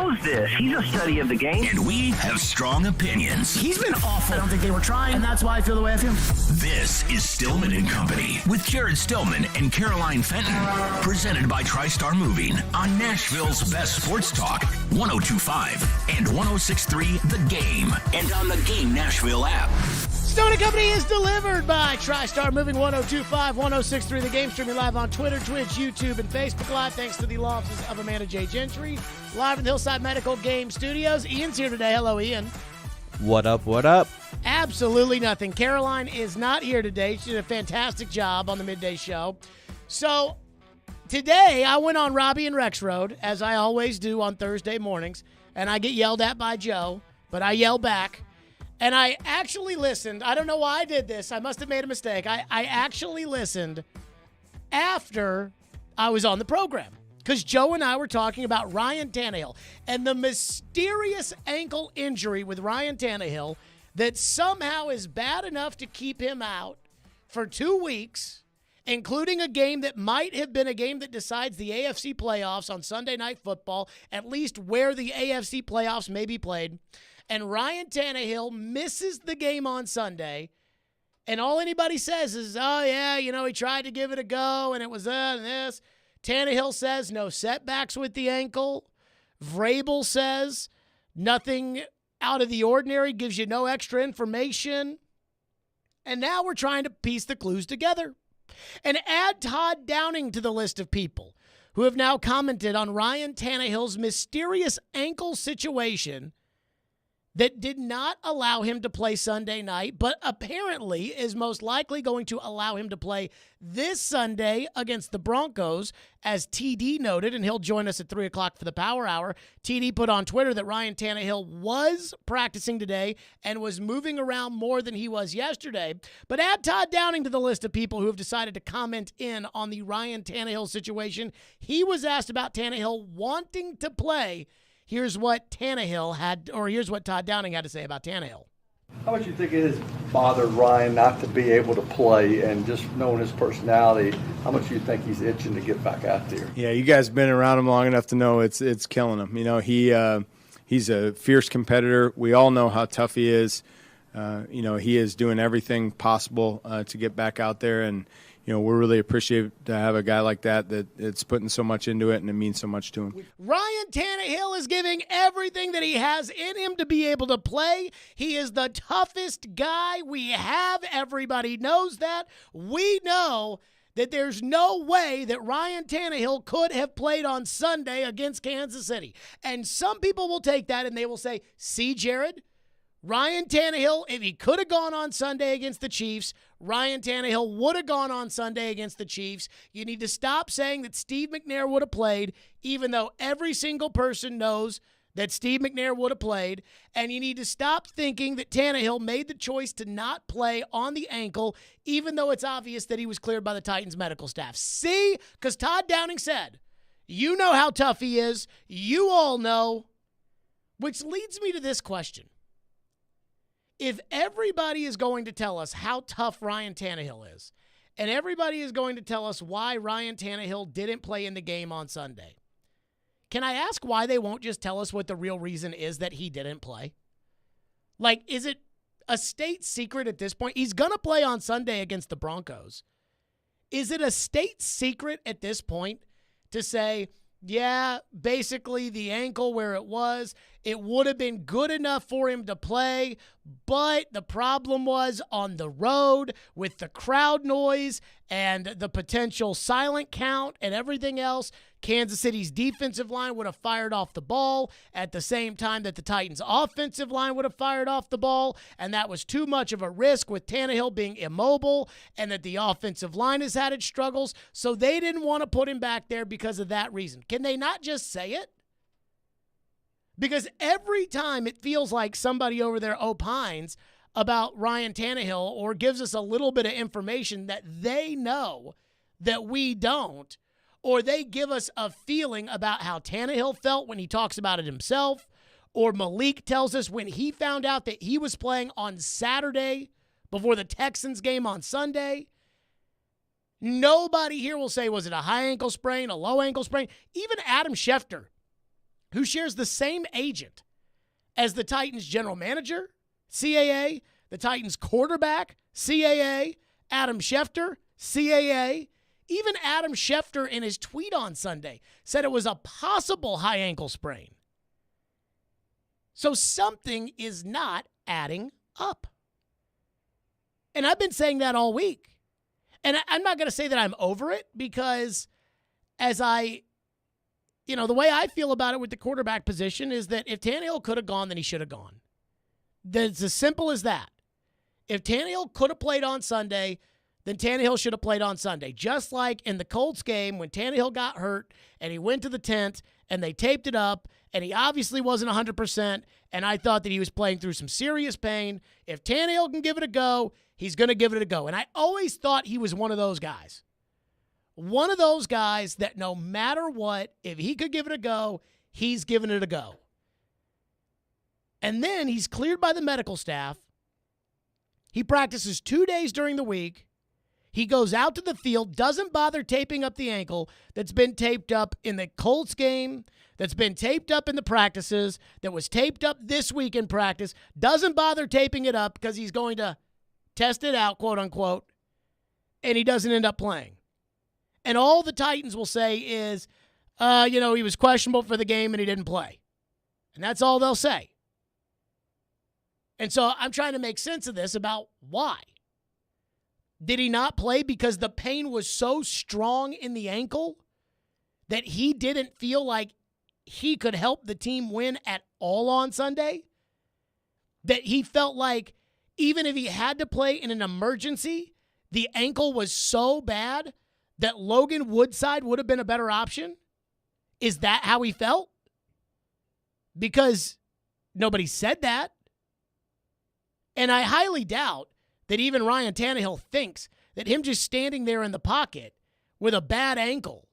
knows this. He's a study of the game. And we have strong opinions. He's been awful. I don't think they were trying, and that's why I feel the way I feel. This is Stillman and Company with Jared Stillman and Caroline Fenton. Presented by TriStar Moving on Nashville's best sports talk, 102.5 and 106.3 The Game. And on the Game Nashville app. Stillman and Company is delivered by TriStar Moving, 102.5, 106.3 The Game. Streaming live on Twitter, Twitch, YouTube, and Facebook Live. Thanks to the law offices of Amanda J. Gentry. Live in the Hillside Medical Game Studios. Ian's here today. Hello, Ian. What up, what up? Absolutely nothing. Caroline is not here today. She did a fantastic job on the midday show. So today I went on Robbie and Rex Road, as I always do on Thursday mornings, and I get yelled at by Joe, but I yell back. And I actually listened. I don't know why I did this. I must have made a mistake. I actually listened after I was on the program because Joe and I were talking about Ryan Tannehill and the mysterious ankle injury with Ryan Tannehill that somehow is bad enough to keep him out for 2 weeks, including a game that might have been a game that decides the AFC playoffs on Sunday Night Football, at least where the AFC playoffs may be played. And Ryan Tannehill misses the game on Sunday, and all anybody says is, oh, yeah, he tried to give it a go, and it was and this. Tannehill says no setbacks with the ankle. Vrabel says nothing out of the ordinary, gives you no extra information. And now we're trying to piece the clues together. And add Todd Downing to the list of people who have now commented on Ryan Tannehill's mysterious ankle situation that did not allow him to play Sunday night, but apparently is most likely going to allow him to play this Sunday against the Broncos, as TD noted, and he'll join us at 3 o'clock for the Power Hour. TD put on Twitter that Ryan Tannehill was practicing today and was moving around more than he was yesterday. But add Todd Downing to the list of people who have decided to comment in on the Ryan Tannehill situation. He was asked about Tannehill wanting to play. Here's what here's what Todd Downing had to say about Tannehill. How much do you think it has bothered Ryan not to be able to play, and just knowing his personality, how much do you think he's itching to get back out there? Yeah, you guys have been around him long enough to know it's killing him. He's a fierce competitor. We all know how tough he is. He is doing everything possible to get back out there, and we're really appreciative to have a guy like that it's putting so much into it, and it means so much to him. Ryan Tannehill is giving everything that he has in him to be able to play. He is the toughest guy we have. Everybody knows that. We know that there's no way that Ryan Tannehill could have played on Sunday against Kansas City. And some people will take that and they will say, see, Jared, Ryan Tannehill, if he could have gone on Sunday against the Chiefs, Ryan Tannehill would have gone on Sunday against the Chiefs. You need to stop saying that Steve McNair would have played, even though every single person knows that Steve McNair would have played. And you need to stop thinking that Tannehill made the choice to not play on the ankle, even though it's obvious that he was cleared by the Titans medical staff. See? Because Todd Downing said, you know how tough he is. You all know. Which leads me to this question. If everybody is going to tell us how tough Ryan Tannehill is, and everybody is going to tell us why Ryan Tannehill didn't play in the game on Sunday, can I ask why they won't just tell us what the real reason is that he didn't play? Like, is it a state secret at this point? He's going to play on Sunday against the Broncos. Is it a state secret at this point to say, yeah, basically the ankle where it would have been good enough for him to play, but the problem was on the road with the crowd noise and the potential silent count and everything else. Kansas City's defensive line would have fired off the ball at the same time that the Titans' offensive line would have fired off the ball, and that was too much of a risk with Tannehill being immobile and that the offensive line has had its struggles, so they didn't want to put him back there because of that reason. Can they not just say it? Because every time it feels like somebody over there opines about Ryan Tannehill or gives us a little bit of information that they know that we don't, or they give us a feeling about how Tannehill felt when he talks about it himself, or Malik tells us when he found out that he was playing on Saturday before the Texans game on Sunday. Nobody here will say, was it a high ankle sprain, a low ankle sprain? Even Adam Schefter who shares the same agent as the Titans general manager, CAA, the Titans quarterback, CAA, Adam Schefter, CAA. Even Adam Schefter in his tweet on Sunday said it was a possible high ankle sprain. So something is not adding up. And I've been saying that all week. And I'm not going to say that I'm over it because the way I feel about it with the quarterback position is that if Tannehill could have gone, then he should have gone. It's as simple as that. If Tannehill could have played on Sunday, then Tannehill should have played on Sunday. Just like in the Colts game when Tannehill got hurt and he went to the tent and they taped it up and he obviously wasn't 100% and I thought that he was playing through some serious pain. If Tannehill can give it a go, he's going to give it a go. And I always thought he was one of those guys. One of those guys that no matter what, if he could give it a go, he's giving it a go. And then he's cleared by the medical staff. He practices 2 days during the week. He goes out to the field, doesn't bother taping up the ankle that's been taped up in the Colts game, that's been taped up in the practices, that was taped up this week in practice, doesn't bother taping it up because he's going to test it out, quote unquote, and he doesn't end up playing. And all the Titans will say is, he was questionable for the game and he didn't play. And that's all they'll say. And so I'm trying to make sense of this about why. Did he not play because the pain was so strong in the ankle that he didn't feel like he could help the team win at all on Sunday? That he felt like even if he had to play in an emergency, the ankle was so bad that Logan Woodside would have been a better option? Is that how he felt? Because nobody said that. And I highly doubt that even Ryan Tannehill thinks that him just standing there in the pocket with a bad ankle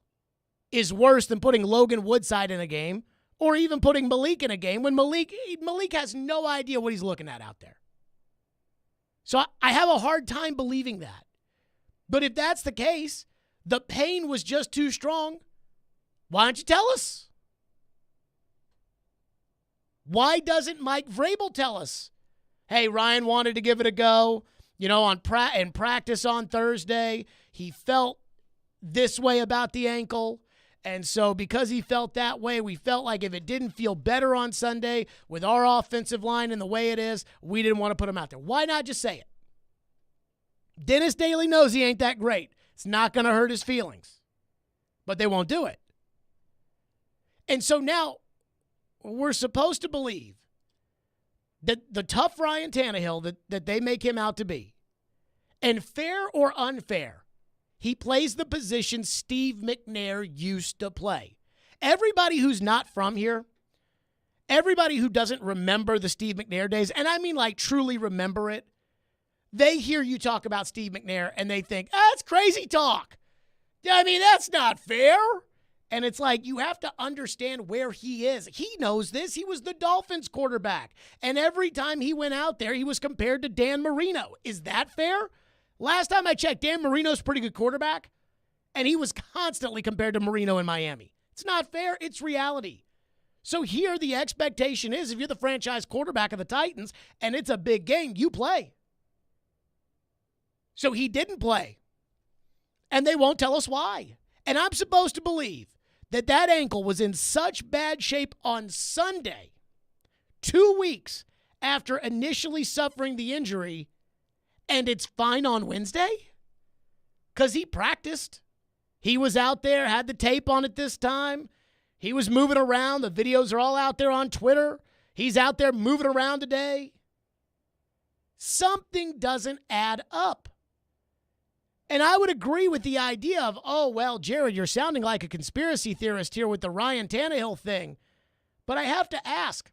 is worse than putting Logan Woodside in a game or even putting Malik in a game when Malik has no idea what he's looking at out there. So I have a hard time believing that. But if that's the case, the pain was just too strong, why don't you tell us? Why doesn't Mike Vrabel tell us? Hey, Ryan wanted to give it a go. In practice on Thursday, he felt this way about the ankle. And so because he felt that way, we felt like if it didn't feel better on Sunday with our offensive line and the way it is, we didn't want to put him out there. Why not just say it? Dennis Daly knows he ain't that great. It's not going to hurt his feelings. But they won't do it. And so now we're supposed to believe that the tough Ryan Tannehill that they make him out to be, and fair or unfair, he plays the position Steve McNair used to play. Everybody who's not from here, everybody who doesn't remember the Steve McNair days, and I mean like truly remember it, they hear you talk about Steve McNair and they think, that's crazy talk. I mean, that's not fair. And it's like, you have to understand where he is. He knows this. He was the Dolphins quarterback. And every time he went out there, he was compared to Dan Marino. Is that fair? Last time I checked, Dan Marino's a pretty good quarterback. And he was constantly compared to Marino in Miami. It's not fair. It's reality. So here the expectation is if you're the franchise quarterback of the Titans and it's a big game, you play. So he didn't play. And they won't tell us why. And I'm supposed to believe that ankle was in such bad shape on Sunday, 2 weeks after initially suffering the injury, and it's fine on Wednesday? Because he practiced. He was out there, had the tape on it this time. He was moving around. The videos are all out there on Twitter. He's out there moving around today. Something doesn't add up. And I would agree with the idea of, oh, well, Jared, you're sounding like a conspiracy theorist here with the Ryan Tannehill thing. But I have to ask,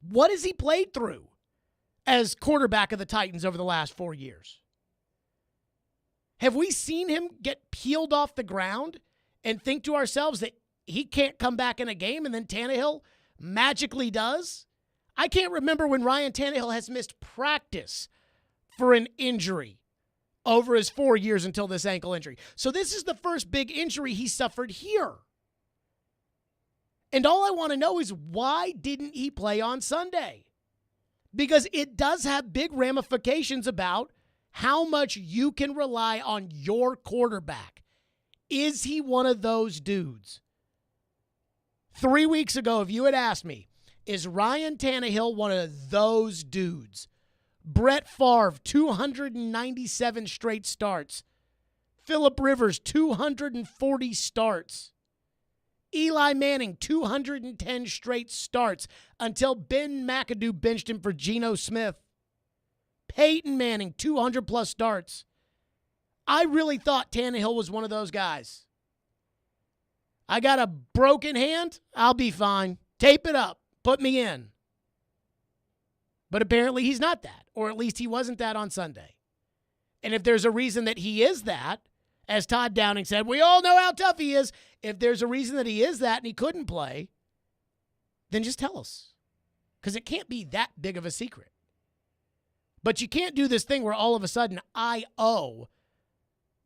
what has he played through as quarterback of the Titans over the last 4 years? Have we seen him get peeled off the ground and think to ourselves that he can't come back in a game and then Tannehill magically does? I can't remember when Ryan Tannehill has missed practice for an injury over his 4 years until this ankle injury. So this is the first big injury he suffered here. And all I want to know is why didn't he play on Sunday? Because it does have big ramifications about how much you can rely on your quarterback. Is he one of those dudes? 3 weeks ago, if you had asked me, is Ryan Tannehill one of those dudes? Brett Favre, 297 straight starts. Phillip Rivers, 240 starts. Eli Manning, 210 straight starts until Ben McAdoo benched him for Geno Smith. Peyton Manning, 200-plus starts. I really thought Tannehill was one of those guys. I got a broken hand? I'll be fine. Tape it up. Put me in. But apparently he's not that, or at least he wasn't that on Sunday. And if there's a reason that he is that, as Todd Downing said, we all know how tough he is. If there's a reason that he is that and he couldn't play, then just tell us. Because it can't be that big of a secret. But you can't do this thing where all of a sudden I owe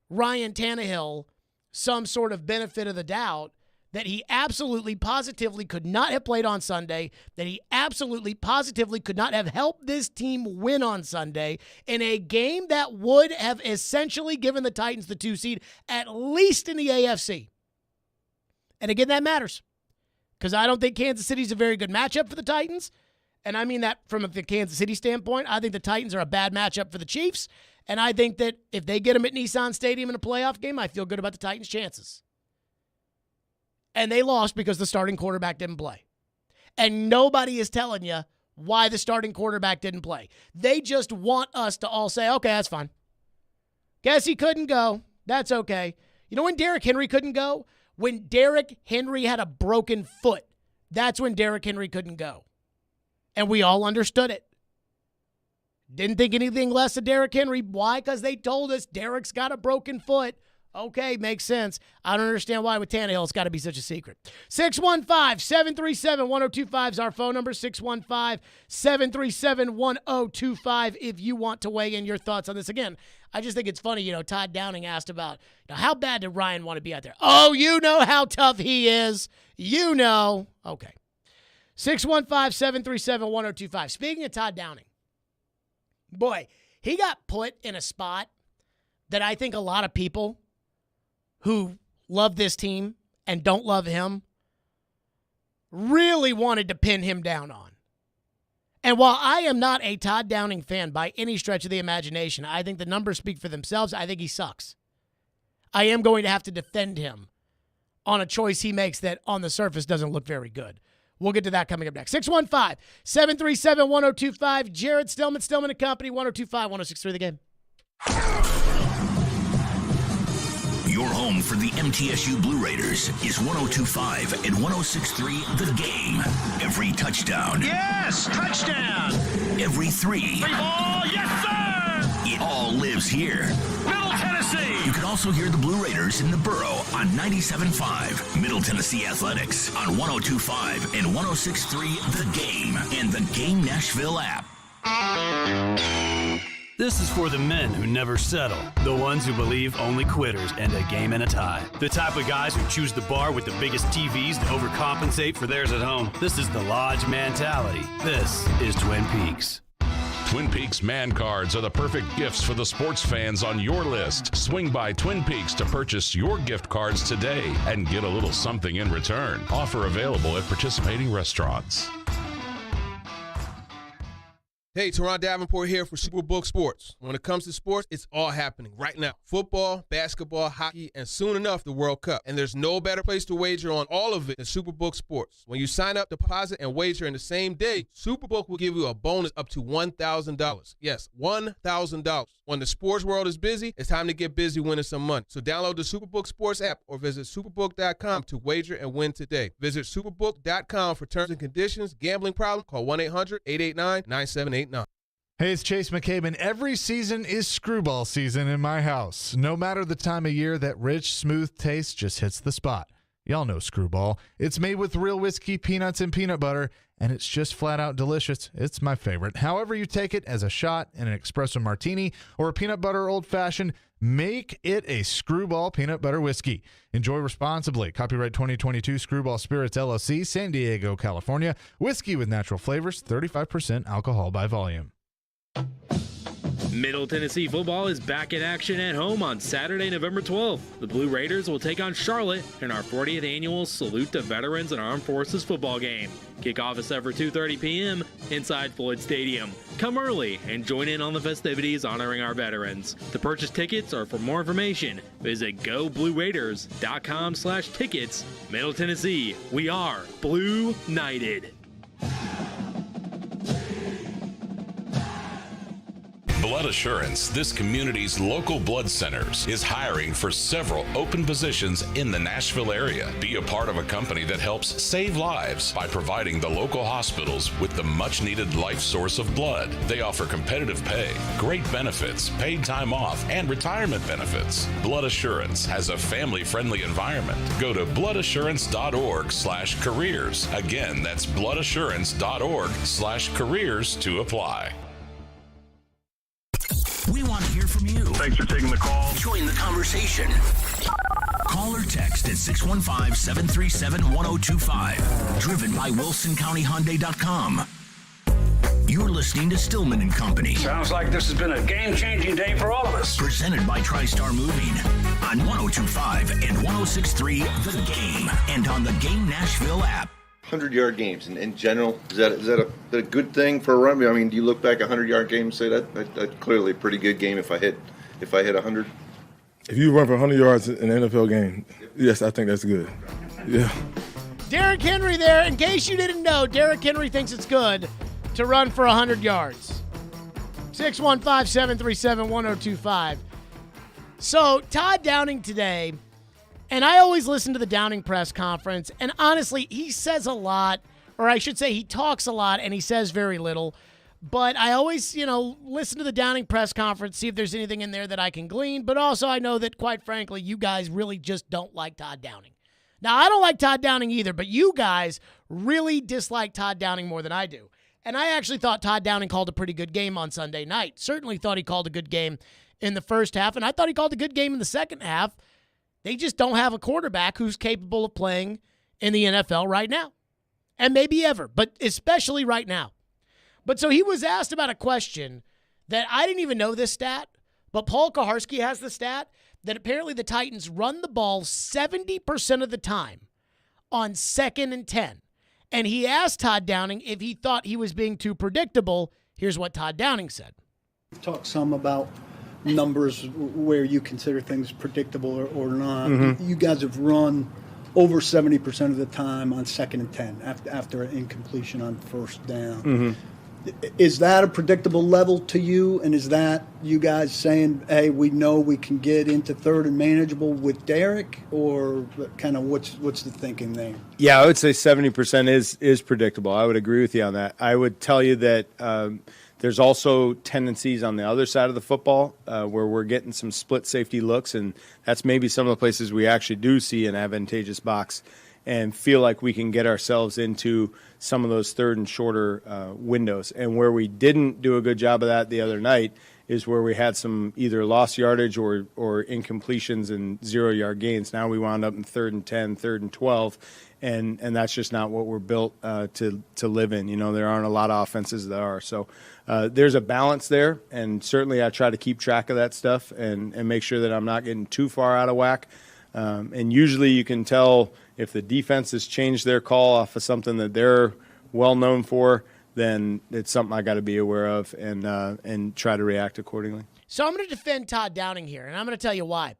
Ryan Tannehill some sort of benefit of the doubt that he absolutely positively could not have played on Sunday, that he absolutely positively could not have helped this team win on Sunday in a game that would have essentially given the Titans the 2 seed, at least in the AFC. And again, that matters because I don't think Kansas City's a very good matchup for the Titans. And I mean that from the Kansas City standpoint. I think the Titans are a bad matchup for the Chiefs. And I think that if they get them at Nissan Stadium in a playoff game, I feel good about the Titans' chances. And they lost because the starting quarterback didn't play. And nobody is telling you why the starting quarterback didn't play. They just want us to all say, okay, that's fine. Guess he couldn't go. That's okay. You know when Derrick Henry couldn't go? When Derrick Henry had a broken foot. That's when Derrick Henry couldn't go. And we all understood it. Didn't think anything less of Derrick Henry. Why? Because they told us Derrick's got a broken foot. Okay, makes sense. I don't understand why with Tannehill it's got to be such a secret. 615-737-1025 is our phone number, 615-737-1025 if you want to weigh in your thoughts on this. Again, I just think it's funny, Todd Downing asked about, how bad did Ryan want to be out there? Oh, you know how tough he is. You know. Okay. 615-737-1025. Speaking of Todd Downing, boy, he got put in a spot that I think a lot of people who love this team and don't love him really wanted to pin him down on. And while I am not a Todd Downing fan by any stretch of the imagination, I think the numbers speak for themselves. I think he sucks. I am going to have to defend him on a choice he makes that on the surface doesn't look very good. We'll get to that coming up next. 615-737-1025. Jared Stillman, Stillman & Company, 102.5, 106.3 The Game. Your home for the MTSU Blue Raiders is 102.5 and 106.3 The Game. Every touchdown. Yes, touchdown. Every three. Ball, yes, sir. It all lives here. Middle Tennessee. You can also hear the Blue Raiders in the Borough on 97.5, Middle Tennessee Athletics on 102.5 and 106.3 The Game and the Game Nashville app. This is for the men who never settle, the ones who believe only quitters end a game and a tie, the type of guys who choose the bar with the biggest TVs to overcompensate for theirs at home. This is the Lodge mentality. This is Twin Peaks. Twin Peaks Man Cards are the perfect gifts for the sports fans on your list. Swing by Twin Peaks to purchase your gift cards today and get a little something in return. Offer available at participating restaurants. Hey, Teron Davenport here for Superbook Sports. When it comes to sports, it's all happening right now. Football, basketball, hockey, and soon enough, the World Cup. And there's no better place to wager on all of it than Superbook Sports. When you sign up, deposit, and wager in the same day, Superbook will give you a bonus up to $1,000. Yes, $1,000. When the sports world is busy, it's time to get busy winning some money. So download the Superbook Sports app or visit superbook.com to wager and win today. Visit superbook.com for terms and conditions. Gambling problem? Call 1-800-889-9789. Hey, it's Chase McCabe, and every season is screwball season in my house. No matter the time of year, that rich, smooth taste just hits the spot. Y'all know Screwball. It's made with real whiskey, peanuts, and peanut butter, and it's just flat out delicious. It's my favorite. However you take it, as a shot, in an espresso martini, or a peanut butter old-fashioned, make it a Screwball peanut butter whiskey. Enjoy responsibly. Copyright 2022 Screwball Spirits, LLC, San Diego, California. Whiskey with natural flavors, 35% alcohol by volume. Middle Tennessee football is back in action at home on Saturday, November 12th. The Blue Raiders will take on Charlotte in our 40th annual Salute to Veterans and Armed Forces football game. Kickoff is set for 2:30 p.m. inside Floyd Stadium. Come early and join in on the festivities honoring our veterans. To purchase tickets or for more information, visit goblueraiders.com/tickets. Middle Tennessee, we are Blue Knighted. Blood Assurance, this community's local blood centers, is hiring for several open positions in the Nashville area. Be a part of a company that helps save lives by providing the local hospitals with the much-needed life source of blood. They offer competitive pay, great benefits, paid time off, and retirement benefits. Blood Assurance has a family-friendly environment. Go to bloodassurance.org/careers. Again, that's bloodassurance.org/careers to apply. We want to hear from you. Thanks for taking the call. Join the conversation. Call or text at 615-737-1025. Driven by WilsonCountyHyundai.com. You're listening to Stillman and Company. Sounds like this has been a game-changing day for all of us. Presented by TriStar Moving on 102.5 and 106.3 The Game and on the Game Nashville app. 100-yard games in general, is that a good thing for a run? I mean, do you look back 100-yard game and say that's clearly a pretty good game if I hit 100? If you run for 100 yards in an NFL game, yes, I think that's good. Yeah. Derrick Henry there. In case you didn't know, Derrick Henry thinks it's good to run for 100 yards. 615-737-1025. So Todd Downing today. And I always listen to the Downing press conference, and honestly, he says a lot, or I should say he talks a lot, and he says very little. But I always, listen to the Downing press conference, see if there's anything in there that I can glean. But also I know that, quite frankly, you guys really just don't like Todd Downing. Now, I don't like Todd Downing either, but you guys really dislike Todd Downing more than I do. And I actually thought Todd Downing called a pretty good game on Sunday night. Certainly thought he called a good game in the first half, and I thought he called a good game in the second half. They just don't have a quarterback who's capable of playing in the NFL right now. And maybe ever, but especially right now. But so he was asked about a question that I didn't even know this stat, but Paul Kaharski has the stat that apparently the Titans run the ball 70% of the time on 2nd and 10. And he asked Todd Downing if he thought he was being too predictable. Here's what Todd Downing said. Talk some about numbers where you consider things predictable or not. Mm-hmm. You guys have run over 70% of the time on 2nd and 10 after an incompletion on first down. Mm-hmm. Is that a predictable level to you? And is that you guys saying, hey, we know we can get into third and manageable with Derrick, or kind of what's the thinking there? Yeah, I would say 70% is predictable. I would agree with you on that. I would tell you that there's also tendencies on the other side of the football where we're getting some split safety looks, and that's maybe some of the places we actually do see an advantageous box and feel like we can get ourselves into some of those third and shorter windows. And where we didn't do a good job of that the other night is where we had some either lost yardage or incompletions and 0-yard gains. Now we wound up in 3rd and 10, 3rd and 12, and that's just not what we're built to live in. There aren't a lot of offenses that are. So there's a balance there, and certainly I try to keep track of that stuff and make sure that I'm not getting too far out of whack. And usually you can tell if the defense has changed their call off of something that they're well known for, then it's something I got to be aware of and try to react accordingly. So I'm going to defend Todd Downing here, and I'm going to tell you why.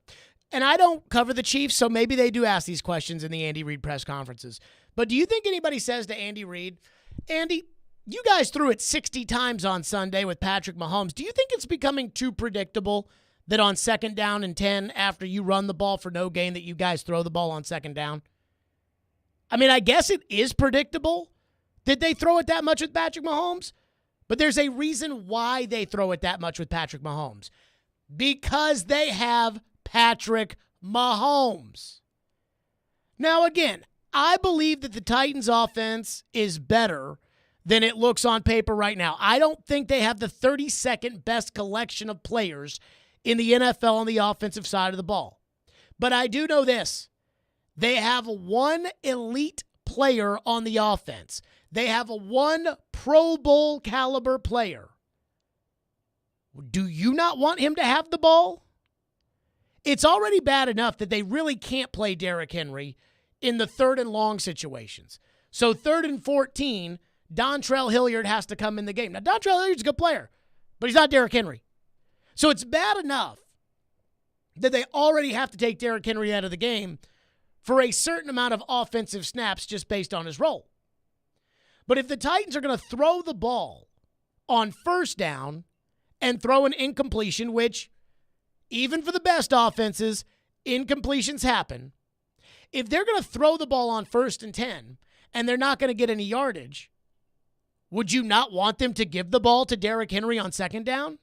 And I don't cover the Chiefs, so maybe they do ask these questions in the Andy Reid press conferences. But do you think anybody says to Andy Reid, Andy, you guys threw it 60 times on Sunday with Patrick Mahomes. Do you think it's becoming too predictable that on 2nd down and 10, after you run the ball for no gain, that you guys throw the ball on 2nd down? I mean, I guess it is predictable. Did they throw it that much with Patrick Mahomes? But there's a reason why they throw it that much with Patrick Mahomes. Because they have Patrick Mahomes. Now, again, I believe that the Titans' offense is better than it looks on paper right now. I don't think they have the 32nd best collection of players in the NFL on the offensive side of the ball. But I do know this. They have one elite player on the offense. They have one Pro Bowl caliber player. Do you not want him to have the ball? It's already bad enough that they really can't play Derrick Henry in the 3rd and long situations. So 3rd and 14, Dontrell Hilliard has to come in the game. Now, Dontrell Hilliard's a good player, but he's not Derrick Henry. So it's bad enough that they already have to take Derrick Henry out of the game for a certain amount of offensive snaps just based on his role. But if the Titans are going to throw the ball on 1st down and throw an incompletion, which even for the best offenses, incompletions happen. If they're going to throw the ball on 1st and 10 and they're not going to get any yardage, would you not want them to give the ball to Derrick Henry on 2nd down?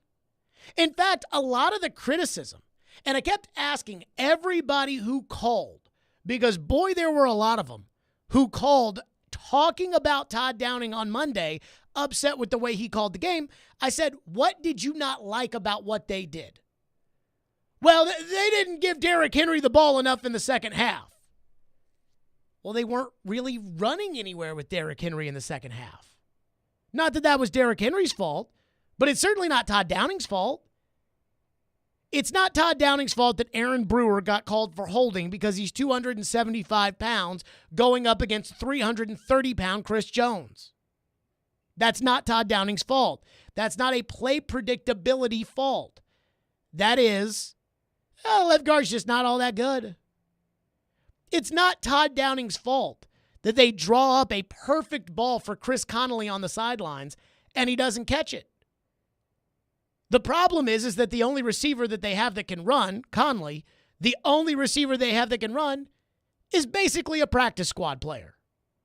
In fact, a lot of the criticism, and I kept asking everybody who called, because boy, there were a lot of them who called talking about Todd Downing on Monday, upset with the way he called the game. I said, what did you not like about what they did? Well, they didn't give Derrick Henry the ball enough in the second half. Well, they weren't really running anywhere with Derrick Henry in the second half. Not that that was Derrick Henry's fault, but it's certainly not Todd Downing's fault. It's not Todd Downing's fault that Aaron Brewer got called for holding because he's 275 pounds going up against 330-pound Chris Jones. That's not Todd Downing's fault. That's not a play predictability fault. That is, left guard's just not all that good. It's not Todd Downing's fault that they draw up a perfect ball for Chris Connolly on the sidelines and he doesn't catch it. The problem is that the only receiver that they have that can run, Conley, the only receiver they have that can run is basically a practice squad player.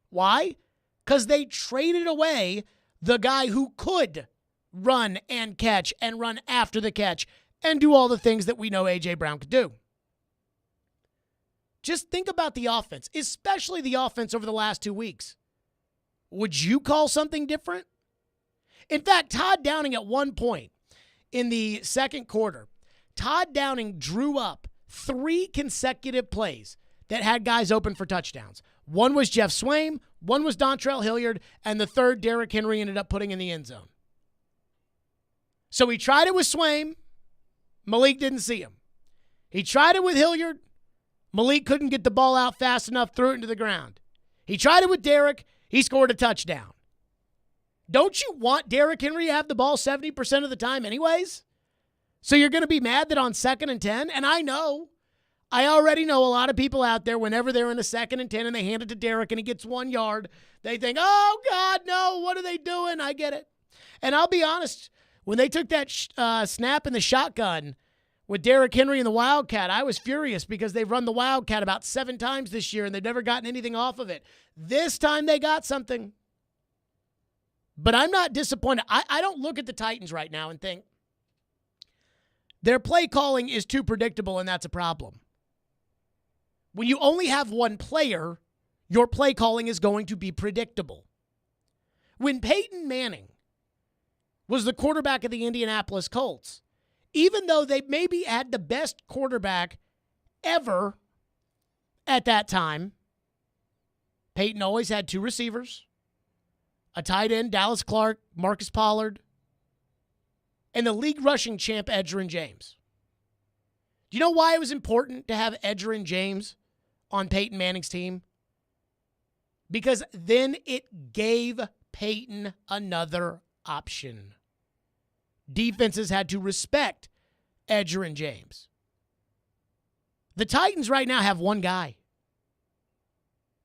Why? Because they traded away the guy who could run and catch and run after the catch and do all the things that we know A.J. Brown could do. Just think about the offense, especially the offense over the last 2 weeks. Would you call something different? In fact, Todd Downing at one point in the second quarter, Todd Downing drew up 3 consecutive plays that had guys open for touchdowns. One was Jeff Swaim, one was Dontrell Hilliard, and the third Derrick Henry ended up putting in the end zone. So he tried it with Swaim. Malik didn't see him. He tried it with Hilliard. Malik couldn't get the ball out fast enough, threw it into the ground. He tried it with Derrick. He scored a touchdown. Don't you want Derrick Henry to have the ball 70% of the time anyways? So you're going to be mad that on 2nd and 10? And I already know a lot of people out there, whenever they're in a 2nd and 10 and they hand it to Derrick and he gets 1 yard, they think, oh, God, no, what are they doing? I get it. And I'll be honest, when they took that snap in the shotgun with Derrick Henry and the Wildcat, I was furious because they've run the Wildcat about 7 times this year and they've never gotten anything off of it. This time they got something. But I'm not disappointed. I don't look at the Titans right now and think their play calling is too predictable and that's a problem. When you only have one player, your play calling is going to be predictable. When Peyton Manning was the quarterback of the Indianapolis Colts, even though they maybe had the best quarterback ever at that time, Peyton always had 2 receivers, a tight end, Dallas Clark, Marcus Pollard, and the league rushing champ, Edgerrin James. Do you know why it was important to have Edgerrin James on Peyton Manning's team? Because then it gave Peyton another option. Defenses had to respect Edgerrin James. The Titans right now have one guy.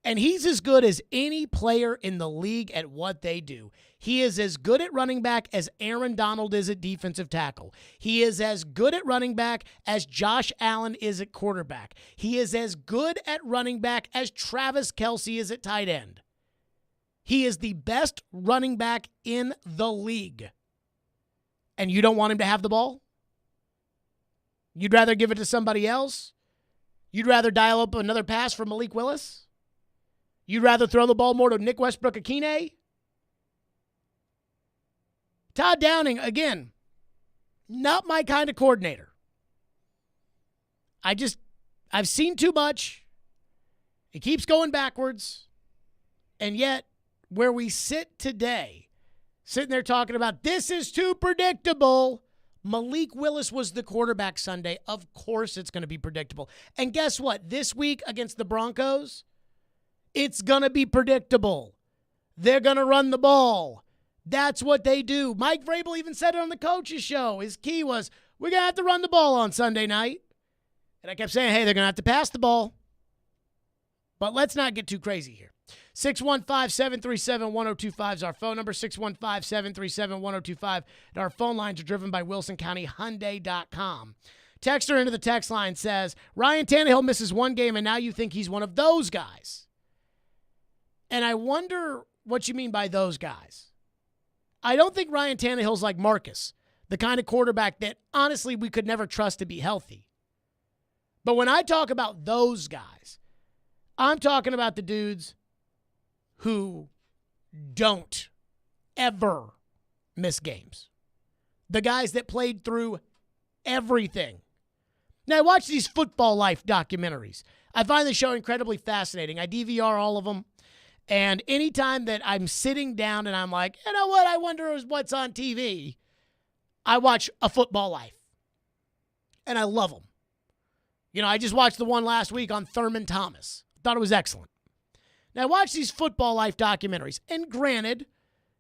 And he's as good as any player in the league at what they do. He is as good at running back as Aaron Donald is at defensive tackle. He is as good at running back as Josh Allen is at quarterback. He is as good at running back as Travis Kelce is at tight end. He is the best running back in the league. And you don't want him to have the ball? You'd rather give it to somebody else? You'd rather dial up another pass from Malik Willis? You'd rather throw the ball more to Nick Westbrook-Akine? Todd Downing, again, not my kind of coordinator. I've seen too much. It keeps going backwards. And yet, where we sit today, sitting there talking about this is too predictable. Malik Willis was the quarterback Sunday. Of course it's going to be predictable. And guess what? This week against the Broncos, it's going to be predictable. They're going to run the ball. That's what they do. Mike Vrabel even said it on the coach's show. His key was, we're going to have to run the ball on Sunday night. And I kept saying, hey, they're going to have to pass the ball. But let's not get too crazy here. 615-737-1025 is our phone number, 615-737-1025. And our phone lines are driven by WilsonCountyHyundai.com. Texter into the text line says, Ryan Tannehill misses one game, and now you think he's one of those guys. And I wonder what you mean by those guys. I don't think Ryan Tannehill's like Marcus, the kind of quarterback that, honestly, we could never trust to be healthy. But when I talk about those guys, I'm talking about the dudes who don't ever miss games. The guys that played through everything. Now, I watch these Football Life documentaries. I find the show incredibly fascinating. I DVR all of them. And anytime that I'm sitting down and I'm like, you know what, I wonder what's on TV, I watch A Football Life. And I love them. You know, I just watched the one last week on Thurman Thomas. Thought it was excellent. Now, I watch these Football Life documentaries. And granted,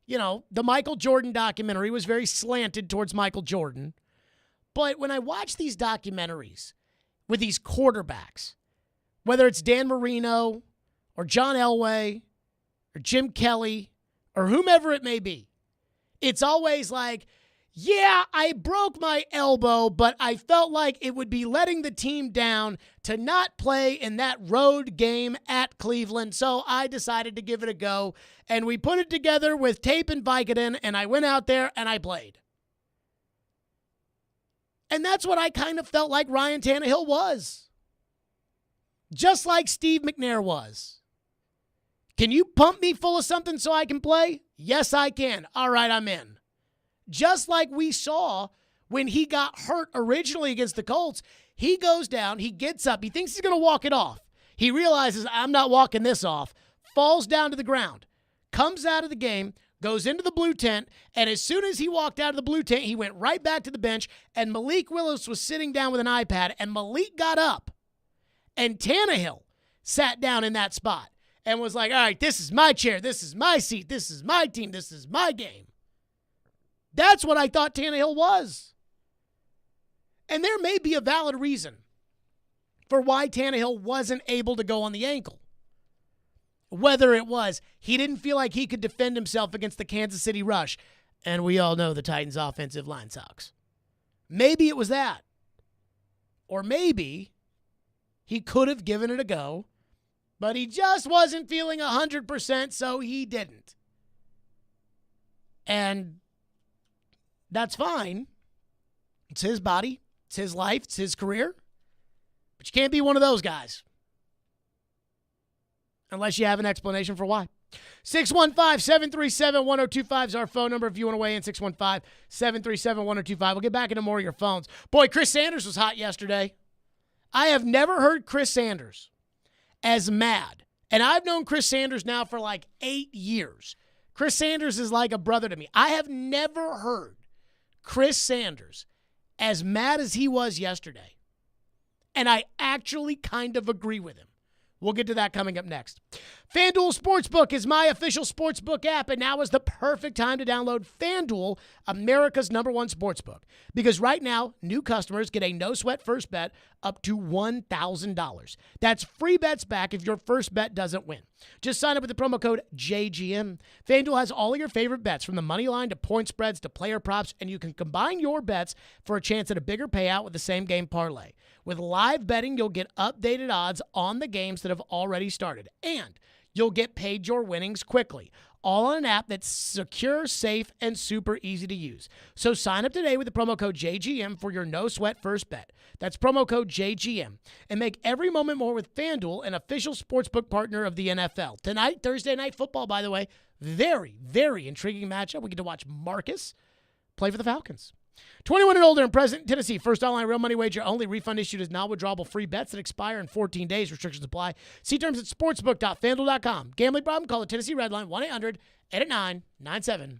you know, the Michael Jordan documentary was very slanted towards Michael Jordan. But when I watch these documentaries with these quarterbacks, whether it's Dan Marino or John Elway or Jim Kelly or whomever it may be, it's always like, yeah, I broke my elbow, but I felt like it would be letting the team down to not play in that road game at Cleveland, so I decided to give it a go, and we put it together with tape and Vicodin, and I went out there and I played. And that's what I kind of felt like Ryan Tannehill was. Just like Steve McNair was. Can you pump me full of something so I can play? Yes, I can. All right, I'm in. Just like we saw when he got hurt originally against the Colts, he goes down, he gets up, he thinks he's going to walk it off. He realizes, I'm not walking this off, falls down to the ground, comes out of the game, goes into the blue tent, and as soon as he walked out of the blue tent, he went right back to the bench, and Malik Willis was sitting down with an iPad, and Malik got up, and Tannehill sat down in that spot and was like, all right, this is my chair, this is my seat, this is my team, this is my game. That's what I thought Tannehill was. And there may be a valid reason for why Tannehill wasn't able to go on the ankle. Whether it was he didn't feel like he could defend himself against the Kansas City rush, and we all know the Titans' offensive line sucks. Maybe it was that. Or maybe he could have given it a go, but he just wasn't feeling 100%, so he didn't. And that's fine. It's his body. It's his life. It's his career. But you can't be one of those guys. Unless you have an explanation for why. 615-737-1025 is our phone number if you want to weigh in. 615-737-1025. We'll get back into more of your phones. Boy, Chris Sanders was hot yesterday. I have never heard Chris Sanders as mad. And I've known Chris Sanders now for like 8 years. Chris Sanders is like a brother to me. I have never heard Chris Sanders as mad as he was yesterday. And I actually kind of agree with him. We'll get to that coming up next. FanDuel Sportsbook is my official sportsbook app, and now is the perfect time to download FanDuel, America's #1 sportsbook. Because right now, new customers get a no-sweat first bet up to $1,000. That's free bets back if your first bet doesn't win. Just sign up with the promo code JGM. FanDuel has all of your favorite bets, from the money line to point spreads to player props, and you can combine your bets for a chance at a bigger payout with the same game parlay. With live betting, you'll get updated odds on the games that have already started, and you'll get paid your winnings quickly. all on an app that's secure, safe, and super easy to use. So sign up today with the promo code JGM for your no-sweat first bet. That's promo code JGM. And make every moment more with FanDuel, an official sportsbook partner of the NFL. Tonight, Thursday Night Football, by the way, very, very intriguing matchup. We get to watch Marcus play for the Falcons. 21 and older and present in Tennessee. First online real money wager only. Refund issued as non-withdrawable free bets that expire in 14 days. Restrictions apply. See terms at sportsbook.fanduel.com. Gambling problem? Call the Tennessee Red Line 1-800-889-9789.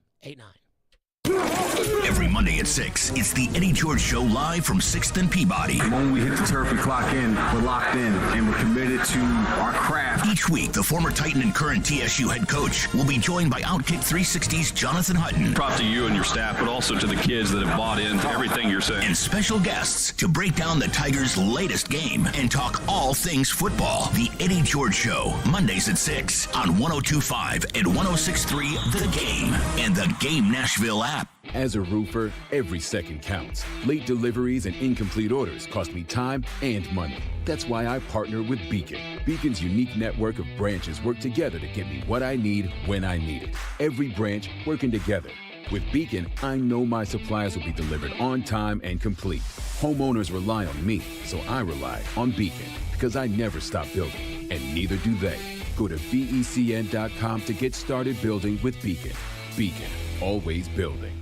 Every Monday at 6, it's the Eddie George Show live from 6th and Peabody. When we hit the turf and clock in, we're locked in, and we're committed to our craft. Each week, the former Titan and current TSU head coach will be joined by Outkick 360's Jonathan Hutton. Prop to you and your staff, but also to the kids that have bought into everything you're saying. And special guests to break down the Tigers' latest game and talk all things football. The Eddie George Show, Mondays at 6 on 102.5 and 106.3 The Game and The Game Nashville app. As a roofer, every second counts. Late deliveries and incomplete orders cost me time and money. That's why I partner with Beacon. Beacon's unique network of branches work together to get me what I need when I need it. Every branch working together. With Beacon, I know my supplies will be delivered on time and complete. Homeowners rely on me, so I rely on Beacon because I never stop building, and neither do they. Go to BECN.com to get started building with Beacon. Beacon, always building.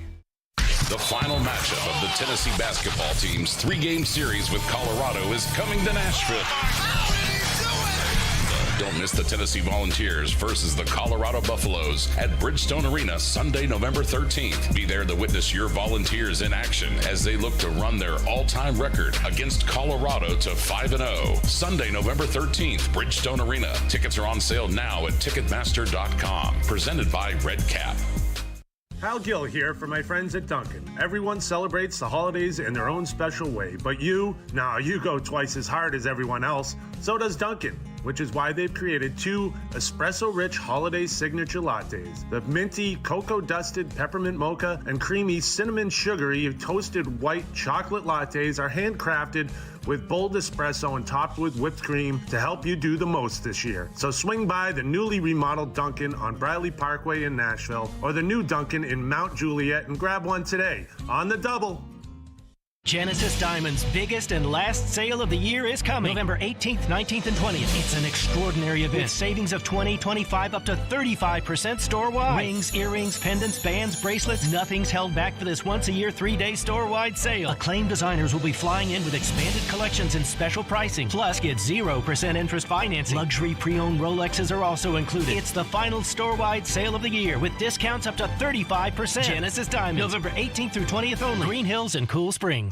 The final matchup of the Tennessee basketball team's 3-game series with Colorado is coming to Nashville. Don't miss the Tennessee Volunteers versus the Colorado Buffaloes at Bridgestone Arena Sunday, November 13th. Be there to witness your Volunteers in action as they look to run their all-time record against Colorado to 5-0. Sunday, November 13th, Bridgestone Arena. Tickets are on sale now at Ticketmaster.com. Presented by Red Cap. Hal Gill here for my friends at Dunkin'. Everyone celebrates the holidays in their own special way, but you go twice as hard as everyone else. So does Dunkin', which is why they've created 2 espresso-rich holiday signature lattes. The minty, cocoa-dusted peppermint mocha and creamy cinnamon sugary toasted white chocolate lattes are handcrafted with bold espresso and topped with whipped cream to help you do the most this year. So swing by the newly remodeled Dunkin' on Bradley Parkway in Nashville or the new Dunkin' in Mount Juliet and grab one today on the double. Genesis Diamond's biggest and last sale of the year is coming November 18th, 19th, and 20th. It's an extraordinary event with savings of 20, 25, up to 35% store-wide. Rings, earrings, pendants, bands, bracelets, nothing's held back for this once-a-year 3-day store-wide sale. Acclaimed designers will be flying in with expanded collections and special pricing. Plus, get 0% interest financing. Luxury pre-owned Rolexes are also included. It's the final store-wide sale of the year with discounts up to 35%. Genesis Diamond, November 18th through 20th only. Green Hills and Cool Springs.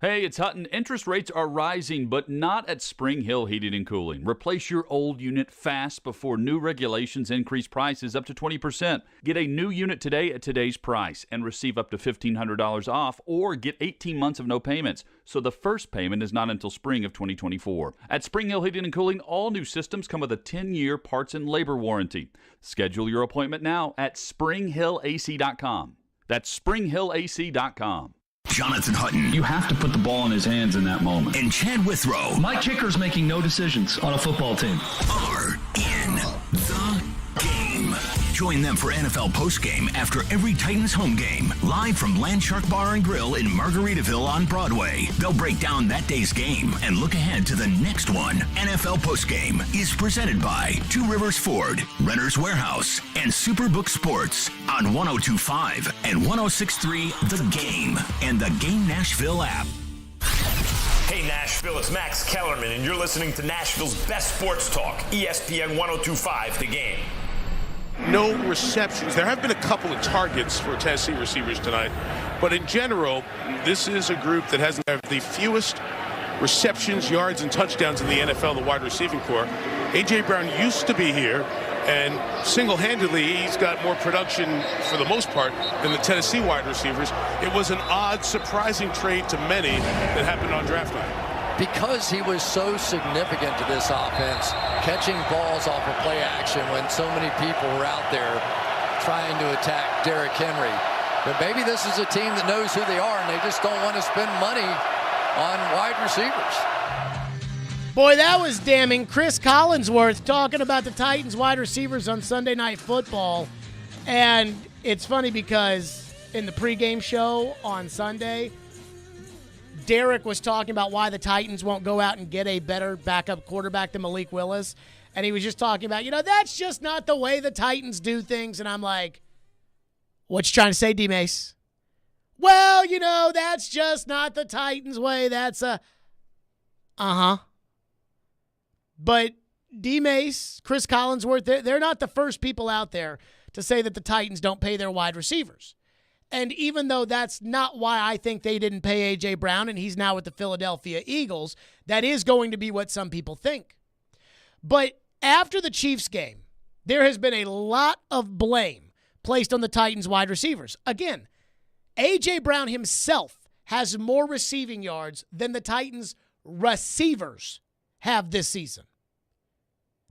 Hey, it's Hutton. Interest rates are rising, but not at Spring Hill Heating and Cooling. Replace your old unit fast before new regulations increase prices up to 20%. Get a new unit today at today's price and receive up to $1,500 off or get 18 months of no payments. So the first payment is not until spring of 2024. At Spring Hill Heating and Cooling, all new systems come with a 10-year parts and labor warranty. Schedule your appointment now at springhillac.com. That's springhillac.com. Jonathan Hutton. You have to put the ball in his hands in that moment. And Chad Withrow. My kicker's making no decisions on a football team. Are in the game. Join them for NFL postgame after every Titans home game. Live from Landshark Bar and Grill in Margaritaville on Broadway. They'll break down that day's game and look ahead to the next one. NFL postgame is presented by Two Rivers Ford, Renter's Warehouse, and Superbook Sports on 102.5 and 106.3 The Game and the Game Nashville app. Hey Nashville, it's Max Kellerman, and you're listening to Nashville's best sports talk, ESPN 102.5 The Game. No receptions. There have been a couple of targets for Tennessee receivers tonight, but in general, this is a group that has the fewest receptions, yards, and touchdowns in the NFL, the wide receiving corps. A.J. Brown used to be here, and single-handedly, he's got more production for the most part than the Tennessee wide receivers. It was an odd, surprising trade to many that happened on draft night. Because he was so significant to this offense, catching balls off of play action when so many people were out there trying to attack Derrick Henry. But maybe this is a team that knows who they are, and they just don't want to spend money on wide receivers. Boy, that was damning. Chris Collinsworth talking about the Titans wide receivers on Sunday Night Football. And it's funny because in the pregame show on Sunday, Derek was talking about why the Titans won't go out and get a better backup quarterback than Malik Willis. And he was just talking about, that's just not the way the Titans do things. And I'm like, what you trying to say, D-Mace? Well, that's just not the Titans' way. That's uh-huh. But D-Mace, Chris Collinsworth, they're not the first people out there to say that the Titans don't pay their wide receivers. And even though that's not why I think they didn't pay A.J. Brown and he's now with the Philadelphia Eagles, that is going to be what some people think. But after the Chiefs game, there has been a lot of blame placed on the Titans wide receivers. Again, A.J. Brown himself has more receiving yards than the Titans receivers have this season.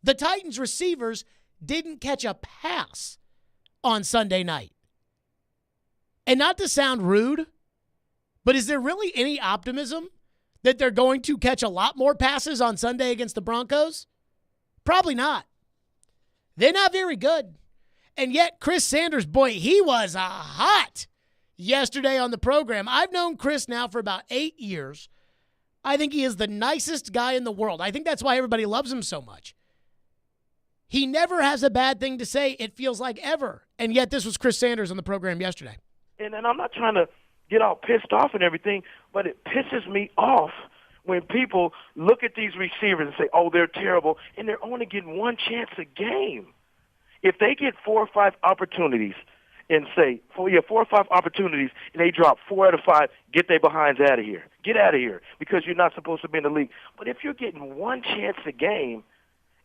The Titans receivers didn't catch a pass on Sunday night. And not to sound rude, but is there really any optimism that they're going to catch a lot more passes on Sunday against the Broncos? Probably not. They're not very good. And yet Chris Sanders, boy, he was hot yesterday on the program. I've known Chris now for about 8 years. I think he is the nicest guy in the world. I think that's why everybody loves him so much. He never has a bad thing to say, it feels like, ever. And yet this was Chris Sanders on the program yesterday. And I'm not trying to get all pissed off and everything, but it pisses me off when people look at these receivers and say, oh, they're terrible, and they're only getting one chance a game. If they get 4 or 5 opportunities and say, 4 or 5 opportunities, and they drop 4 out of 5, get their behinds out of here. Get out of here because you're not supposed to be in the league. But if you're getting one chance a game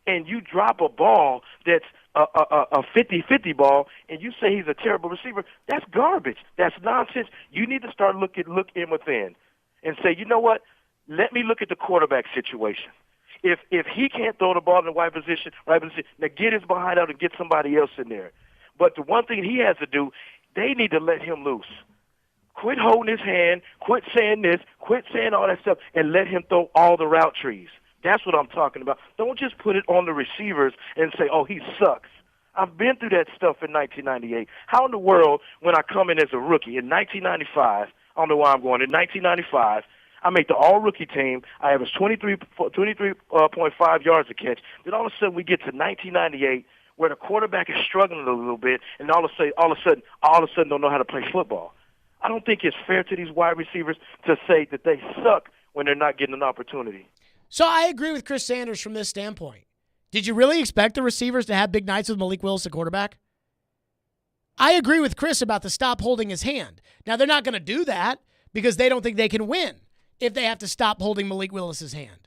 and you drop a ball that's a 50-50 ball, and you say he's a terrible receiver, that's garbage. That's nonsense. You need to start look in within and say, you know what? Let me look at the quarterback situation. If he can't throw the ball in the right position, now get his behind out and get somebody else in there. But the one thing he has to do, they need to let him loose. Quit holding his hand, quit saying this, quit saying all that stuff, and let him throw all the route trees. That's what I'm talking about. Don't just put it on the receivers and say, oh, he sucks. I've been through that stuff in 1998. How in the world, when I come in as a rookie in 1995, I don't know why I'm going, in 1995, I make the all-rookie team. I average 23.5 yards a catch. Then all of a sudden we get to 1998 where the quarterback is struggling a little bit, and all of a sudden don't know how to play football. I don't think it's fair to these wide receivers to say that they suck when they're not getting an opportunity. So I agree with Chris Sanders from this standpoint. Did you really expect the receivers to have big nights with Malik Willis at quarterback? I agree with Chris about the stop holding his hand. Now, they're not going to do that because they don't think they can win if they have to stop holding Malik Willis's hand.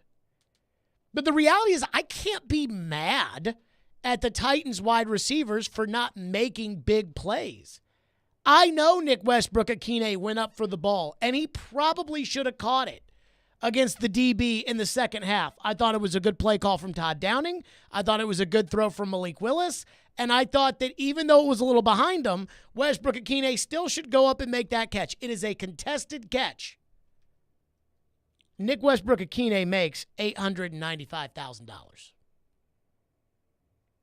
But the reality is I can't be mad at the Titans wide receivers for not making big plays. I know Nick Westbrook-Akine went up for the ball, and he probably should have caught it against the DB in the second half. I thought it was a good play call from Todd Downing. I thought it was a good throw from Malik Willis. And I thought that even though it was a little behind him, Westbrook-Akine still should go up and make that catch. It is a contested catch. Nick Westbrook-Akine makes $895,000.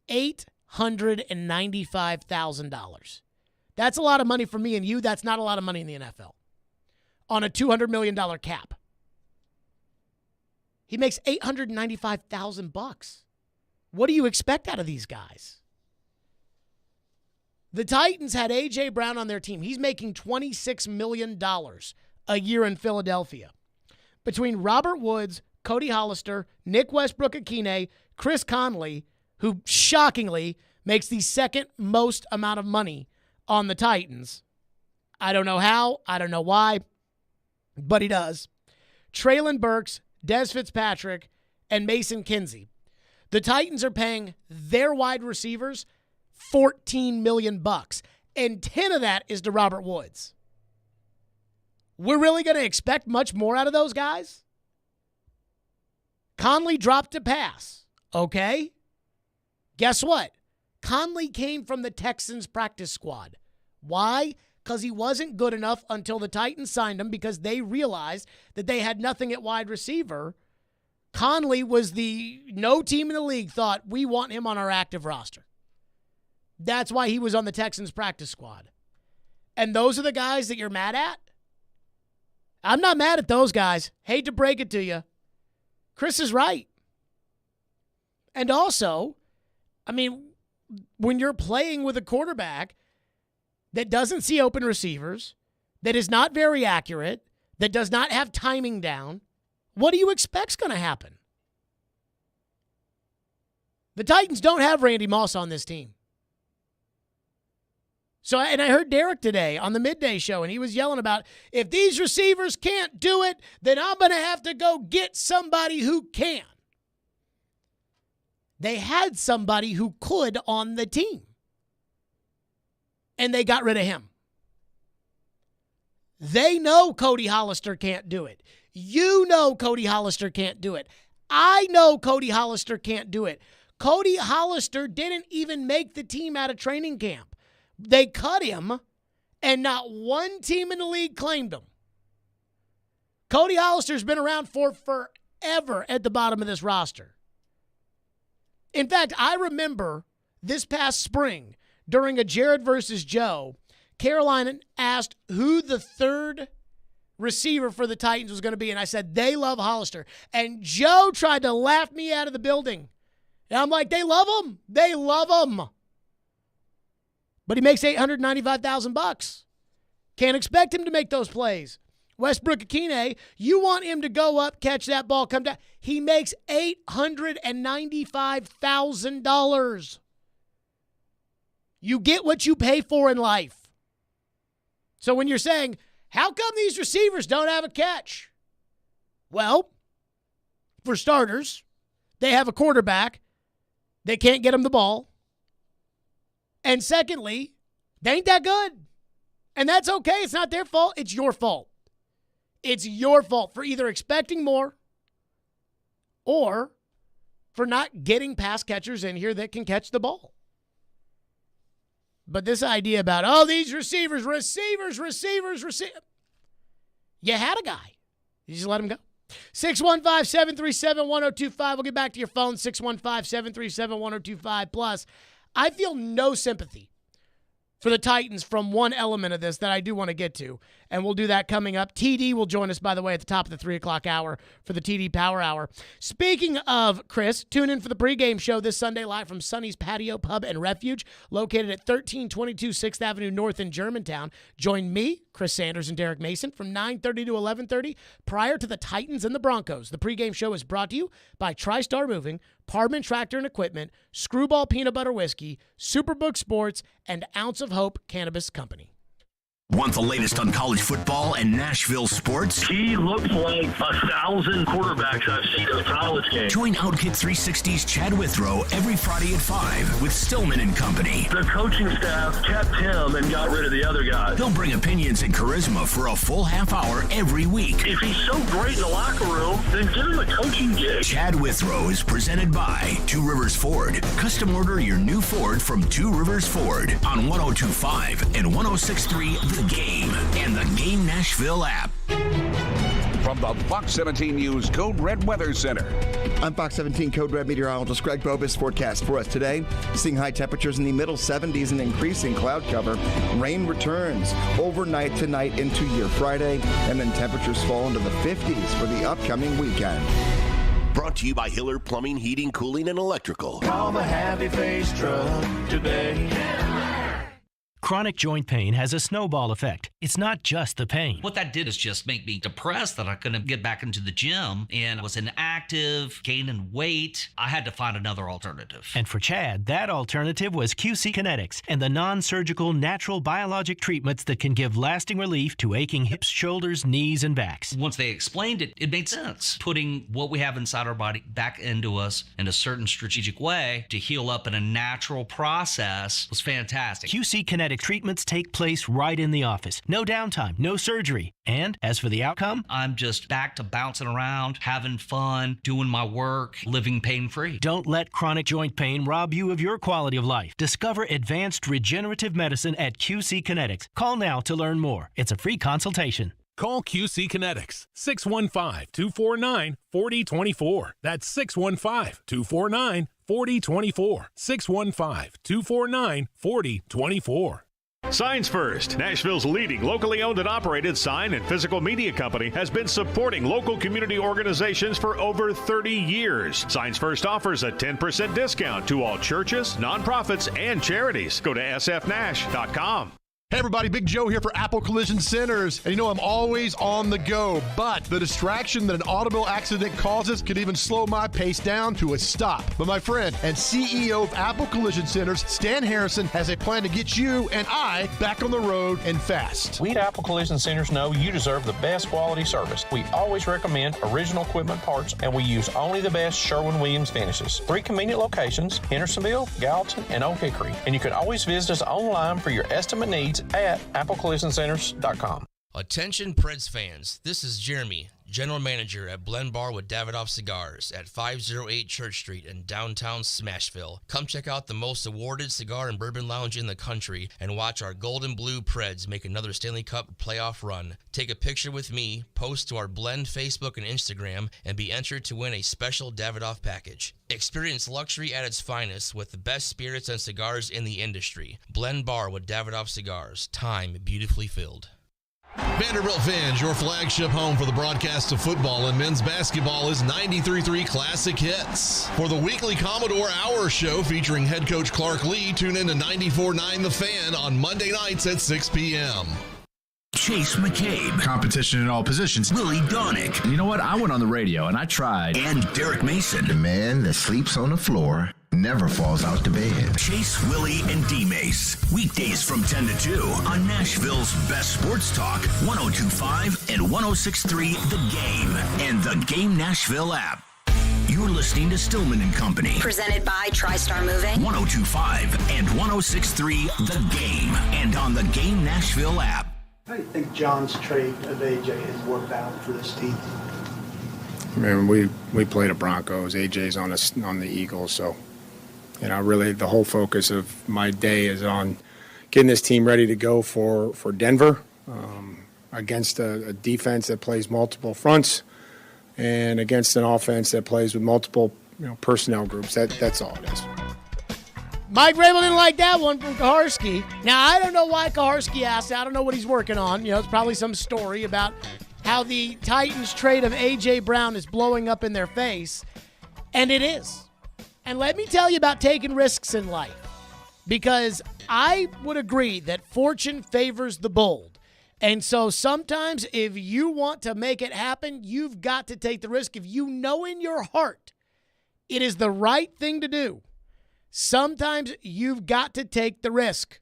$895,000. That's a lot of money for me and you. That's not a lot of money in the NFL. On a $200 million cap. He makes $895,000. What do you expect out of these guys? The Titans had A.J. Brown on their team. He's making $26 million a year in Philadelphia. Between Robert Woods, Cody Hollister, Nick Westbrook-Akine, Chris Conley, who shockingly makes the second most amount of money on the Titans. I don't know how. I don't know why. But he does. Treylon Burks, Des Fitzpatrick, and Mason Kinsey. The Titans are paying their wide receivers $14 million, and 10 of that is to Robert Woods. We're really going to expect much more out of those guys? Conley dropped a pass. Okay. Guess what? Conley came from the Texans practice squad. Why? Because he wasn't good enough until the Titans signed him because they realized that they had nothing at wide receiver. Conley was no team in the league thought we want him on our active roster. That's why he was on the Texans practice squad. And those are the guys that you're mad at? I'm not mad at those guys. Hate to break it to you. Chris is right. And also, I mean, when you're playing with a quarterback that doesn't see open receivers, that is not very accurate, that does not have timing down, what do you expect's going to happen? The Titans don't have Randy Moss on this team. So, and I heard Derek today on the midday show, and he was yelling about, if these receivers can't do it, then I'm going to have to go get somebody who can. They had somebody who could on the team, and they got rid of him. They know Cody Hollister can't do it. You know Cody Hollister can't do it. I know Cody Hollister can't do it. Cody Hollister didn't even make the team out of training camp. They cut him, and not one team in the league claimed him. Cody Hollister's been around for forever at the bottom of this roster. In fact, I remember this past spring, during a Jared versus Joe, Caroline asked who the third receiver for the Titans was going to be, and I said, they love Hollister. And Joe tried to laugh me out of the building. And I'm like, they love him. They love him. But he makes $895,000. Can't expect him to make those plays. Westbrook Akine, you want him to go up, catch that ball, come down. He makes $895,000. You get what you pay for in life. So when you're saying, how come these receivers don't have a catch? Well, for starters, they have a quarterback that can't get them the ball. And secondly, they ain't that good. And that's okay. It's not their fault. It's your fault. It's your fault for either expecting more or for not getting pass catchers in here that can catch the ball. But this idea about, oh, these receivers. You had a guy. You just let him go. 615-737-1025. We'll get back to your phone, 615-737-1025. Plus, I feel no sympathy for the Titans from one element of this that I do want to get to, and we'll do that coming up. TD will join us, by the way, at the top of the 3 o'clock hour for the TD Power Hour. Speaking of Chris, tune in for the pregame show this Sunday live from Sonny's Patio Pub and Refuge, located at 1322 6th Avenue North in Germantown. Join me, Chris Sanders, and Derek Mason from 9:30 to 11:30 prior to the Titans and the Broncos. The pregame show is brought to you by TriStar Moving, Parman Tractor and Equipment, Screwball Peanut Butter Whiskey, Superbook Sports, and Ounce of Hope Cannabis Company. Want the latest on college football and Nashville sports? He looks like 1,000 quarterbacks I've seen in a college game. Join Outkick 360's Chad Withrow every Friday at 5 with Stillman and Company. The coaching staff kept him and got rid of the other guys. He'll bring opinions and charisma for a full half hour every week. If he's so great in the locker room, then give him a coaching gig. Chad Withrow is presented by Two Rivers Ford. Custom order your new Ford from Two Rivers Ford on 102.5 and 106.3 The Game and the Game Nashville app. From the Fox 17 News Code Red Weather Center. I'm Fox 17 Code Red meteorologist Greg Bobus. Forecast for us today. Seeing high temperatures in the middle 70s and increasing cloud cover. Rain returns overnight tonight into your Friday, and then temperatures fall into the 50s for the upcoming weekend. Brought to you by Hiller Plumbing, Heating, Cooling, and Electrical. Call the Happy Face Truck today. Chronic joint pain has a snowball effect. It's not just the pain. What that did is just make me depressed that I couldn't get back into the gym, and I was inactive, gaining weight. I had to find another alternative. And for Chad, that alternative was QC Kinetics and the non-surgical natural biologic treatments that can give lasting relief to aching hips, shoulders, knees, and backs. Once they explained it, it made sense. Putting what we have inside our body back into us in a certain strategic way to heal up in a natural process was fantastic. QC Kinetics treatments take place right in the office. No downtime, no surgery. And as for the outcome, I'm just back to bouncing around, having fun, doing my work, living pain-free. Don't let chronic joint pain rob you of your quality of life. Discover advanced regenerative medicine at QC Kinetics. Call now to learn more. It's a free consultation. Call QC Kinetics, 615-249-4024. That's 615-249-4024. 4024. 615-249-4024. Signs First, Nashville's leading locally owned and operated sign and physical media company, has been supporting local community organizations for over 30 years. Signs First offers a 10% discount to all churches, nonprofits, and charities. Go to sfnash.com. Hey everybody, Big Joe here for Apple Collision Centers. And you know I'm always on the go, but the distraction that an automobile accident causes could even slow my pace down to a stop. But my friend and CEO of Apple Collision Centers, Stan Harrison, has a plan to get you and I back on the road and fast. We at Apple Collision Centers know you deserve the best quality service. We always recommend original equipment parts, and we use only the best Sherwin-Williams finishes. 3 convenient locations, Hendersonville, Gallatin, and Oak Hickory. And you can always visit us online for your estimate needs at applecollisioncenters.com. Attention Preds fans, this is Jeremy, General Manager at Blend Bar with Davidoff Cigars at 508 Church Street in downtown Smashville. Come check out the most awarded cigar and bourbon lounge in the country and watch our Golden Blue Preds make another Stanley Cup playoff run. Take a picture with me, post to our Blend Facebook and Instagram, and be entered to win a special Davidoff package. Experience luxury at its finest with the best spirits and cigars in the industry. Blend Bar with Davidoff Cigars. Time beautifully filled. Vanderbilt fans, your flagship home for the broadcast of football and men's basketball is 93.3 Classic Hits. For the weekly Commodore Hour show featuring head coach Clark Lee, tune in to 94.9 The Fan on Monday nights at 6 p.m. Chase McCabe. Competition in all positions. Willie Donick. You know what? I went on the radio and I tried. And Derek Mason. The man that sleeps on the floor never falls out to bed. Chase, Willie, and D-Mace. Weekdays from 10 to 2 on Nashville's best sports talk, 102.5 and 106.3 The Game and the Game Nashville app. You're listening to Stillman and Company. Presented by TriStar Moving. 102.5 and 106.3 The Game and on the Game Nashville app. How do you think John's trade of AJ has worked out for this team? I mean, we play the Broncos. AJ's on the Eagles, so really the whole focus of my day is on getting this team ready to go for Denver against a defense that plays multiple fronts and against an offense that plays with multiple personnel groups. That's all it is. Mike Vrabel didn't like that one from Kaharski. Now, I don't know why Kaharski asked. I don't know what he's working on. It's probably some story about how the Titans trade of A.J. Brown is blowing up in their face. And it is. And let me tell you about taking risks in life. Because I would agree that fortune favors the bold. And so sometimes if you want to make it happen, you've got to take the risk. If you know in your heart it is the right thing to do, sometimes you've got to take the risk.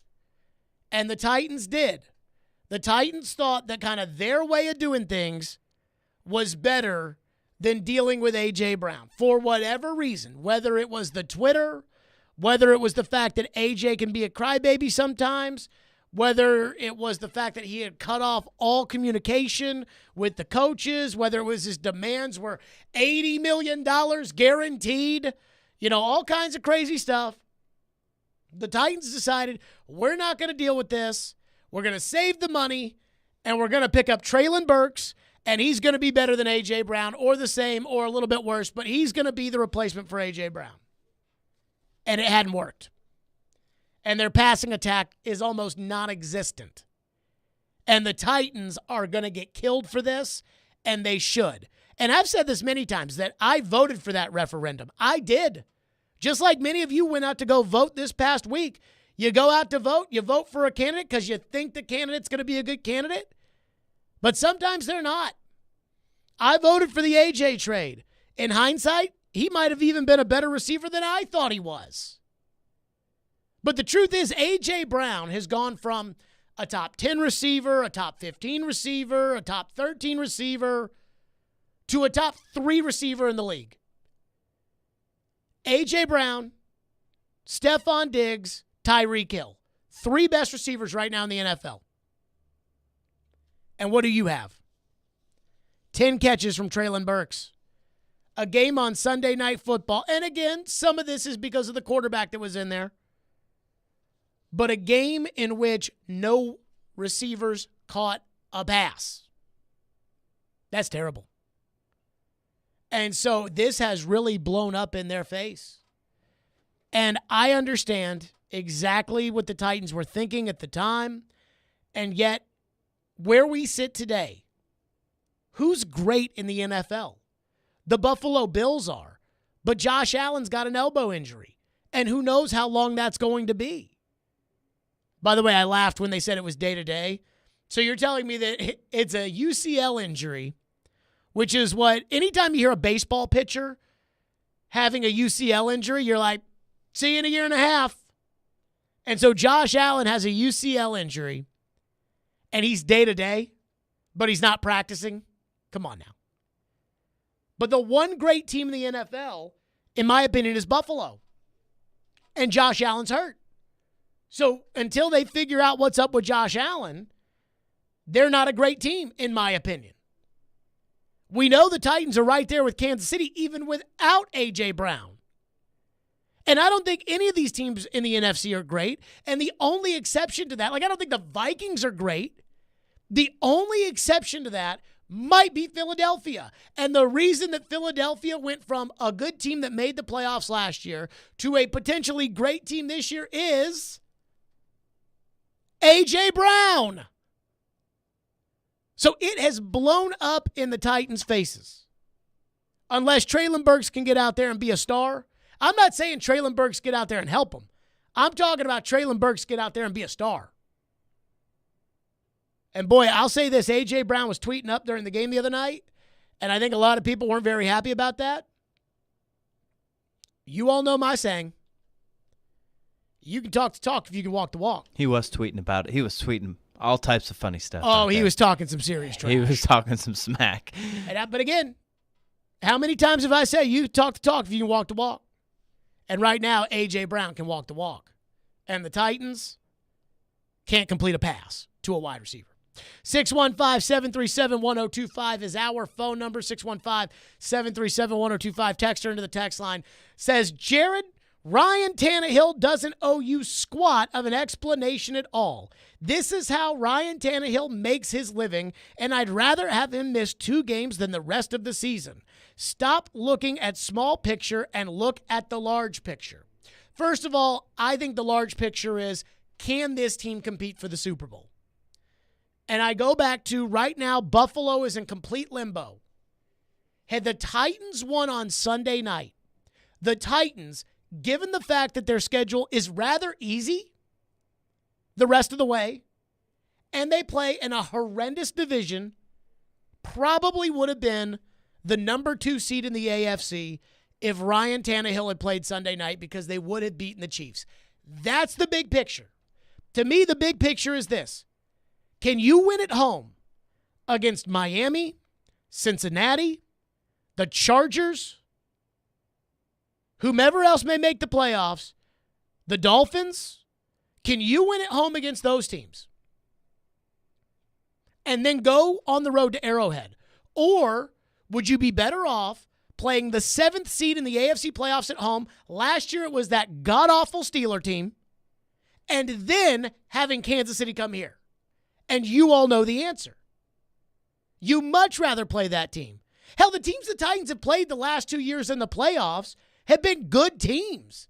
And the Titans did. The Titans thought that kind of their way of doing things was better than dealing with A.J. Brown for whatever reason, whether it was the Twitter, whether it was the fact that A.J. can be a crybaby sometimes, whether it was the fact that he had cut off all communication with the coaches, whether it was his demands were $80 million guaranteed, all kinds of crazy stuff. The Titans decided, we're not going to deal with this. We're going to save the money, and we're going to pick up Treylon Burks, and he's going to be better than A.J. Brown, or the same, or a little bit worse, but he's going to be the replacement for A.J. Brown. And it hadn't worked. And their passing attack is almost non-existent. And the Titans are going to get killed for this, and they should. And I've said this many times, that I voted for that referendum. I did. Just like many of you went out to go vote this past week. You go out to vote, you vote for a candidate because you think the candidate's going to be a good candidate. But sometimes they're not. I voted for the A.J. trade. In hindsight, he might have even been a better receiver than I thought he was. But the truth is, A.J. Brown has gone from a top 10 receiver, a top 15 receiver, a top 13 receiver, to a top 3 receiver in the league. A.J. Brown, Stephon Diggs, Tyreek Hill. 3 best receivers right now in the NFL. And what do you have? 10 catches from Treylon Burks. A game on Sunday Night Football. And again, some of this is because of the quarterback that was in there. But a game in which no receivers caught a pass. That's terrible. And so this has really blown up in their face. And I understand exactly what the Titans were thinking at the time. And yet, where we sit today, who's great in the NFL? The Buffalo Bills are. But Josh Allen's got an elbow injury. And who knows how long that's going to be. By the way, I laughed when they said it was day-to-day. So you're telling me that it's a UCL injury, which is what, anytime you hear a baseball pitcher having a UCL injury, you're like, see you in a year and a half. And so Josh Allen has a UCL injury, and he's day-to-day, but he's not practicing. Come on now. But the one great team in the NFL, in my opinion, is Buffalo. And Josh Allen's hurt. So until they figure out what's up with Josh Allen, they're not a great team, in my opinion. We know the Titans are right there with Kansas City, even without A.J. Brown. And I don't think any of these teams in the NFC are great. And the only exception to that, I don't think the Vikings are great. The only exception to that might be Philadelphia. And the reason that Philadelphia went from a good team that made the playoffs last year to a potentially great team this year is A.J. Brown. So it has blown up in the Titans' faces. Unless Treylon Burks can get out there and be a star. I'm not saying Treylon Burks get out there and help him. I'm talking about Treylon Burks get out there and be a star. And boy, I'll say this, A.J. Brown was tweeting up during the game the other night, and I think a lot of people weren't very happy about that. You all know my saying. You can talk the talk if you can walk the walk. He was tweeting about it. He was tweeting all types of funny stuff. Oh, he was talking some serious trash. He was talking some smack. But again, how many times have I said you talk the talk if you can walk the walk? And right now, A.J. Brown can walk the walk. And the Titans can't complete a pass to a wide receiver. 615-737-1025 is our phone number. 615-737-1025. Text her into the text line. Says, Jared, Ryan Tannehill doesn't owe you squat of an explanation at all. This is how Ryan Tannehill makes his living, and I'd rather have him miss 2 games than the rest of the season. Stop looking at small picture and look at the large picture. First of all, I think the large picture is, can this team compete for the Super Bowl? And I go back to right now, Buffalo is in complete limbo. Had the Titans won on Sunday night, the Titans, given the fact that their schedule is rather easy the rest of the way, and they play in a horrendous division, probably would have been the number 2 seed in the AFC if Ryan Tannehill had played Sunday night, because they would have beaten the Chiefs. That's the big picture. To me, the big picture is this. Can you win at home against Miami, Cincinnati, the Chargers, whomever else may make the playoffs, the Dolphins? Can you win at home against those teams? And then go on the road to Arrowhead? Or would you be better off playing the 7th seed in the AFC playoffs at home? Last year it was that god-awful Steeler team. And then having Kansas City come here. And you all know the answer. You much rather play that team. Hell, the teams the Titans have played the last 2 years in the playoffs have been good teams.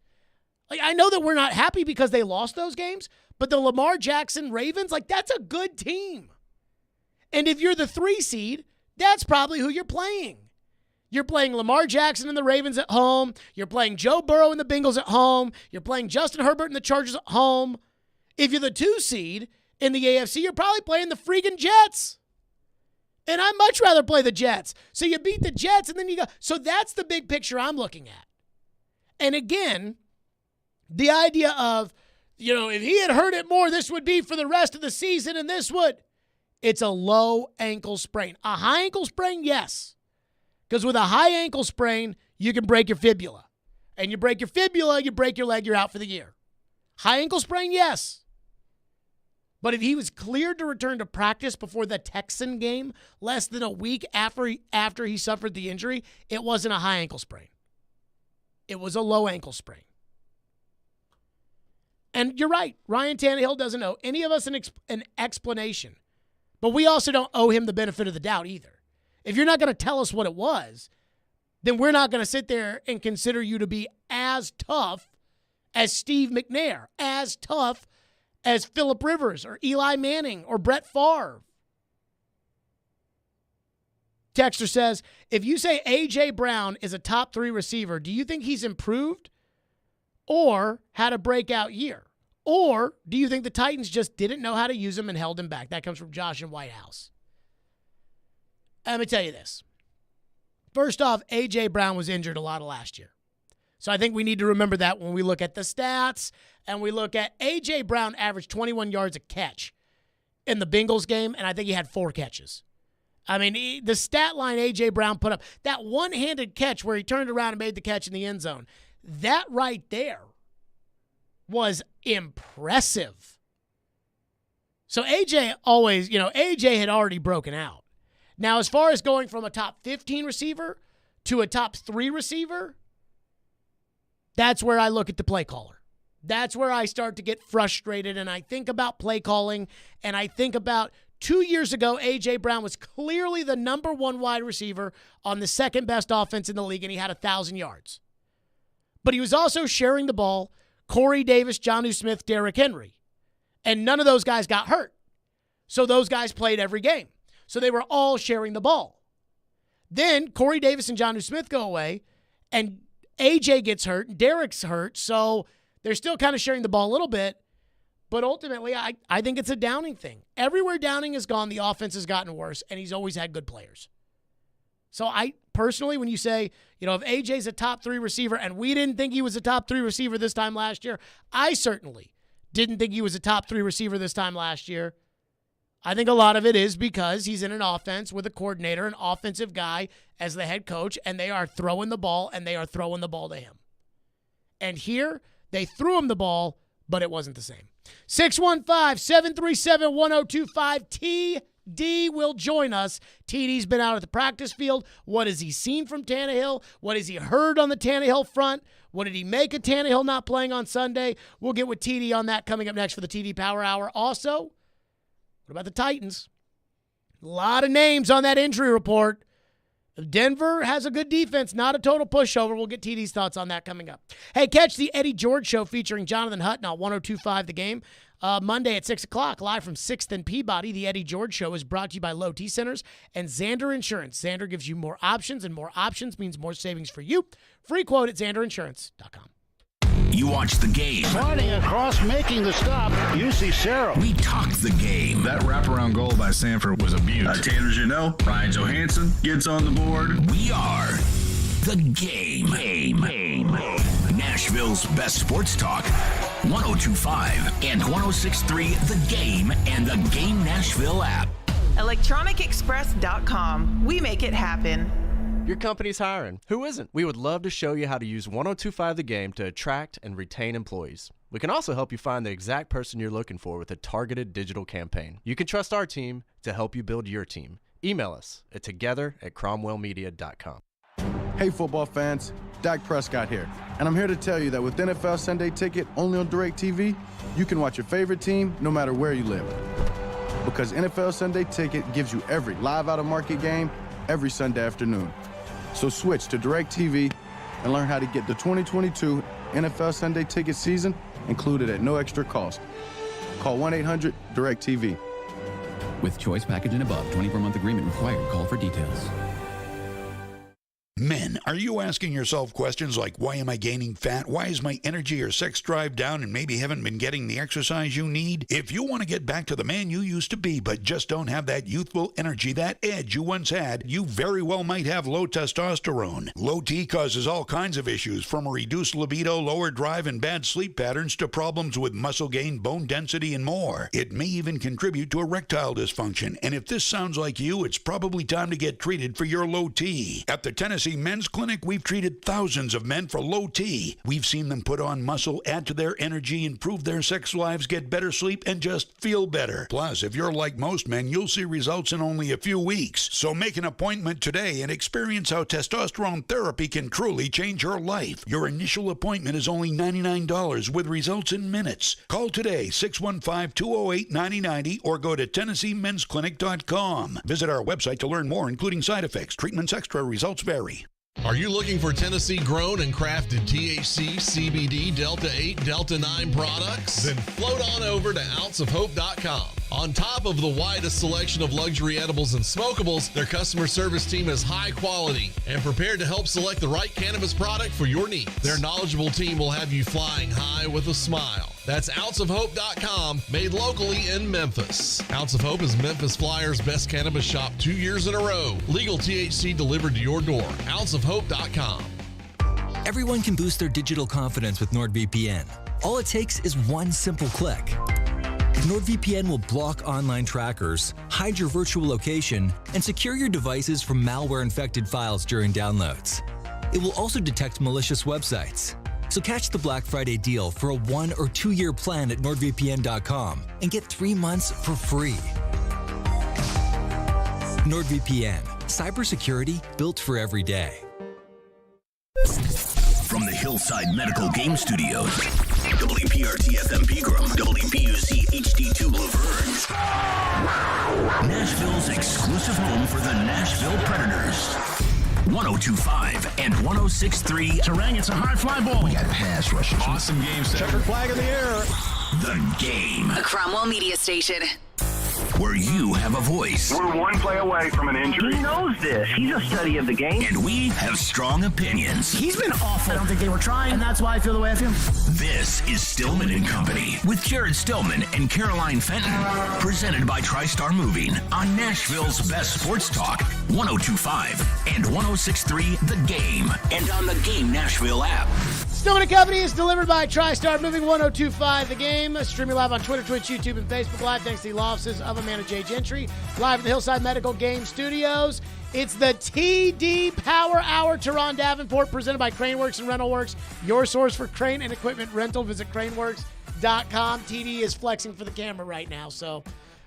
I know that we're not happy because they lost those games, but the Lamar Jackson Ravens, that's a good team. And if you're the 3 seed, that's probably who you're playing. You're playing Lamar Jackson and the Ravens at home. You're playing Joe Burrow and the Bengals at home. You're playing Justin Herbert and the Chargers at home. If you're the 2 seed in the AFC, you're probably playing the freaking Jets. And I'd much rather play the Jets. So you beat the Jets and then you go. So that's the big picture I'm looking at. And again, the idea of, if he had hurt it more, this would be for the rest of the season and this would. It's a low ankle sprain. A high ankle sprain, yes. Because with a high ankle sprain, you can break your fibula. And you break your fibula, you break your leg, you're out for the year. High ankle sprain, yes. But if he was cleared to return to practice before the Texan game, less than a week after he suffered the injury, it wasn't a high ankle sprain. It was a low ankle sprain. And you're right. Ryan Tannehill doesn't owe any of us an explanation. But we also don't owe him the benefit of the doubt either. If you're not going to tell us what it was, then we're not going to sit there and consider you to be as tough as Steve McNair, as tough as Phillip Rivers or Eli Manning or Brett Favre. Texter says, if you say A.J. Brown is a top 3 receiver, do you think he's improved or had a breakout year? Or do you think the Titans just didn't know how to use him and held him back? That comes from Josh in White House. Let me tell you this. First off, A.J. Brown was injured a lot of last year. So I think we need to remember that when we look at the stats and we look at A.J. Brown averaged 21 yards a catch in the Bengals game, and I think he had 4 catches. I mean, the stat line A.J. Brown put up, that one-handed catch where he turned around and made the catch in the end zone, that right there was impressive. So A.J. always, A.J. had already broken out. Now, as far as going from a top 15 receiver to a top 3 receiver, that's where I look at the play caller. That's where I start to get frustrated, and I think about play calling, and I think about 2 years ago, A.J. Brown was clearly the number 1 wide receiver on the second best offense in the league, and he had 1,000 yards. But he was also sharing the ball, Corey Davis, Jonnu Smith, Derrick Henry. And none of those guys got hurt. So those guys played every game. So they were all sharing the ball. Then Corey Davis and Jonnu Smith go away, and A.J. gets hurt, and Derrick's hurt, so they're still kind of sharing the ball a little bit. But ultimately, I think it's a Downing thing. Everywhere Downing has gone, the offense has gotten worse, and he's always had good players. So I personally, when you say, if AJ's a top 3 receiver, and we didn't think he was a top 3 receiver this time last year, I certainly didn't think he was a top 3 receiver this time last year. I think a lot of it is because he's in an offense with a coordinator, an offensive guy as the head coach, and they are throwing the ball, and they are throwing the ball to him. And here, they threw him the ball, but it wasn't the same. 615-737-1025. TD will join us. TD's been out at the practice field. What has he seen from Tannehill? What has he heard on the Tannehill front? What did he make of Tannehill not playing on Sunday? We'll get with TD on that coming up next for the TD Power Hour. Also, what about the Titans? A lot of names on that injury report. Denver has a good defense, not a total pushover. We'll get TD's thoughts on that coming up. Hey, catch the Eddie George Show featuring Jonathan Hutton on 102.5 The Game. Monday at 6 o'clock, live from 6th and Peabody. The Eddie George Show is brought to you by Low T Centers and Xander Insurance. Xander gives you more options, and more options means more savings for you. Free quote at xanderinsurance.com. You watch the game. Sliding across, making the stop, UC Cerro. We talk the game. That wraparound goal by Sanford was a beaut. Tanner Janot, Ryan Johansson gets on the board. We are the game. Nashville's best sports talk. 102.5 and 106.3 The Game and the Game Nashville app. ElectronicExpress.com. We make it happen. Your company's hiring. Who isn't? We would love to show you how to use 102.5 The Game to attract and retain employees. We can also help you find the exact person you're looking for with a targeted digital campaign. You can trust our team to help you build your team. Email us at together@cromwellmedia.com. Hey football fans, Dak Prescott here. And I'm here to tell you that with NFL Sunday Ticket only on DirecTV, you can watch your favorite team no matter where you live. Because NFL Sunday Ticket gives you every live out-of-market game every Sunday afternoon. So switch to DirecTV and learn how to get the 2022 NFL Sunday Ticket season included at no extra cost. Call 1-800-DIRECTV. With choice package and above, 24-month agreement required. Call for details. Men, are you asking yourself questions like, why am I gaining fat? Why is my energy or sex drive down and maybe haven't been getting the exercise you need? If you want to get back to the man you used to be but just don't have that youthful energy, that edge you once had, you very well might have low testosterone. Low T causes all kinds of issues, from a reduced libido, lower drive, and bad sleep patterns to problems with muscle gain, bone density, and more. It may even contribute to erectile dysfunction, and if this sounds like you, it's probably time to get treated for your low T. At the Tennessee Men's Clinic, we've treated thousands of men for low T. We've seen them put on muscle, add to their energy, improve their sex lives, get better sleep, and just feel better. Plus, if you're like most men, you'll see results in only a few weeks. So make an appointment today and experience how testosterone therapy can truly change your life. Your initial appointment is only $99 with results in minutes. Call today, 615-208-9090, or go to TennesseeMen'sClinic.com. Visit our website to learn more, including side effects, treatments, extra results vary. Are you looking for Tennessee-grown and crafted THC, CBD, Delta-8, Delta-9 products? Then float on over to ounceofhope.com. On top of the widest selection of luxury edibles and smokables, their customer service team is high quality and prepared to help select the right cannabis product for your needs. Their knowledgeable team will have you flying high with a smile. That's ounceofhope.com, made locally in Memphis. Ounce of Hope is Memphis Flyers' best cannabis shop 2 years in a row. Legal THC delivered to your door. Ounceofhope.com. Everyone can boost their digital confidence with NordVPN. All it takes is one simple click. NordVPN will block online trackers, hide your virtual location, and secure your devices from malware-infected files during downloads. It will also detect malicious websites. So catch the Black Friday deal for a 1 or 2 year plan at NordVPN.com and get 3 months for free. NordVPN, cybersecurity built for every day. From the Hillside Medical Game Studios, WPRT FM Pegram, WPUC HD2 Laverne, Nashville's exclusive home for the Nashville Predators. 102.5 and 106.3. Terang, it's a high fly ball. We got pass rushers. Awesome game set. Checkered flag in the air. The Game. A Cromwell media station. Where you have a voice. We're one play away from an injury. He knows this. He's a study of the game. And we have strong opinions. He's been awful. I don't think they were trying, and that's why I feel the way I feel. This is Stillman and Company with Jared Stillman and Caroline Fenton. Presented by TriStar Moving on Nashville's best sports talk, 102.5 and 106.3 The Game. And on the Game Nashville app. Stillman and Company is delivered by TriStar Moving, 102.5 The Game. Streaming live on Twitter, Twitch, YouTube, and Facebook Live. Thanks to the law offices of Amanda J. Gentry. Live at the Hillside Medical Game Studios. It's the TD Power Hour. Teron Davenport, presented by Craneworks and Rental Works. Your source for crane and equipment rental. Visit craneworks.com. TD is flexing for the camera right now, so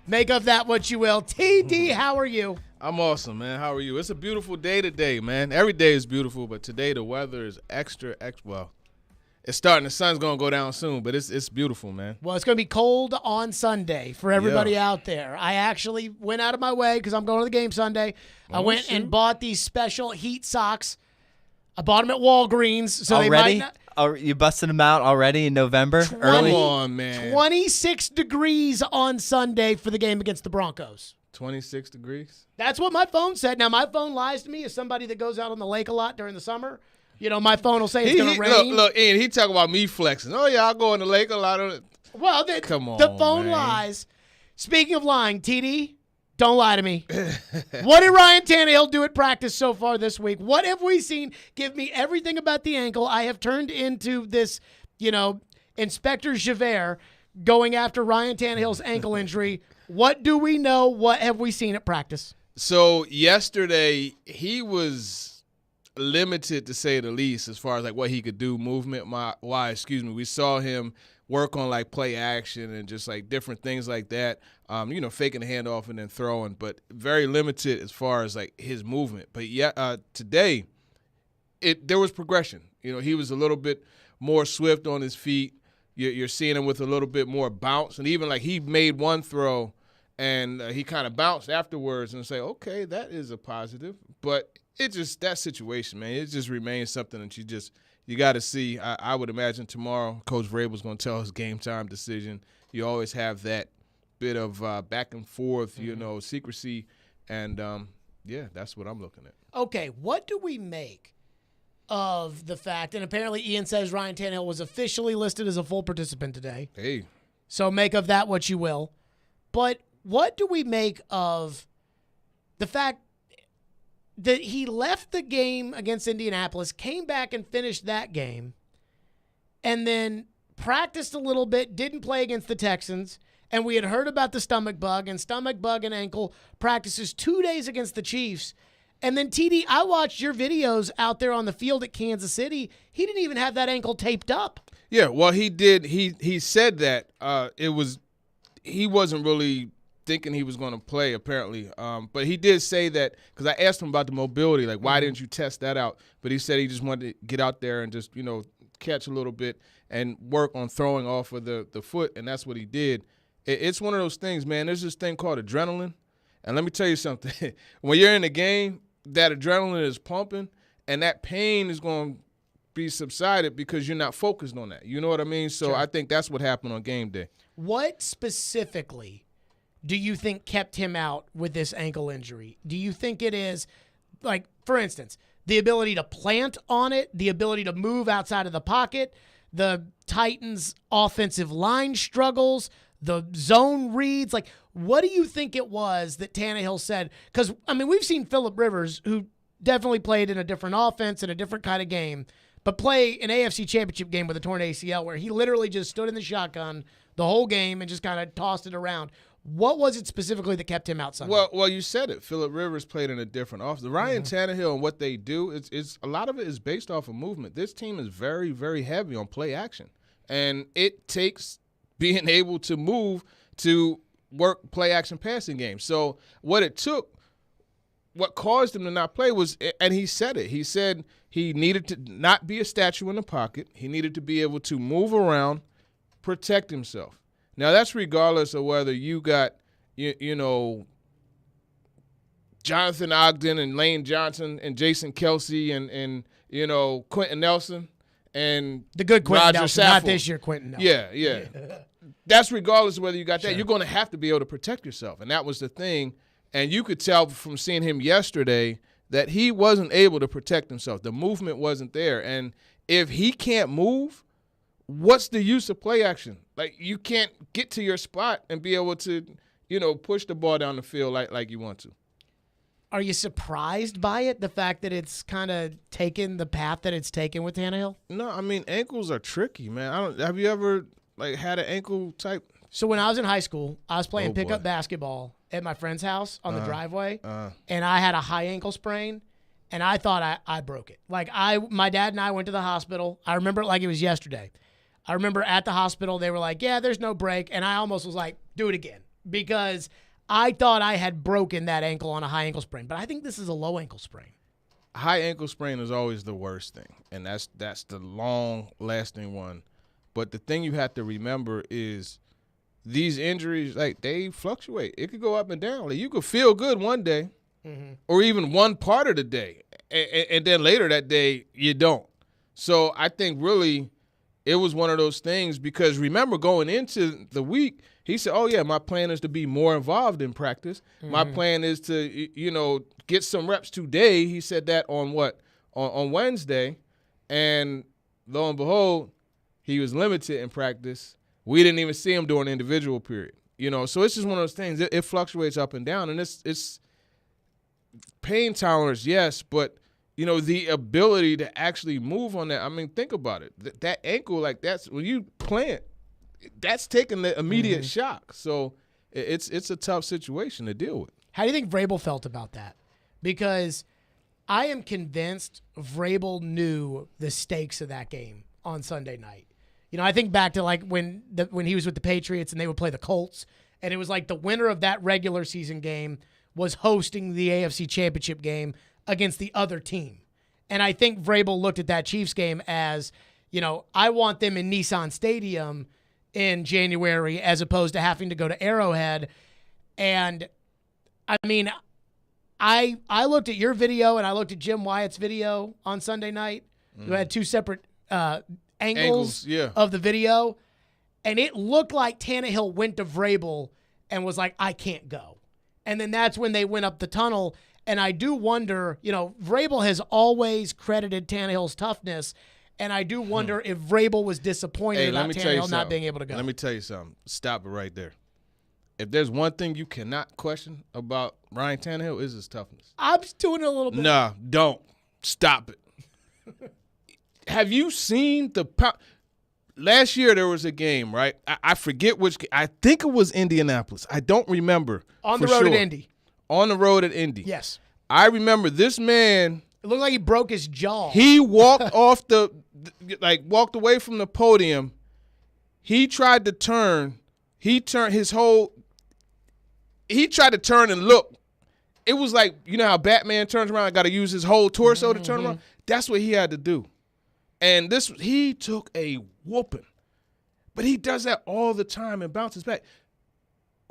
make of that what you will. TD, how are you? I'm awesome, man. How are you? It's a beautiful day today, man. Every day is beautiful, but today the weather is extra, well, it's starting. The sun's going to go down soon, but it's beautiful, man. Well, it's going to be cold on Sunday for everybody out there. I actually went out of my way because I'm going to the game Sunday. I went and bought these special heat socks. I bought them at Walgreens. So already? They might not, You busting them out already in November? Early? Come on, man. 26 degrees on Sunday for the game against the Broncos. 26 degrees? That's what my phone said. Now, my phone lies to me as somebody that goes out on the lake a lot during the summer. You know, my phone will say it's going to rain. Look, Ian, he talking about me flexing. Oh, yeah, I'll go in the lake a lot. Well, come on, the phone man. lies. Speaking of lying, TD, don't lie to me. What did Ryan Tannehill do at practice so far this week? What have we seen? Give me everything about the ankle. I have turned into this, Inspector Javert going after Ryan Tannehill's ankle injury. What do we know? What have we seen at practice? So yesterday, he was limited, to say the least, as far as like what he could do movement-wise. We saw him work on like play action and just like different things like that. Faking the handoff and then throwing, but very limited as far as like his movement. But today, there was progression. He was a little bit more swift on his feet. You're seeing him with a little bit more bounce, and even like he made one throw and he kind of bounced afterwards and say, okay, that is a positive. But it just, that situation, man, it just remains something that you got to see. I would imagine tomorrow Coach Vrabel's going to tell his game time decision. You always have that bit of back and forth, secrecy. And, that's what I'm looking at. Okay, what do we make of the fact, and apparently Ian says Ryan Tannehill was officially listed as a full participant today. Hey. So make of that what you will. But what do we make of the fact that he left the game against Indianapolis, came back and finished that game, and then practiced a little bit, didn't play against the Texans, and we had heard about the stomach bug and ankle practices 2 days against the Chiefs. And then, TD, I watched your videos out there on the field at Kansas City. He didn't even have that ankle taped up. Yeah, well, he did. He said that he wasn't really thinking he was going to play, apparently. But he did say that, because I asked him about the mobility, like, why didn't you test that out? But he said he just wanted to get out there and just, catch a little bit and work on throwing off of the foot, and that's what he did. It's one of those things, man. There's this thing called adrenaline. And let me tell you something. When you're in the game, that adrenaline is pumping, and that pain is going to be subsided because you're not focused on that. You know what I mean? So I think that's what happened on game day. What specifically do you think kept him out with this ankle injury? Do you think it is, like, for instance, the ability to plant on it, the ability to move outside of the pocket, the Titans' offensive line struggles, the zone reads? Like, what do you think it was that Tannehill said? Because, I mean, we've seen Phillip Rivers, who definitely played in a different offense and a different kind of game, but play an AFC Championship game with a torn ACL where he literally just stood in the shotgun the whole game and just kind of tossed it around. What was it specifically that kept him out Sunday? Well, you said it. Phillip Rivers played in a different offense. Ryan Tannehill and what they do, it's a lot of it is based off of movement. This team is very, very heavy on play action, and it takes being able to move to work play action passing games. So what it took, what caused him to not play was, and he said it. He said he needed to not be a statue in the pocket. He needed to be able to move around, protect himself. Now, that's regardless of whether you got, you know, Jonathan Ogden and Lane Johnson and Jason Kelsey and you know, Quentin Nelson and the good Quentin Roger Nelson, Saffold. not this year Quentin Nelson. Yeah. That's regardless of whether you got that. You're going to have to be able to protect yourself, and that was the thing. And you could tell from seeing him yesterday that he wasn't able to protect himself. The movement wasn't there. And if he can't move, what's the use of play action? Like, you can't get to your spot and be able to, you know, push the ball down the field like you want to. Are you surprised by it, the fact that it's kind of taken the path that it's taken with Tannehill? No, I mean, ankles are tricky, man. Have you ever, like, had an ankle type? So when I was in high school, I was playing pickup basketball at my friend's house on the driveway, and I had a high ankle sprain, and I thought I broke it. Like, my dad and I went to the hospital. I remember it like it was yesterday. I remember at the hospital, they were like, yeah, there's no break, and I almost was like, do it again, because I thought I had broken that ankle on a high ankle sprain, but I think this is a low ankle sprain. High ankle sprain is always the worst thing, and that's the long-lasting one. But the thing you have to remember is these injuries, like, they fluctuate. It could go up and down. Like, you could feel good one day or even one part of the day, and then later that day you don't. So I think really it was one of those things, because remember, going into the week, he said, oh, yeah, my plan is to be more involved in practice. My plan is to, you know, get some reps today. He said that on on Wednesday. And lo and behold, he was limited in practice. We didn't even see him during the individual period. You know, so it's just one of those things. It fluctuates up and down. And it's pain tolerance, yes, but, you know, the ability to actually move on that. I mean, think about it. That ankle, like, that's when you plant, that's taking the immediate shock. So it's a tough situation to deal with. How do you think Vrabel felt about that? Because I am convinced Vrabel knew the stakes of that game on Sunday night. You know, I think back to, like, when he was with the Patriots and they would play the Colts, and it was like the winner of that regular season game was hosting the AFC Championship game against the other team. And I think Vrabel looked at that Chiefs game as, you know, I want them in Nissan Stadium in January as opposed to having to go to Arrowhead. And, I mean, I looked at your video and I looked at Jim Wyatt's video on Sunday night. You had two separate angles of the video, and it looked like Tannehill went to Vrabel and was like, I can't go. And then that's when they went up the tunnel. And I do wonder, you know, Vrabel has always credited Tannehill's toughness, and I do wonder if Vrabel was disappointed about Tannehill not being able to go. Let me tell you something. Stop it right there. If there's one thing you cannot question about Ryan Tannehill, is his toughness. I'm just doing it a little bit. No, don't. Stop it. Have you seen last year there was a game, right? I forget which – I think it was Indianapolis. I don't remember. On the road at Indy. On the road at Indy. Yes. I remember this man. It looked like he broke his jaw. He walked walked away from the podium. He tried to turn. He tried to turn and look. It was like, you know how Batman turns around and got to use his whole torso to turn around? That's what he had to do. And he took a whooping. But he does that all the time and bounces back.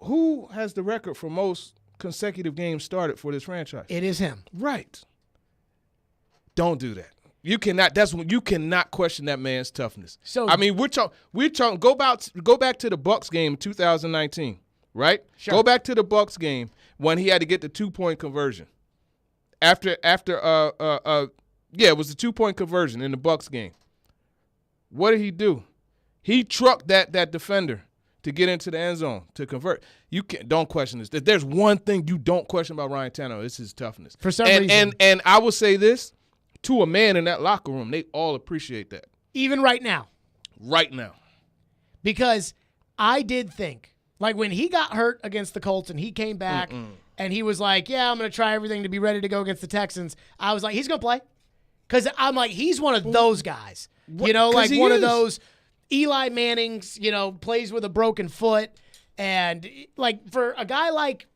Who has the record for most consecutive games started for this franchise? It is him. Right. Don't do that. You cannot. That's when you cannot question that man's toughness. So I mean, we're talking. Go back to the Bucks game in 2019, right? Sure. Go back to the Bucks game when he had to get the 2-point conversion. It was the 2-point conversion in the Bucks game. What did he do? He trucked that defender to get into the end zone to convert. You don't question this. There's one thing you don't question about Ryan Tannehill. It's his toughness. For some reason. And I will say this to a man in that locker room, they all appreciate that. Even right now. Right now. Because I did think, like when he got hurt against the Colts and he came back and he was like, yeah, I'm going to try everything to be ready to go against the Texans. I was like, he's going to play. Because I'm like, he's one of those guys. You know, like one of those Eli Mannings, plays with a broken foot. And like for a guy like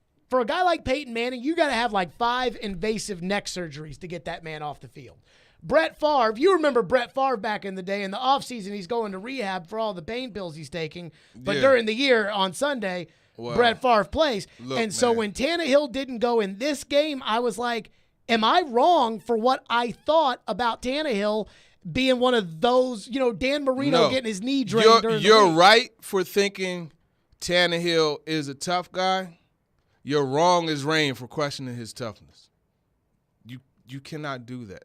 Peyton Manning, you got to have like 5 invasive neck surgeries to get that man off the field. Brett Favre, you remember Brett Favre back in the day. In the offseason, he's going to rehab for all the pain pills he's taking. But during the year on Sunday, Brett Favre plays. So when Tannehill didn't go in this game, I was like, am I wrong for what I thought about Tannehill being one of those, Dan Marino getting his knee drained during the You're week? right for thinking Tannehill is a tough guy. You're wrong as rain for questioning his toughness. You cannot do that.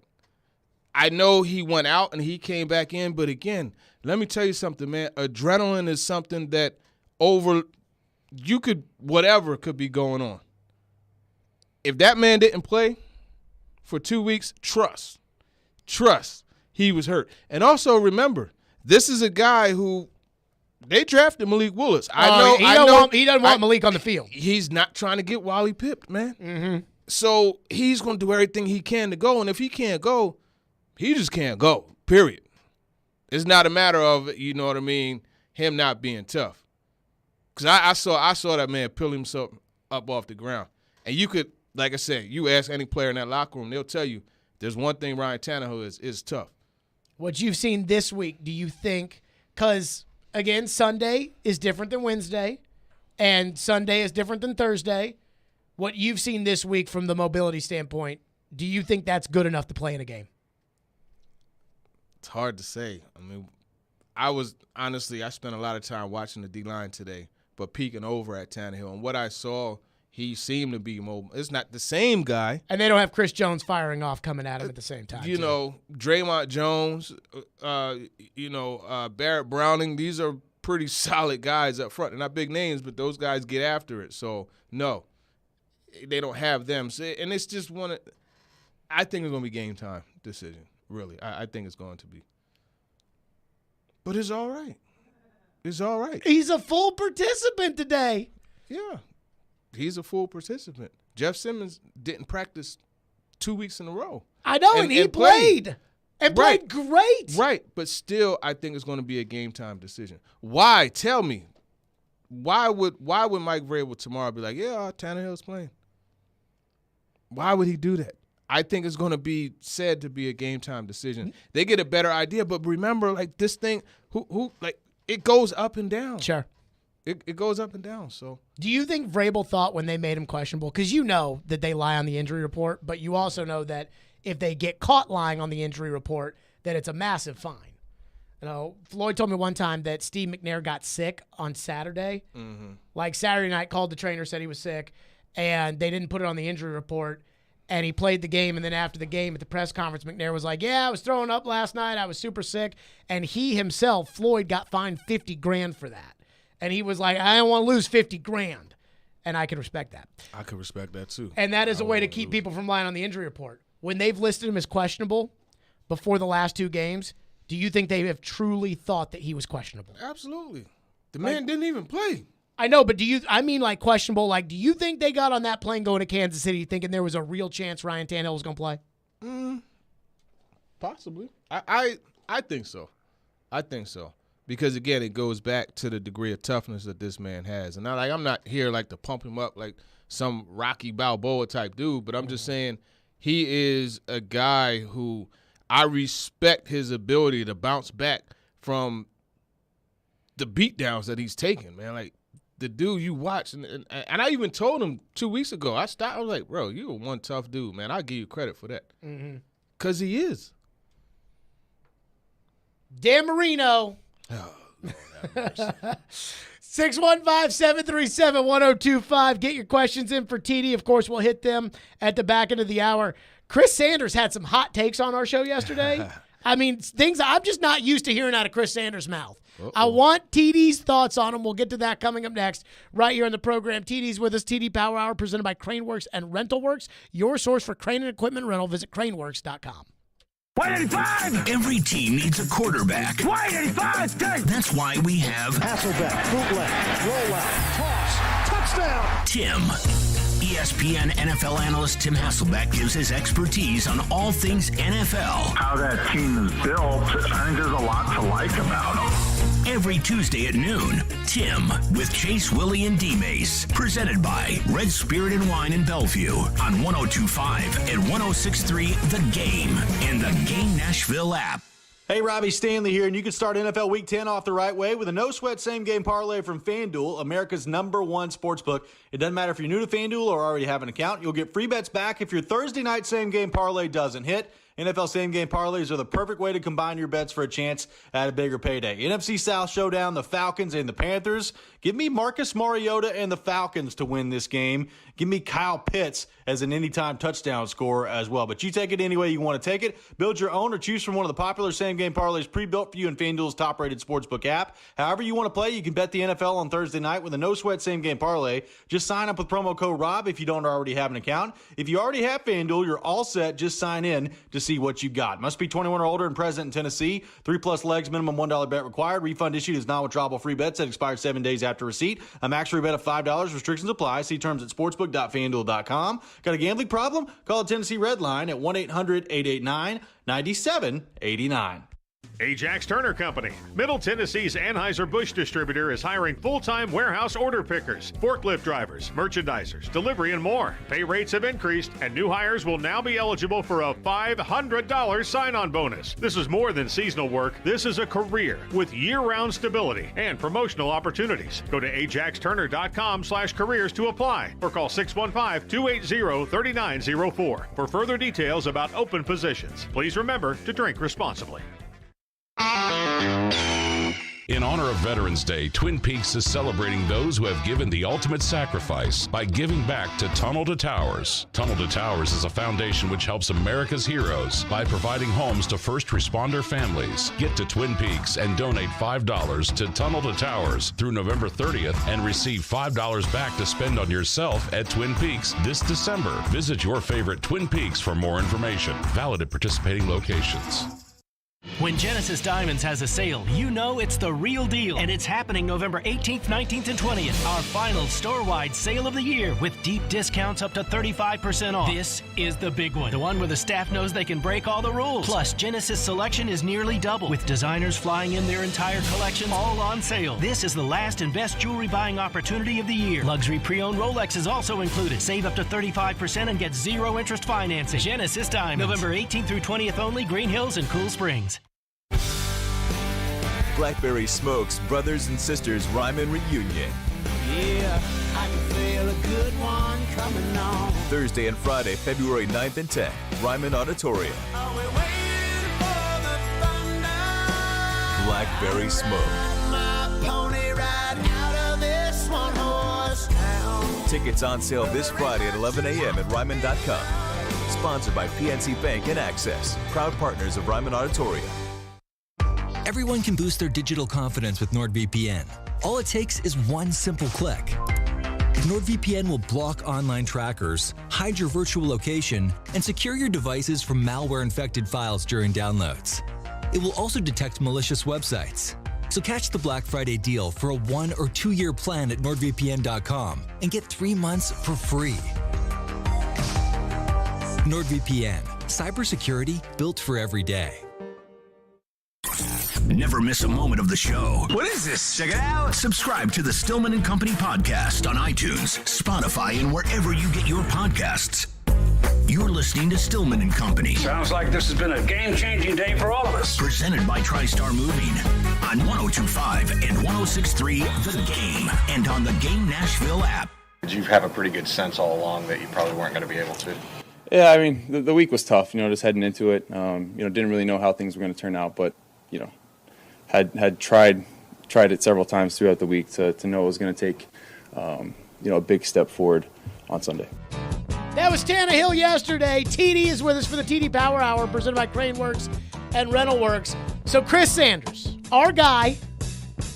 I know he went out and he came back in, but again, let me tell you something, man. Adrenaline is something that whatever could be going on. If that man didn't play for 2 weeks, trust he was hurt. And also remember, this is a guy who they drafted Malik Willis. He doesn't want Malik on the field. He's not trying to get Wally pipped, man. Mm-hmm. So he's going to do everything he can to go. And if he can't go, he just can't go, period. It's not a matter of, you know what I mean, him not being tough. Because I saw that man pull himself up off the ground. And you could, like I said, you ask any player in that locker room, they'll tell you there's one thing Ryan Tannehill is tough. What you've seen this week, do you think, because, again, Sunday is different than Wednesday, and Sunday is different than Thursday. What you've seen this week from the mobility standpoint, do you think that's good enough to play in a game? It's hard to say. I mean, I spent a lot of time watching the D-line today, but peeking over at Tannehill. And what I saw, he seemed to be mobile. It's not the same guy. And they don't have Chris Jones firing off coming at him at the same time. Draymond Jones, Barrett Browning, these are pretty solid guys up front. They're not big names, but those guys get after it. So, no, they don't have them. So, and it's just I think it's going to be game time decision, really. I think it's going to be. But it's all right. It's all right. He's a full participant today. Yeah. He's a full participant. Jeff Simmons didn't practice 2 weeks in a row. I know, and he played. And played great. Right, but still I think it's going to be a game-time decision. Why? Tell me. Why would Mike Vrabel tomorrow be like, yeah, Tannehill's playing? Why would he do that? I think it's going to be said to be a game-time decision. They get a better idea, but remember, like this thing, it goes up and down. Sure. It goes up and down. So, do you think Vrabel thought when they made him questionable? Because you know that they lie on the injury report, but you also know that if they get caught lying on the injury report, that it's a massive fine. Floyd told me one time that Steve McNair got sick on Saturday. Mm-hmm. Like Saturday night, called the trainer, said he was sick, and they didn't put it on the injury report. And he played the game, and then after the game at the press conference, McNair was like, yeah, I was throwing up last night. I was super sick. And he himself, Floyd, got fined $50,000 for that. And he was like, I don't want to lose $50,000. And I can respect that. I could respect that too. And that is a way to keep people from lying on the injury report. When they've listed him as questionable before the last 2 games, do you think they have truly thought that he was questionable? Absolutely. The man didn't even play. I know, but questionable, do you think they got on that plane going to Kansas City thinking there was a real chance Ryan Tannehill was going to play? Possibly. I think so. I think so. Because, again, it goes back to the degree of toughness that this man has. And I'm not here to pump him up like some Rocky Balboa type dude, but I'm just saying he is a guy who I respect his ability to bounce back from the beatdowns that he's taken, man. Like, the dude you watch, and I even told him 2 weeks ago, I was like, bro, you're one tough dude, man. I'll give you credit for that. Mm-hmm. Because he is. Dan Marino. Oh, Lord have mercy. 615-737-1025. Get your questions in for TD. Of course, we'll hit them at the back end of the hour. Chris Sanders had some hot takes on our show yesterday. I mean, things I'm just not used to hearing out of Chris Sanders' mouth. Uh-oh. I want TD's thoughts on them. We'll get to that coming up next right here on the program. TD's with us. TD Power Hour presented by Craneworks and RentalWorks, your source for crane and equipment rental. Visit craneworks.com. 185! Every team needs a quarterback. 185! That's why we have Hasselbeck, bootleg, rollout, toss, touchdown! Tim. ESPN NFL analyst Tim Hasselbeck gives his expertise on all things NFL. How that team is built, I think there's a lot to like about them. Every Tuesday at noon, Tim with Chase, Willie, and D-Mace. Presented by Red Spirit and Wine in Bellevue on 102.5 and 106.3 The Game and the Game Nashville app. Hey, Robbie Stanley here, and you can start NFL Week 10 off the right way with a no-sweat same-game parlay from FanDuel, America's #1 sportsbook. It doesn't matter if you're new to FanDuel or already have an account. You'll get free bets back if your Thursday night same-game parlay doesn't hit. NFL same-game parlays are the perfect way to combine your bets for a chance at a bigger payday. NFC South showdown, the Falcons and the Panthers. Give me Marcus Mariota and the Falcons to win this game. Give me Kyle Pitts as an anytime touchdown scorer as well. But you take it any way you want to take it. Build your own or choose from one of the popular same-game parlays pre-built for you in FanDuel's top-rated sportsbook app. However you want to play, you can bet the NFL on Thursday night with a no-sweat same-game parlay. Just sign up with promo code ROB if you don't already have an account. If you already have FanDuel, you're all set. Just sign in to see what you got. Must be 21 or older and present in Tennessee. 3+ legs, minimum $1 bet required. Refund issued is non-withdrawable free bets that expire 7 days after receipt. A max free bet of $5. Restrictions apply. See terms at sportsbook.fanduel.com. Got a gambling problem? Call the Tennessee Red Line at 1-800-889-9789. Ajax Turner Company, Middle Tennessee's Anheuser-Busch distributor, is hiring full-time warehouse order pickers, forklift drivers, merchandisers, delivery, and more. Pay rates have increased, and new hires will now be eligible for a $500 sign-on bonus. This is more than seasonal work. This is a career with year-round stability and promotional opportunities. Go to ajaxturner.com/careers to apply or call 615-280-3904 for further details about open positions. Please remember to drink responsibly. In honor of Veterans Day, Twin Peaks is celebrating those who have given the ultimate sacrifice by giving back to Tunnel to Towers. Tunnel to Towers is a foundation which helps America's heroes by providing homes to first responder families. Get to Twin Peaks and donate $5 to Tunnel to Towers through November 30th and receive $5 back to spend on yourself at Twin Peaks this December. Visit your favorite Twin Peaks for more information. Valid at participating locations. When Genesis Diamonds has a sale, you know it's the real deal. And it's happening November 18th, 19th, and 20th. Our final store-wide sale of the year with deep discounts up to 35% off. This is the big one. The one where the staff knows they can break all the rules. Plus, Genesis selection is nearly double, with designers flying in their entire collection all on sale. This is the last and best jewelry buying opportunity of the year. Luxury pre-owned Rolex is also included. Save up to 35% and get zero interest financing. Genesis Diamonds. November 18th through 20th only, Green Hills and Cool Springs. Blackberry Smoke's Brothers and Sisters Ryman Reunion. Yeah, I can feel a good one coming on. Thursday and Friday, February 9th and 10th, Ryman Auditorium. Are we waiting for the thunder? Blackberry Smoke. My pony ride out of this one horse town. Tickets on sale this Friday at 11 a.m. at Ryman.com. Sponsored by PNC Bank and Access, proud partners of Ryman Auditorium. Everyone can boost their digital confidence with NordVPN. All it takes is one simple click. NordVPN will block online trackers, hide your virtual location, and secure your devices from malware-infected files during downloads. It will also detect malicious websites. So catch the Black Friday deal for a 1 or 2 year plan at NordVPN.com and get 3 months for free. NordVPN, cybersecurity built for every day. Never miss a moment of the show. What is this? Check it out. Subscribe to the Stillman and Company podcast on iTunes, Spotify, and wherever you get your podcasts. You're listening to Stillman and Company. Sounds like this has been a game-changing day for all of us. Presented by TriStar Moving on 102.5 and 106.3 The Game and on the Game Nashville app. Did you have a pretty good sense all along that you probably weren't going to be able to? Yeah, I mean, the week was tough, just heading into it. Didn't really know how things were going to turn out, but, had tried it several times throughout the week to know it was going to take, a big step forward on Sunday. That was Tannehill yesterday. TD is with us for the TD Power Hour, presented by Craneworks and RentalWorks. So Chris Sanders, our guy,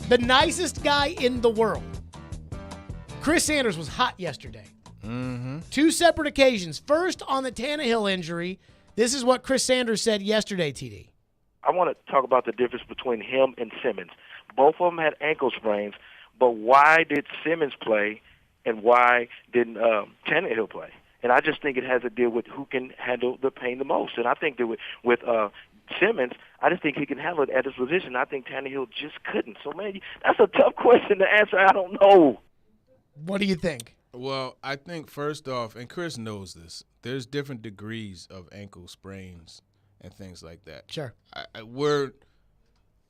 the nicest guy in the world. Chris Sanders was hot yesterday. Mm-hmm. 2 separate occasions. First, on the Tannehill injury, this is what Chris Sanders said yesterday, TD. I want to talk about the difference between him and Simmons. Both of them had ankle sprains, but why did Simmons play and why didn't Tannehill play? And I just think it has to deal with who can handle the pain the most. And I think that with Simmons, I just think he can handle it at his position. I think Tannehill just couldn't. So, man, that's a tough question to answer. I don't know. What do you think? Well, I think first off, and Chris knows this, there's different degrees of ankle sprains and things like that. Sure. We're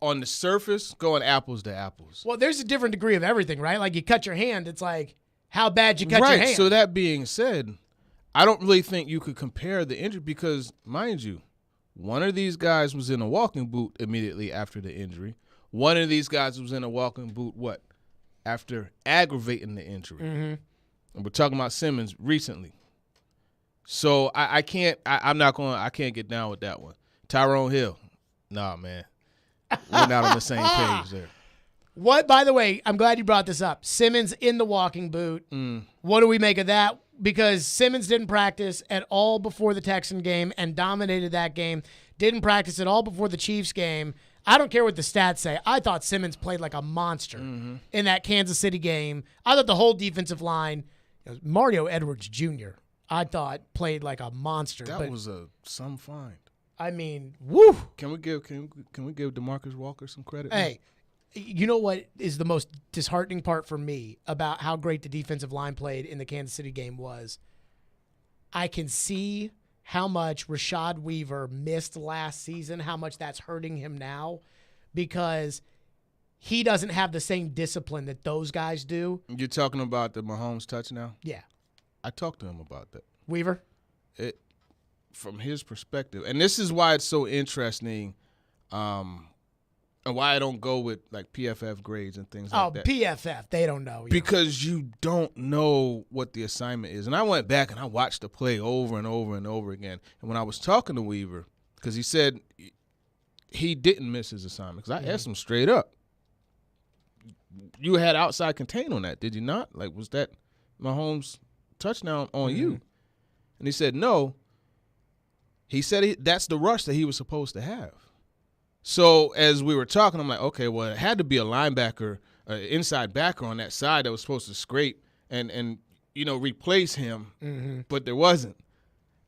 on the surface going apples to apples. Well, there's a different degree of everything, right? Like you cut your hand, it's like how bad you cut your hand. Right, so that being said, I don't really think you could compare the injury because, mind you, one of these guys was in a walking boot immediately after the injury. One of these guys was in a walking boot, after aggravating the injury. Mm-hmm. And we're talking about Simmons recently. So I can't get down with that one. Tyrone Hill, nah, man. We're not on the same page there. What, by the way, I'm glad you brought this up. Simmons in the walking boot. What do we make of that? Because Simmons didn't practice at all before the Texan game and dominated that game. Didn't practice at all before the Chiefs game. I don't care what the stats say. I thought Simmons played like a monster in that Kansas City game. I thought the whole defensive line, Mario Edwards Jr., I thought played like a monster. That was some find. I mean, woo! Can we give DeMarcus Walker some credit? Hey, you know what is the most disheartening part for me about how great the defensive line played in the Kansas City game was I can see how much Rashad Weaver missed last season, how much that's hurting him now because he doesn't have the same discipline that those guys do. You're talking about the Mahomes touchdown? Yeah. I talked to him about that. Weaver? From his perspective. And this is why it's so interesting and why I don't go with like PFF grades and things like that. Oh, PFF, they don't know. Because you don't know what the assignment is. And I went back and I watched the play over and over and over again. And when I was talking to Weaver, because he said he didn't miss his assignment, because I asked him straight up, you had outside contain on that, did you not? Like, was that Mahomes' touchdown on you? And he said no. He said that's the rush that he was supposed to have. So as we were talking, I'm like, okay, well, it had to be a linebacker, inside backer on that side that was supposed to scrape and replace him, but there wasn't.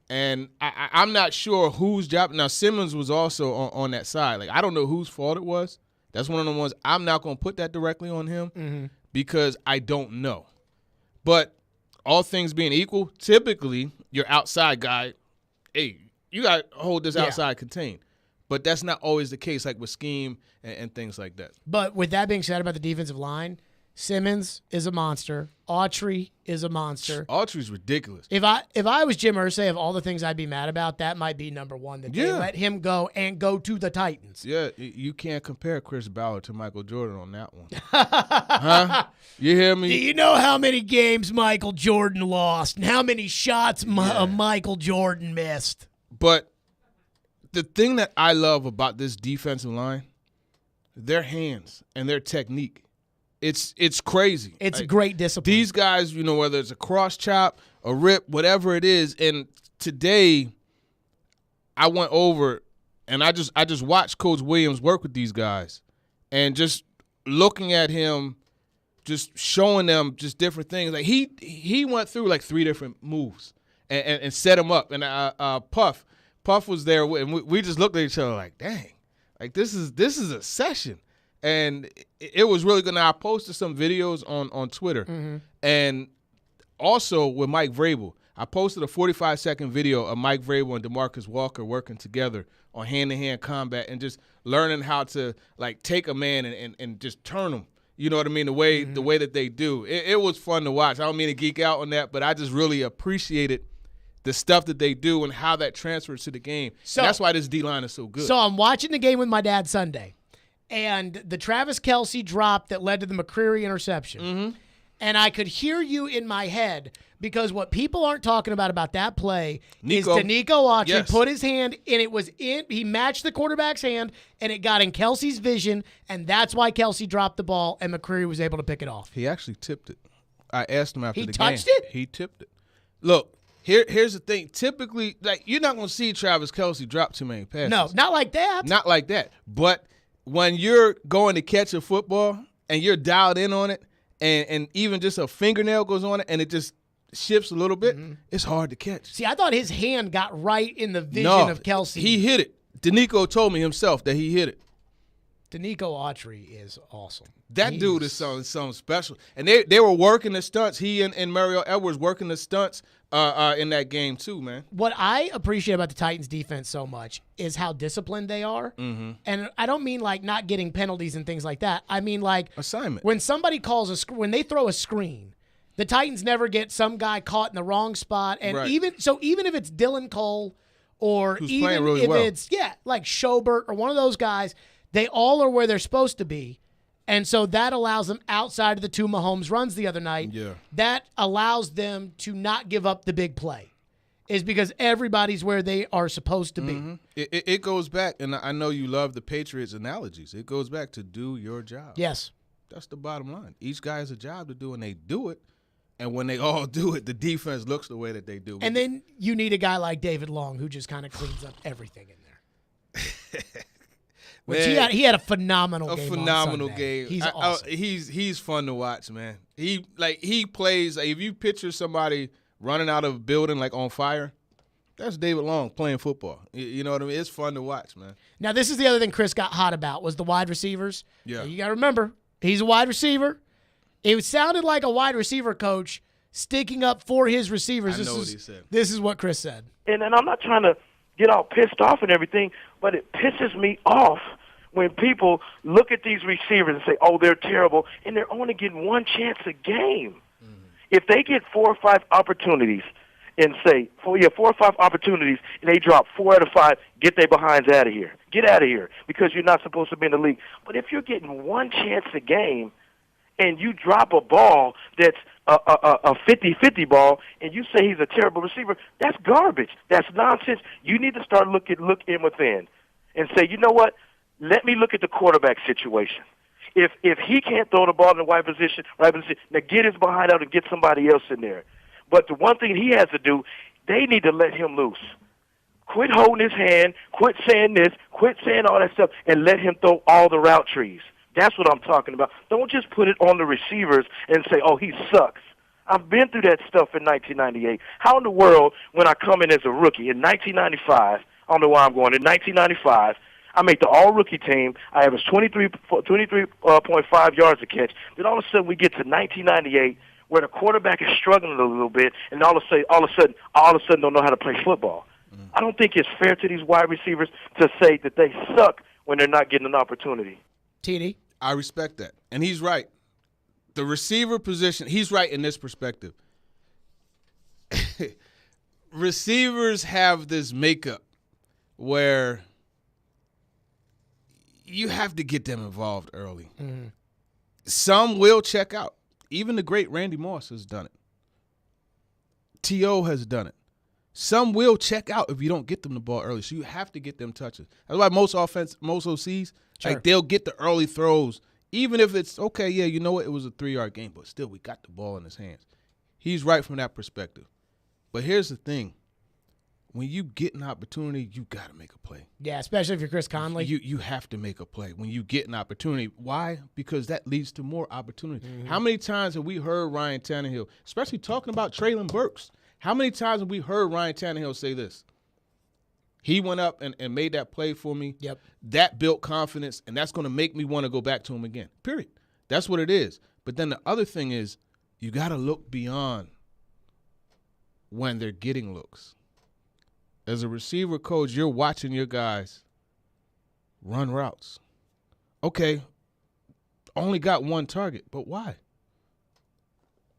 And I'm not sure whose job. Now, Simmons was also on that side. Like, I don't know whose fault it was. That's one of the ones I'm not going to put that directly on him because I don't know. But all things being equal, typically your outside guy, hey, you got to hold this outside contained. But that's not always the case, like with scheme and things like that. But with that being said about the defensive line, Simmons is a monster. Autry is a monster. Autry's ridiculous. If I was Jim Irsay, of all the things I'd be mad about, that might be number one, that they let him go and go to the Titans. Yeah, you can't compare Chris Ballard to Michael Jordan on that one. Huh? You hear me? Do you know how many games Michael Jordan lost and how many shots Michael Jordan missed? But the thing that I love about this defensive line, their hands and their technique. It's crazy. It's like, great discipline. These guys, whether it's a cross chop, a rip, whatever it is. And today, I went over and I just watched Coach Williams work with these guys, and just looking at him, just showing them just different things. Like he went through like 3 different moves and set them up. And Puff was there, and we just looked at each other like, dang, like this is a session. And it was really good. Now, I posted some videos on Twitter. And also with Mike Vrabel, I posted a 45-second video of Mike Vrabel and DeMarcus Walker working together on hand-to-hand combat and just learning how to, like, take a man and just turn him. You know what I mean? The way that they do. It was fun to watch. I don't mean to geek out on that, but I just really appreciated the stuff that they do and how that transfers to the game. So and that's why this D-line is so good. So I'm watching the game with my dad Sunday, and the Travis Kelce drop that led to the McCreary interception. Mm-hmm. And I could hear you in my head because what people aren't talking about that play is Nico. Danico Autry Yes. put his hand, and it was in. He matched the quarterback's hand, and it got in Kelce's vision, and that's why Kelce dropped the ball, and McCreary was able to pick it off. He actually tipped it. I asked him after He the touched game. it? He tipped it. Look, here's the thing. Typically, like you're not going to see Travis Kelce drop too many passes. No, not like that. Not like that. But when you're going to catch a football and you're dialed in on it, and even just a fingernail goes on it and it just shifts a little bit, it's hard to catch. See, I thought his hand got right in the vision of Kelce. He hit it. Danico told me himself that he hit it. Danico Autry is awesome. That dude is something special. And they were working the stunts. He and Mario Edwards working the stunts in that game too, man. What I appreciate about the Titans defense so much is how disciplined they are. Mm-hmm. And I don't mean like not getting penalties and things like that. I mean like assignment. When somebody calls when they throw a screen, the Titans never get some guy caught in the wrong spot. And Right. even if it's Dylan Cole or Who's even playing really if well. it's like Schobert or one of those guys, they all are where they're supposed to be. And so that allows them outside of the two Mahomes runs the other night. Yeah. That allows them to not give up the big play. Is because everybody's where they are supposed to be. Mm-hmm. It goes back, and I know you love the Patriots analogies. It goes back to do your job. Yes. That's the bottom line. Each guy has a job to do, and they do it. And when they all do it, the defense looks the way that they do. And then you need a guy like David Long who just kind of cleans up everything in there. Which he had a phenomenal game. A phenomenal on Sunday. game. He's awesome. He's fun to watch, man. He plays. If you picture somebody running out of a building like on fire, that's David Long playing football. You know what I mean? It's fun to watch, man. Now this is the other thing Chris got hot about was the wide receivers. Yeah. You got to remember he's a wide receiver. It sounded like a wide receiver coach sticking up for his receivers. I know what he said. This is what Chris said. And I'm not trying to get all pissed off and everything, but it pisses me off when people look at these receivers and say, oh, they're terrible, and they're only getting one chance a game. Mm-hmm. If they get 4 or 5 opportunities and say, 4 or 5 opportunities, and they drop 4 out of 5, get their behinds out of here. Get out of here because you're not supposed to be in the league. But if you're getting one chance a game and you drop a ball that's a 50-50 ball, and you say he's a terrible receiver, that's garbage. That's nonsense. You need to start look in within and say, you know what? Let me look at the quarterback situation. If he can't throw the ball in the right position, now get his behind out and get somebody else in there. But the one thing he has to do, they need to let him loose. Quit holding his hand, quit saying this, quit saying all that stuff, and let him throw all the route trees. That's what I'm talking about. Don't just put it on the receivers and say, oh, he sucks. I've been through that stuff in 1998. How in the world, when I come in as a rookie in 1995, I don't know why I'm going, in 1995, I make the all-rookie team. I average 23.5 yards a catch. Then all of a sudden we get to 1998 where the quarterback is struggling a little bit, and all of a sudden don't know how to play football. I don't think it's fair to these wide receivers to say that they suck when they're not getting an opportunity. TD? I respect that. And he's right. The receiver position, he's right in this perspective. Receivers have this makeup where you have to get them involved early. Mm-hmm. Some will check out. Even the great Randy Moss has done it. T.O. has done it. Some will check out if you don't get them the ball early. So you have to get them touches. That's why most OCs, like they'll get the early throws, even if it's, okay, yeah, you know what, it was a 3-yard game, but still we got the ball in his hands. He's right from that perspective. But here's the thing. When you get an opportunity, you got to make a play. Yeah, especially if you're Chris Conley. You have to make a play when you get an opportunity. Why? Because that leads to more opportunity. Mm-hmm. How many times have we heard Ryan Tannehill, especially talking about Traylon Burks, how many times have we heard Ryan Tannehill say this? He went up and made that play for me. Yep. That built confidence, and that's going to make me want to go back to him again, period. That's what it is. But then the other thing is you got to look beyond when they're getting looks. As a receiver coach, you're watching your guys run routes. Okay, only got one target, but why?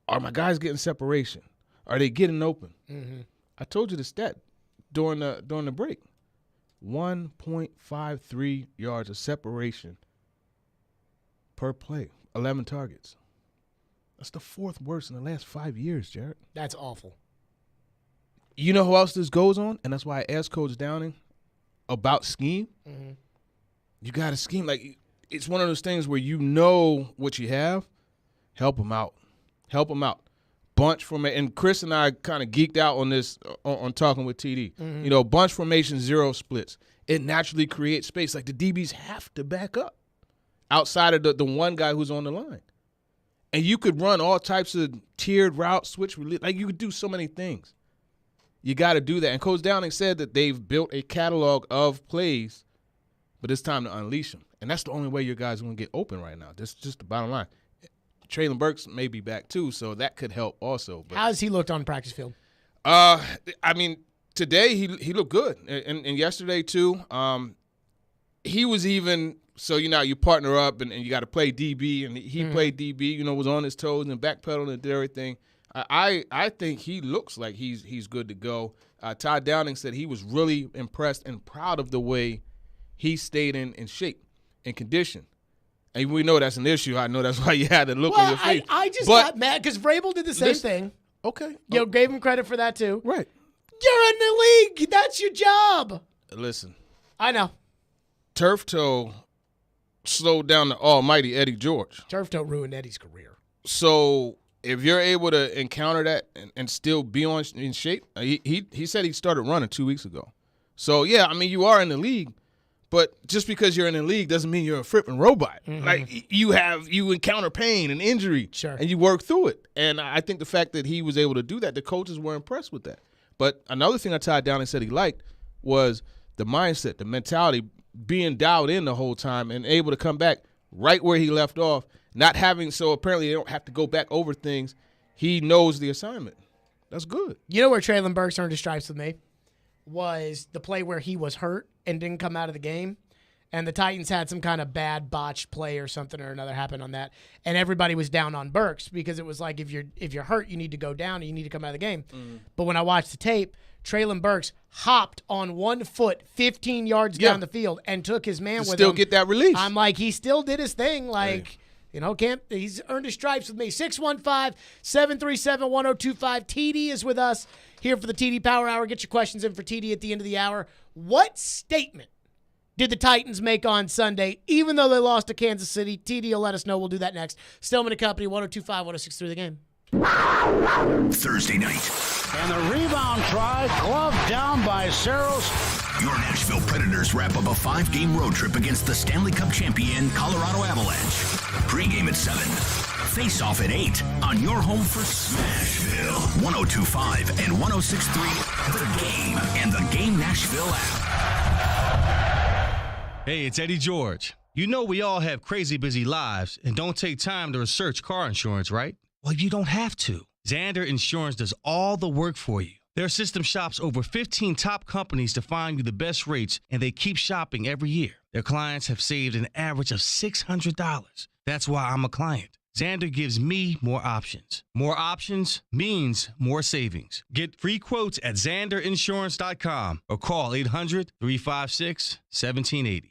Are my guys getting separation? Are they getting open? Mm-hmm. I told you the stat during the break. 1.53 yards of separation per play, 11 targets. That's the fourth worst in the last 5 years, Jared. That's awful. You know who else this goes on? And that's why I asked Coach Downing about scheme. Mm-hmm. You got to scheme. Like, it's one of those things where you know what you have. Help them out. Help them out. Bunch formation. And Chris and I kind of geeked out on this on talking with TD. Mm-hmm. You know, bunch formation, 0 splits. It naturally creates space. Like, the DBs have to back up outside of the one guy who's on the line. And you could run all types of tiered routes, switch, like you could do so many things. You got to do that. And Coach Downing said that they've built a catalog of plays, but it's time to unleash them. And that's the only way your guys are going to get open right now. That's just the bottom line. Traylon Burks may be back too, so that could help also. But, how has he looked on the practice field? I mean, today he looked good. And yesterday too. He was even – so, you know, you partner up and you got to play DB, and he played DB, you know, was on his toes and backpedaling and did everything. I think he looks like he's good to go. Todd Downing said he was really impressed and proud of the way he stayed in shape and condition. And we know that's an issue. I know that's why you had to look on your face. I just got mad because Vrabel did the same thing. Okay. Gave him credit for that too. Right. You're in the league. That's your job. Listen. I know. Turf toe slowed down the almighty Eddie George. Turf toe ruined Eddie's career. So if you're able to encounter that and still be in shape, he said he started running 2 weeks ago. So, yeah, I mean, you are in the league, but just because you're in the league doesn't mean you're a fripping robot. Mm-hmm. Like, you encounter pain and injury, and you work through it. And I think the fact that he was able to do that, the coaches were impressed with that. But another thing I tied down and said he liked was the mindset, the mentality, being dialed in the whole time and able to come back right where he left off, not having – so apparently they don't have to go back over things. He knows the assignment. That's good. You know where Traylon Burks earned his stripes with me? Was the play where he was hurt and didn't come out of the game. And the Titans had some kind of bad botched play or something or another happen on that. And everybody was down on Burks because it was like if you're hurt, you need to go down and you need to come out of the game. Mm-hmm. But when I watched the tape, Traylon Burks hopped on 1 foot 15 yards down the field and took his man with him. Still get that release. I'm like, he still did his thing. Like, you know, he's earned his stripes with me. 615-737-1025. TD is with us here for the TD Power Hour. Get your questions in for TD at the end of the hour. What statement did the Titans make on Sunday, even though they lost to Kansas City? TD will let us know. We'll do that next. Stillman & Company, 102.5-106.3 The Game. Thursday night. And the rebound try, gloved down by Saros. Your Nashville Predators wrap up a 5-game road trip against the Stanley Cup champion Colorado Avalanche. Pre-game at 7. Face-off at 8 on your home for Smashville. 102.5 and 106.3 The Game and the Game Nashville app. Hey, it's Eddie George. You know we all have crazy busy lives and don't take time to research car insurance, right? Well, you don't have to. Xander Insurance does all the work for you. Their system shops over 15 top companies to find you the best rates, and they keep shopping every year. Their clients have saved an average of $600. That's why I'm a client. Xander gives me more options. More options means more savings. Get free quotes at XanderInsurance.com or call 800-356-1780.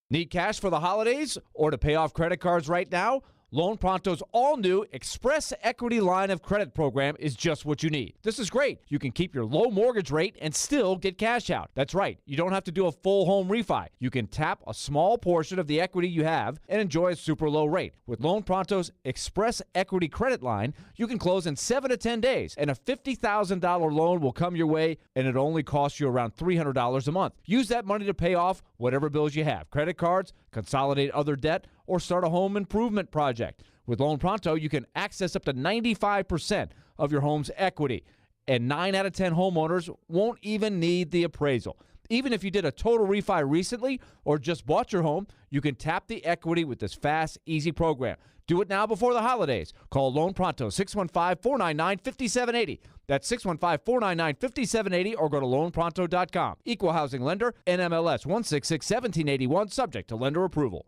Need cash for the holidays or to pay off credit cards right now? Loan Pronto's all-new Express Equity Line of Credit program is just what you need. This is great. You can keep your low mortgage rate and still get cash out. That's right. You don't have to do a full home refi. You can tap a small portion of the equity you have and enjoy a super low rate. With Loan Pronto's Express Equity Credit Line, you can close in 7 to 10 days, and a $50,000 loan will come your way, and it only costs you around $300 a month. Use that money to pay off whatever bills you have, credit cards, consolidate other debt, or start a home improvement project. With Loan Pronto, you can access up to 95% of your home's equity, and 9 out of 10 homeowners won't even need the appraisal. Even if you did a total refi recently or just bought your home, you can tap the equity with this fast, easy program. Do it now before the holidays. Call Loan Pronto, 615-499-5780. That's 615-499-5780, or go to loanpronto.com. Equal housing lender, NMLS 1661781, subject to lender approval.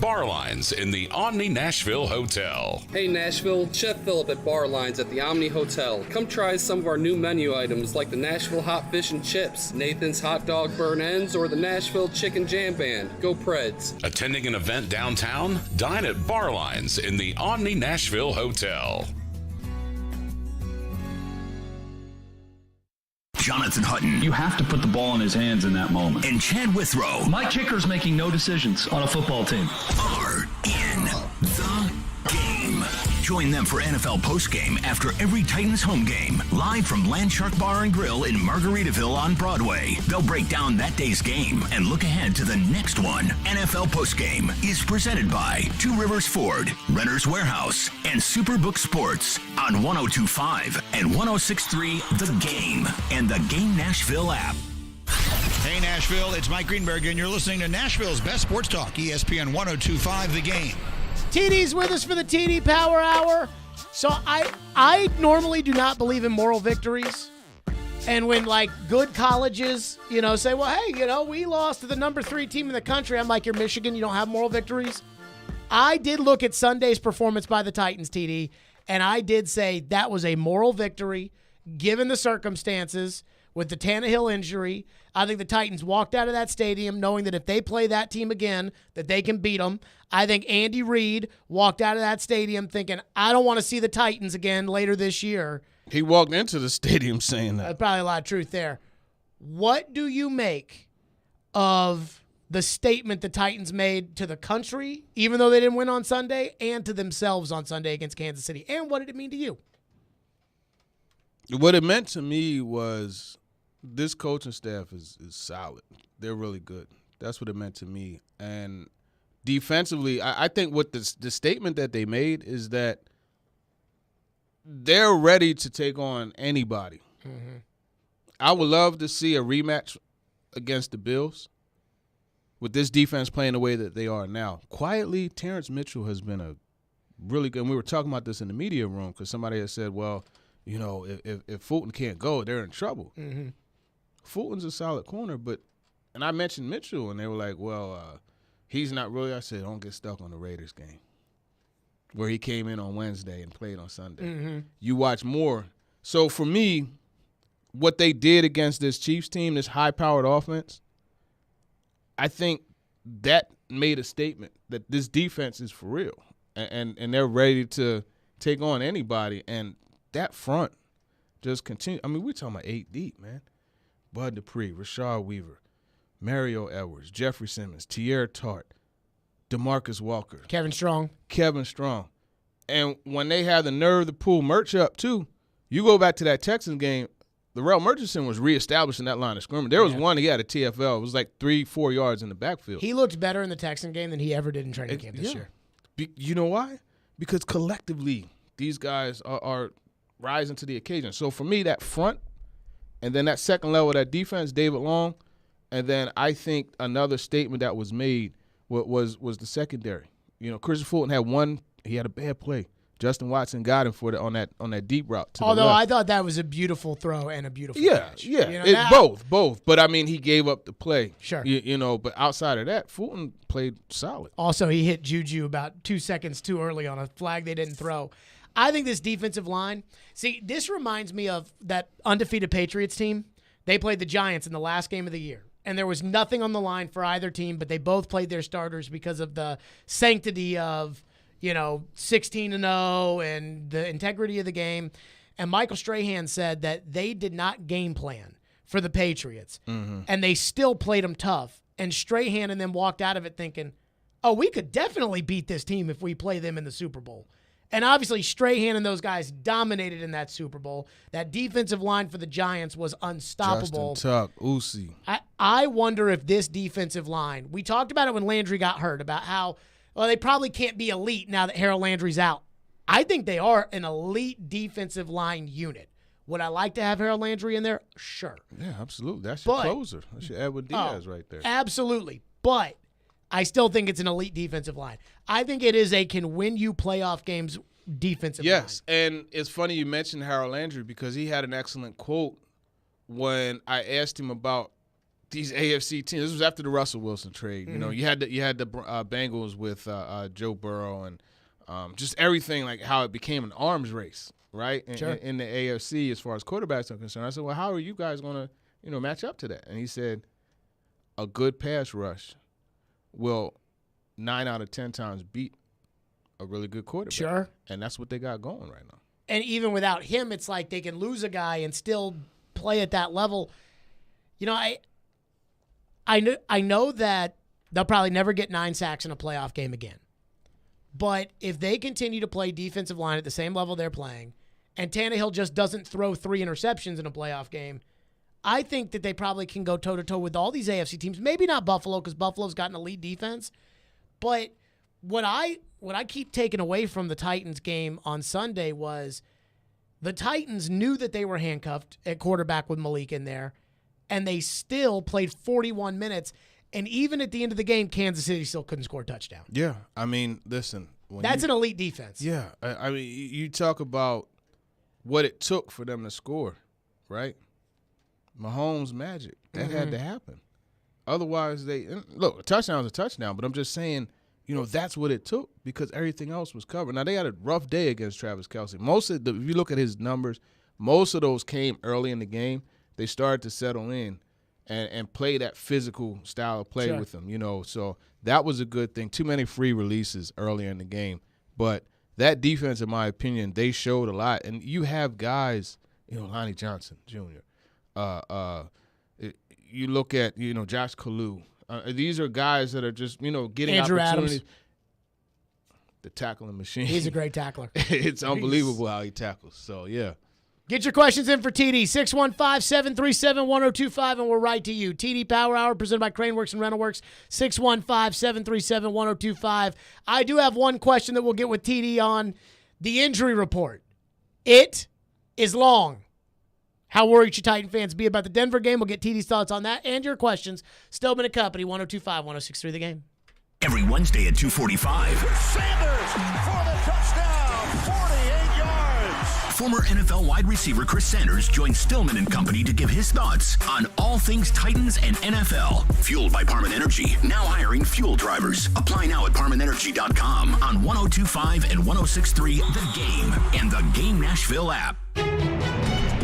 Bar Lines in the Omni Nashville Hotel. Hey Nashville, Chef Phillip at Bar Lines at the Omni Hotel. Come try some of our new menu items like the Nashville Hot Fish and Chips, Nathan's Hot Dog Burn Ends, or the Nashville Chicken Jam Band. Go Preds. Attending an event downtown? Dine at Bar Lines in the Omni Nashville Hotel. Jonathan Hutton. You have to put the ball in his hands in that moment. And Chad Withrow. My kicker's making no decisions on a football team. Are in the game. Join them for NFL postgame after every Titans home game. Live from Landshark Bar and Grill in Margaritaville on Broadway. They'll break down that day's game and look ahead to the next one. NFL postgame is presented by Two Rivers Ford, Renter's Warehouse, and Superbook Sports on 102.5 and 106.3 The Game and the Game Nashville app. Hey Nashville, it's Mike Greenberg, and you're listening to Nashville's best sports talk, ESPN 102.5 The Game. TD's with us for the TD Power Hour. So I normally do not believe in moral victories. And when, like, good colleges, say, well, hey, we lost to the number 3 team in the country. I'm like, you're Michigan, you don't have moral victories. I did look at Sunday's performance by the Titans, TD, and I did say that was a moral victory given the circumstances with the Tannehill injury. I think the Titans walked out of that stadium knowing that if they play that team again, that they can beat them. I think Andy Reid walked out of that stadium thinking, I don't want to see the Titans again later this year. He walked into the stadium saying that. There's probably a lot of truth there. What do you make of the statement the Titans made to the country, even though they didn't win on Sunday, and to themselves on Sunday against Kansas City? And what did it mean to you? What it meant to me was this coaching staff is solid. They're really good. That's what it meant to me. And defensively, I think what the statement that they made is that they're ready to take on anybody. Mm-hmm. I would love to see a rematch against the Bills with this defense playing the way that they are now. Quietly, Terrence Mitchell has been a really good – and we were talking about this in the media room because somebody had said, well, if Fulton can't go, they're in trouble. Mm-hmm. Fulton's a solid corner, and I mentioned Mitchell, and they were like, well, he's not really. I said, don't get stuck on the Raiders game where he came in on Wednesday and played on Sunday. Mm-hmm. You watch more. So for me, what they did against this Chiefs team, this high-powered offense, I think that made a statement that this defense is for real, and they're ready to take on anybody. And that front just continue. I mean, we're talking about 8 deep, man. Bud Dupree, Rashard Weaver, Mario Edwards, Jeffrey Simmons, Tierra Tart, DeMarcus Walker. Kevin Strong. And when they have the nerve to pull Murch up, too, you go back to that Texans game, Larrell Murchison was reestablishing that line of scrimmage. There was one he had a TFL. It was like 3-4 yards in the backfield. He looked better in the Texan game than he ever did in training camp this year. You know why? Because collectively, these guys are rising to the occasion. So for me, that front, and then that second level of that defense, David Long, and then I think another statement that was made was the secondary. Christian Fulton had a bad play. Justin Watson got him on that deep route to Although the left. I thought that was a beautiful throw and a beautiful catch. Yeah, both. But I mean, he gave up the play. Sure. But outside of that, Fulton played solid. Also, he hit Juju about 2 seconds too early on a flag they didn't throw. I think this defensive line, this reminds me of that undefeated Patriots team. They played the Giants in the last game of the year, and there was nothing on the line for either team, but they both played their starters because of the sanctity of, 16-0 and the integrity of the game. And Michael Strahan said that they did not game plan for the Patriots, and they still played them tough. And Strahan and them walked out of it thinking, oh, we could definitely beat this team if we play them in the Super Bowl. And obviously, Strahan and those guys dominated in that Super Bowl. That defensive line for the Giants was unstoppable. Justin Tuck, Uzi. I wonder if this defensive line, we talked about it when Landry got hurt, about how, well, they probably can't be elite now that Harold Landry's out. I think they are an elite defensive line unit. Would I like to have Harold Landry in there? Sure. Yeah, absolutely. That's your closer. That's your Edward Diaz right there. Absolutely. But I still think it's an elite defensive line. I think it is a can win you playoff games defensive line. Yes, and it's funny you mentioned Harold Landry because he had an excellent quote when I asked him about these AFC teams. This was after the Russell Wilson trade. You know, you had the Bengals with Joe Burrow and just everything, like how it became an arms race, right? In the AFC as far as quarterbacks are concerned. I said, well, how are you guys going to, match up to that? And he said, a good pass rush will 9 out of 10 times beat a really good quarterback. Sure. And that's what they got going right now. And even without him, it's like they can lose a guy and still play at that level. You know, I know that they'll probably never get 9 sacks in a playoff game again. But if they continue to play defensive line at the same level they're playing, and Tannehill just doesn't throw 3 interceptions in a playoff game, I think that they probably can go toe-to-toe with all these AFC teams. Maybe not Buffalo, because Buffalo's got an elite defense. But what I keep taking away from the Titans game on Sunday was the Titans knew that they were handcuffed at quarterback with Malik in there, and they still played 41 minutes. And even at the end of the game, Kansas City still couldn't score a touchdown. Yeah, I mean, listen. That's an elite defense. Yeah, I mean, you talk about what it took for them to score, right? Mahomes magic. That had to happen. Otherwise, look, a touchdown is a touchdown, but I'm just saying, that's what it took because everything else was covered. Now, they had a rough day against Travis Kelce. If you look at his numbers, most of those came early in the game. They started to settle in and play that physical style of play with him, So that was a good thing. Too many free releases earlier in the game. But that defense, in my opinion, they showed a lot. And you have guys, Lonnie Johnson Jr., you look at, Josh Kalu. These are guys that are just, getting Andrew opportunities. Adams. The tackling machine. He's a great tackler. It's unbelievable how he tackles. So, yeah. Get your questions in for TD, 615-737-1025, and we'll write to you. TD Power Hour presented by Craneworks and Rentalworks, 615-737-1025. I do have one question that we'll get with TD on the injury report. It is long. How worried should Titan fans be about the Denver game? We'll get TD's thoughts on that and your questions. Stillman & Company, 102.5-106.3 The Game. Every Wednesday at 2:45. Sanders for the touchdown, 48 yards. Former NFL wide receiver Chris Sanders joins Stillman & Company to give his thoughts on all things Titans and NFL. Fueled by Parman Energy, now hiring fuel drivers. Apply now at ParmanEnergy.com on 102.5 and 106.3 The Game and the Game Nashville app.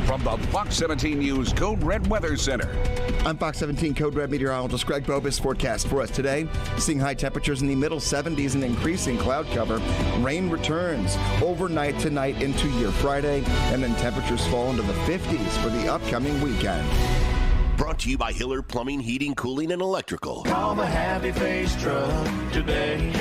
From the Fox 17 News Code Red Weather Center. I'm Fox 17 Code Red meteorologist Greg Bobus. Forecast for us today. Seeing high temperatures in the middle 70s and increasing cloud cover. Rain returns overnight tonight into your Friday, and then temperatures fall into the 50s for the upcoming weekend. Brought to you by Hiller Plumbing, Heating, Cooling, and Electrical. Call the Happy Face Truck today.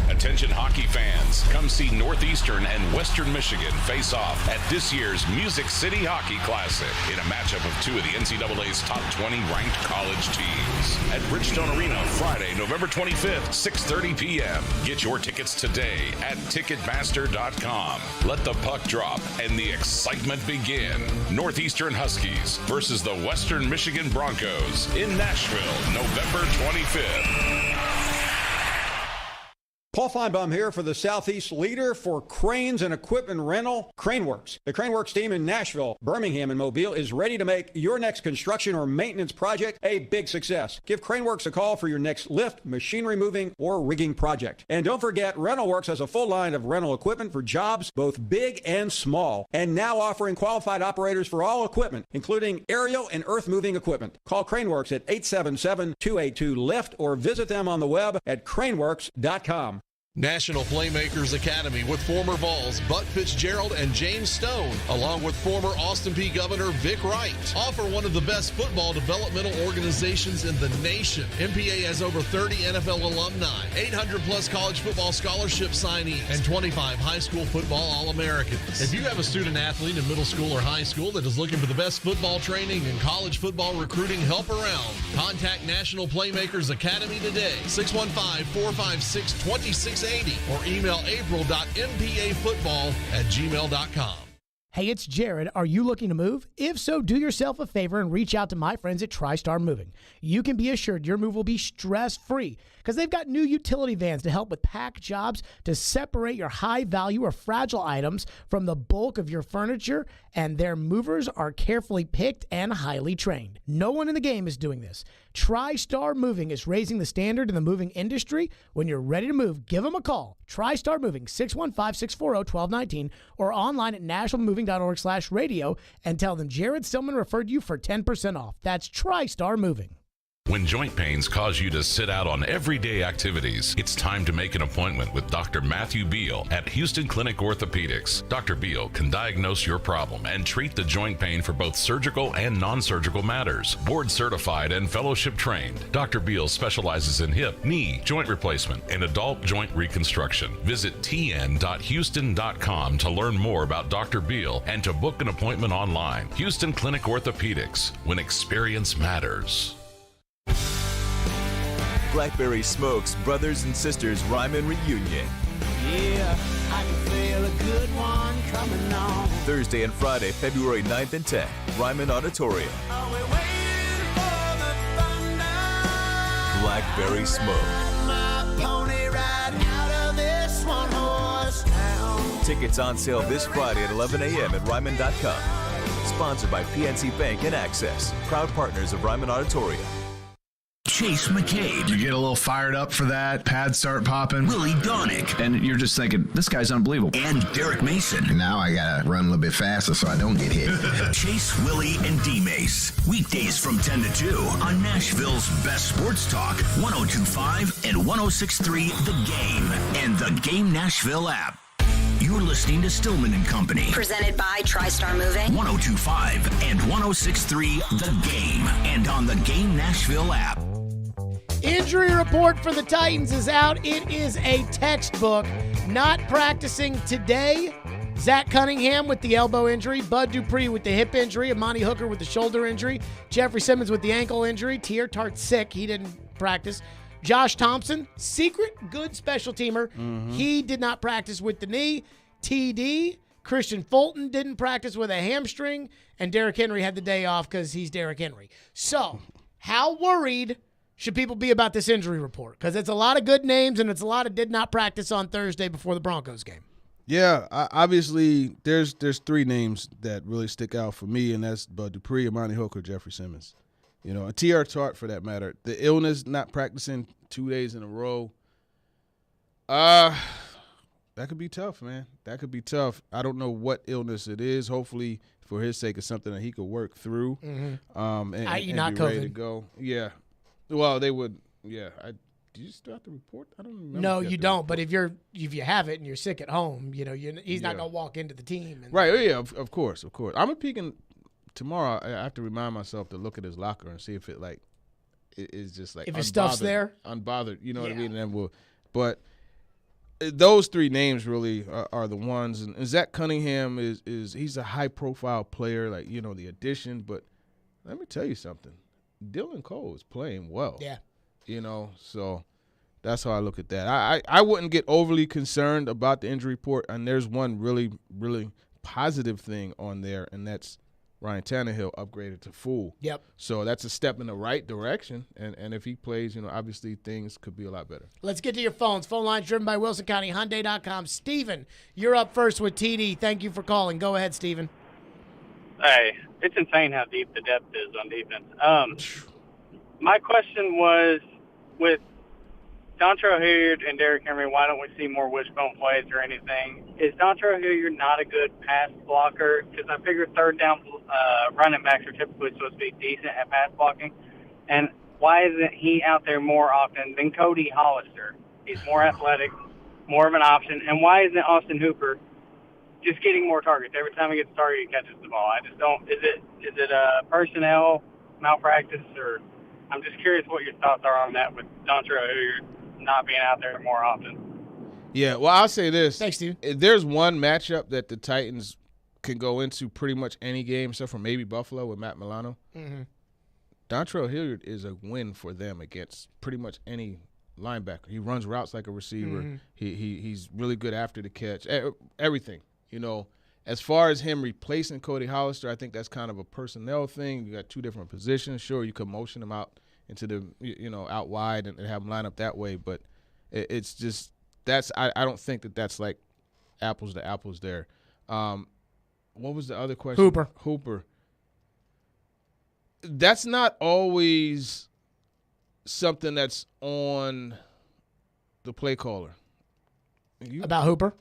Attention hockey fans, come see Northeastern and Western Michigan face off at this year's Music City Hockey Classic in a matchup of 2 of the NCAA's top 20 ranked college teams. At Bridgestone Arena, Friday, November 25th, 6:30 p.m. Get your tickets today at Ticketmaster.com. Let the puck drop and the excitement begin. Northeastern Huskies versus the Western Michigan Broncos in Nashville, November 25th. Paul Feinbaum here for the Southeast leader for cranes and equipment rental, Craneworks. The Craneworks team in Nashville, Birmingham, and Mobile is ready to make your next construction or maintenance project a big success. Give Craneworks a call for your next lift, machinery moving, or rigging project. And don't forget, Rentalworks has a full line of rental equipment for jobs both big and small, and now offering qualified operators for all equipment, including aerial and earth-moving equipment. Call Craneworks at 877-282-LIFT or visit them on the web at craneworks.com. National Playmakers Academy with former Vols Buck Fitzgerald and James Stone, along with former Austin Peay Governor Vic Wright, offer one of the best football developmental organizations in the nation. MPA has over 30 NFL alumni, 800-plus college football scholarship signees, and 25 high school football All-Americans. If you have a student athlete in middle school or high school that is looking for the best football training and college football recruiting help around, contact National Playmakers Academy today, 615-456-2680. Or email april.mpafootball@gmail.com. Hey, it's Jared. Are you looking to move? If so, do yourself a favor and reach out to my friends at TriStar Moving. You can be assured your move will be stress-free because they've got new utility vans to help with pack jobs to separate your high value or fragile items from the bulk of your furniture, and their movers are carefully picked and highly trained. No one in the game is doing this. TriStar Moving is raising the standard in the moving industry. When you're ready to move, give them a call. TriStar Moving, 615-640-1219, or online at nationalmoving.org/radio, and tell them Jared Stillman referred you for 10% off. That's TriStar Moving. When joint pains cause you to sit out on everyday activities, it's time to make an appointment with Dr. Matthew Beal at Houston Clinic Orthopedics. Dr. Beal can diagnose your problem and treat the joint pain for both surgical and non-surgical matters. Board certified and fellowship trained, Dr. Beal specializes in hip, knee, joint replacement, and adult joint reconstruction. Visit tn.houston.com to learn more about Dr. Beal and to book an appointment online. Houston Clinic Orthopedics, when experience matters. Blackberry Smoke's Brothers and Sisters Ryman Reunion. Yeah, I can feel a good one coming on. Thursday and Friday, February 9th and 10th, Ryman Auditorium. Are we waiting for the thunder? Blackberry Smoke. My pony ride out of this one horse town. Tickets on sale this Friday at 11 a.m. at Ryman.com. Sponsored by PNC Bank and Access, proud partners of Ryman Auditorium. Chase McCabe. You get a little fired up for that. Pads start popping. Willie Donick. And you're just thinking, this guy's unbelievable. And Derek Mason. Now I got to run a little bit faster so I don't get hit. Chase, Willie, and D-Mace. Weekdays from 10 to 2 on Nashville's best sports talk, 102.5 and 106.3 The Game and the Game Nashville app. You're listening to Stillman and Company. Presented by TriStar Moving. 102.5 and 106.3 The Game and on the Game Nashville app. Injury report for the Titans is out. It is a textbook. Not practicing today. Zach Cunningham with the elbow injury. Bud Dupree with the hip injury. Amani Hooker with the shoulder injury. Jeffrey Simmons with the ankle injury. Tier Tart's sick. He didn't practice. Josh Thompson, secret good special teamer. He did not practice with the knee. TD, Christian Fulton didn't practice with a hamstring. And Derrick Henry had the day off because he's Derrick Henry. So, how worried should people be about this injury report? Because it's a lot of good names and it's a lot of did not practice on Thursday before the Broncos game. Yeah, obviously there's three names that really stick out for me, and that's Bud Dupree, Amani Hooker, Jeffrey Simmons. You know, and T.R. Tart for that matter. The illness, not practicing 2 days in a row, that could be tough, man. That could be tough. I don't know what illness it is. Hopefully, for his sake, it's something that he could work through and not be COVID. ready to go. Yeah. Well, they would. Yeah. Do you still have to report? I don't remember. No, you don't. But if you have it and you're sick at home, you know, he's not going to walk into the team. Right. Oh, yeah. Of course. I'm gonna peek in tomorrow. I have to remind myself to look at his locker and see if it is just like if his stuff's there, unbothered. You know what I mean? And then but those three names really are the ones. And Zach Cunningham he's a high profile player, like, you know, the addition. But let me tell you something. Dylan Cole is playing well. Yeah. You know, so that's how I look at that. I wouldn't get overly concerned about the injury report, and there's one really, really positive thing on there, and that's Ryan Tannehill upgraded to full. Yep. So that's a step in the right direction, and if he plays, you know, obviously things could be a lot better. Let's get to your phones. Phone lines driven by WilsonCountyHyundai.com. Steven, you're up first with TD. Thank you for calling. Go ahead, Steven. Hey, it's insane how deep the depth is on defense. My question was, with Dontrell Hilliard and Derrick Henry, why don't we see more wishbone plays or anything? Is Dontrell Hilliard not a good pass blocker? Because I figure third down running backs are typically supposed to be decent at pass blocking. And why isn't he out there more often than Cody Hollister? He's more athletic, more of an option. And why isn't Austin Hooper just getting more targets? Every time he gets a target, he catches the ball. I just don't. Is it a personnel malpractice, or I'm just curious what your thoughts are on that with Dontrell Hilliard not being out there more often. Yeah, well, I'll say this. Thanks, Steve. There's one matchup that the Titans can go into pretty much any game, except for maybe Buffalo with Matt Milano. Dontrell Hilliard is a win for them against pretty much any linebacker. He runs routes like a receiver. He's really good after the catch. Everything, you know. As far as him replacing Cody Hollister, I think that's kind of a personnel thing. You got two different positions. Sure, you could motion him out into the out wide and have them line up that way. But it's just I don't think that's like apples to apples there. What was the other question? Hooper. That's not always something that's on the play caller. About Hooper?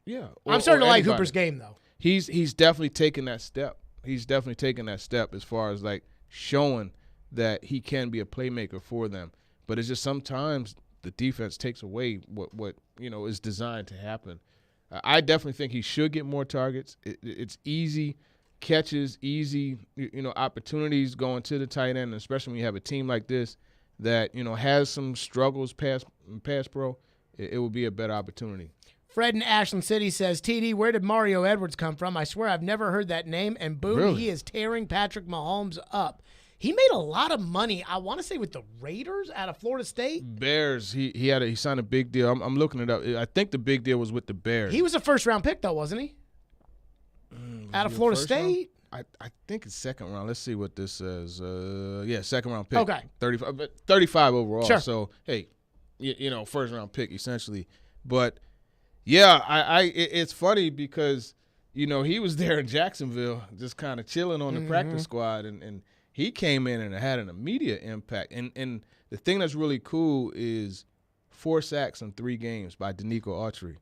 Yeah. I'm starting to like Hooper's game, though. He's definitely taken that step. He's definitely taken that step as far as like showing that he can be a playmaker for them. But it's just sometimes the defense takes away what is designed to happen. I definitely think he should get more targets. It's easy catches, easy opportunities going to the tight end, especially when you have a team like this that has some struggles pass pro. It will be a better opportunity. Fred in Ashland City says, TD, where did Mario Edwards come from? I swear I've never heard that name, and boom, really? He is tearing Patrick Mahomes up. He made a lot of money, I want to say, with the Raiders out of Florida State. Bears. He signed a big deal. I'm looking it up. I think the big deal was with the Bears. He was a first-round pick, though, wasn't he? Out of Florida State? I think it's second round. Let's see what this says. Second round pick. Okay. 35 overall. Sure. So, hey, first round pick essentially. But, yeah, it's funny because, he was there in Jacksonville just kind of chilling on the practice squad, and he came in and had an immediate impact. And the thing that's really cool is 4 sacks in 3 games by Danico Autry.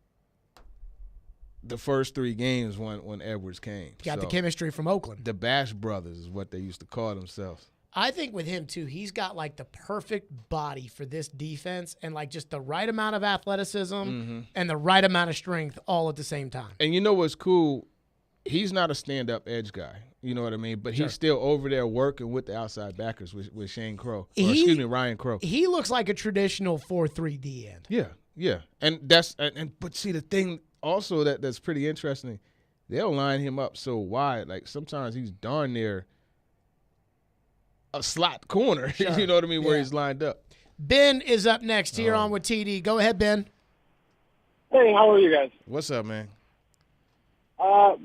The first 3 games when Edwards came. Got the chemistry from Oakland. The Bash Brothers is what they used to call themselves. I think with him, too, he's got, like, the perfect body for this defense and, like, just the right amount of athleticism and the right amount of strength all at the same time. And you know what's cool? He's not a stand-up edge guy. You know what I mean? But he's still over there working with the outside backers with Shane Crow. Ryan Crow. He looks like a traditional 4-3 D end. Yeah. And but see, the thing also that's pretty interesting, they'll line him up so wide. Like, sometimes he's darn near a slot corner, you know what I mean, where he's lined up. Ben is up next here on with TD. Go ahead, Ben. Hey, how are you guys? What's up, man?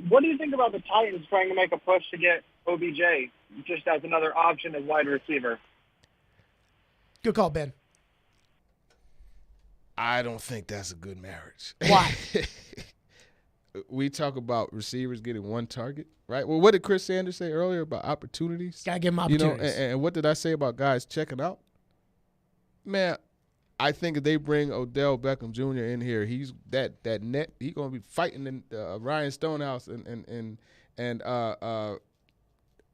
What do you think about the Titans trying to make a push to get OBJ just as another option as wide receiver? Good call, Ben. I don't think that's a good marriage. Why? We talk about receivers getting 1 target, right? Well, what did Chris Sanders say earlier about opportunities? Gotta give him opportunities. And what did I say about guys checking out? Man, I think if they bring Odell Beckham Jr. in here, he's that net. He's gonna be fighting in Ryan Stonehouse and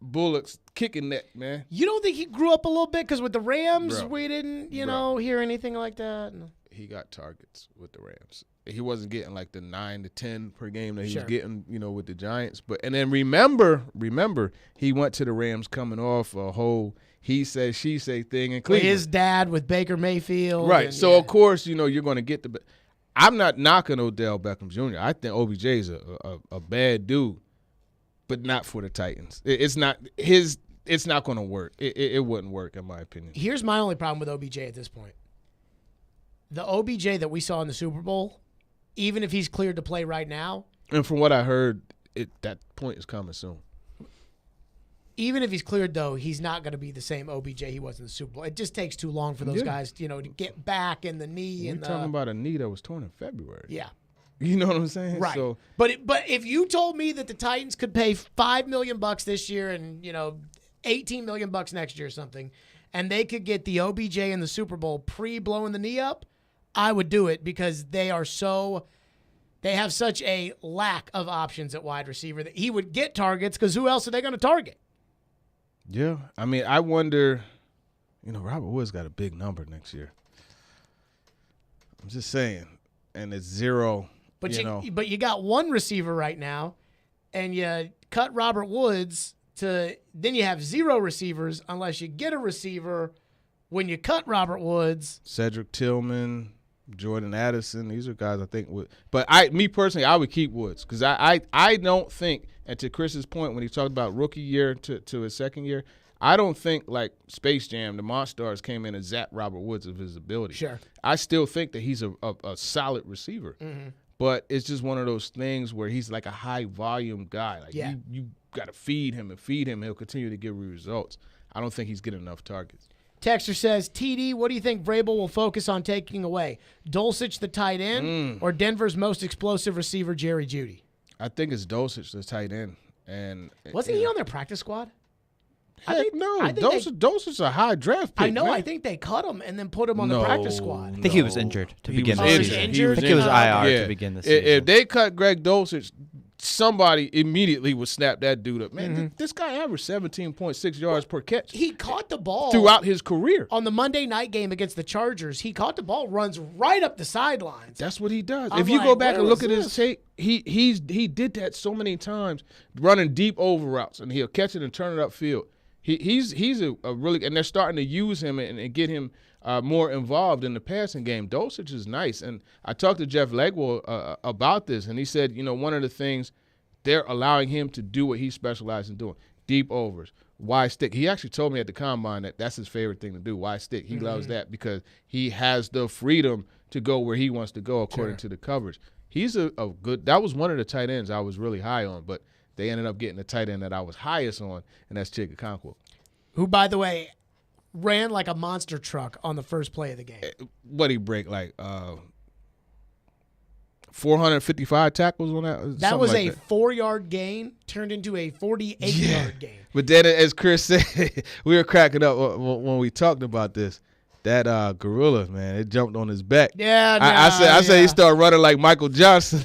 Bullock's kicking net, man. You don't think he grew up a little bit? Because with the Rams, we didn't, hear anything like that. No. He got targets with the Rams. He wasn't getting like the 9 to 10 per game that he was getting, with the Giants. And then remember, he went to the Rams coming off a whole he say, she say thing in Cleveland. His dad with Baker Mayfield. Right. So, of course, you're going to get the – I'm not knocking Odell Beckham Jr. I think OBJ is a bad dude, but not for the Titans. It's not going to work. It wouldn't work, in my opinion. Here's my only problem with OBJ at this point. The OBJ that we saw in the Super Bowl, even if he's cleared to play right now. And from what I heard, that point is coming soon. Even if he's cleared, though, he's not going to be the same OBJ he was in the Super Bowl. It just takes too long for those guys, to get back in the knee. We're talking about a knee that was torn in February. Yeah. You know what I'm saying? Right. So, but if you told me that the Titans could pay $5 million this year and, $18 million next year or something, and they could get the OBJ in the Super Bowl pre-blowing the knee up, I would do it because they have such a lack of options at wide receiver that he would get targets because who else are they going to target? Yeah. I mean, I wonder, Robert Woods got a big number next year. I'm just saying. And it's 0. But you got 1 receiver right now, and you cut Robert Woods then you have 0 receivers unless you get a receiver when you cut Robert Woods. Cedric Tillman, Jordan Addison, these are guys I think would. But me personally, I would keep Woods because I don't think, and to Chris's point when he talked about rookie year to his second year, I don't think like Space Jam, the Monstars came in and zapped Robert Woods of his ability. Sure. I still think that he's a solid receiver. Mm-hmm. But it's just one of those things where he's like a high-volume guy. Like you got to feed him. He'll continue to give you results. I don't think he's getting enough targets. Texter says, TD, what do you think Vrabel will focus on taking away? Dulcich, the tight end, or Denver's most explosive receiver, Jerry Jeudy? I think it's Dulcich, the tight end. And wasn't he on their practice squad? Dulcich is a high draft pick. I know. Man. I think they cut him and then put him on the practice squad. I think he was injured to begin the season. I think Injured? he was IR to begin the season. If they cut Greg Dulcich, somebody immediately would snap that dude up. Man, this guy averaged 17.6 yards per catch. He caught the ball throughout his career. On the Monday night game against the Chargers, he caught the ball, runs right up the sidelines. That's what he does. I'm if you like, go back and look where at was his tape, he did that so many times, running deep over routes, and he'll catch it and turn it upfield. He's a really, and they're starting to use him and get him more involved in the passing game. Dulcich is nice, and I talked to Jeff Legwold about this, and he said, one of the things they're allowing him to do what he specializes in doing, deep overs, wide stick. He actually told me at the combine that that's his favorite thing to do, wide stick. He loves that because he has the freedom to go where he wants to go according to the coverage. He's a good – that was one of the tight ends I was really high on, but they ended up getting the tight end that I was highest on, and that's Chig Okonkwo. Who, by the way, ran like a monster truck on the first play of the game. What'd he break, 455 tackles on that? That was like a 4-yard gain turned into a 48-yard gain. But then, as Chris said, we were cracking up when we talked about this. That gorilla, man, it jumped on his back. Yeah, I said he started running like Michael Johnson.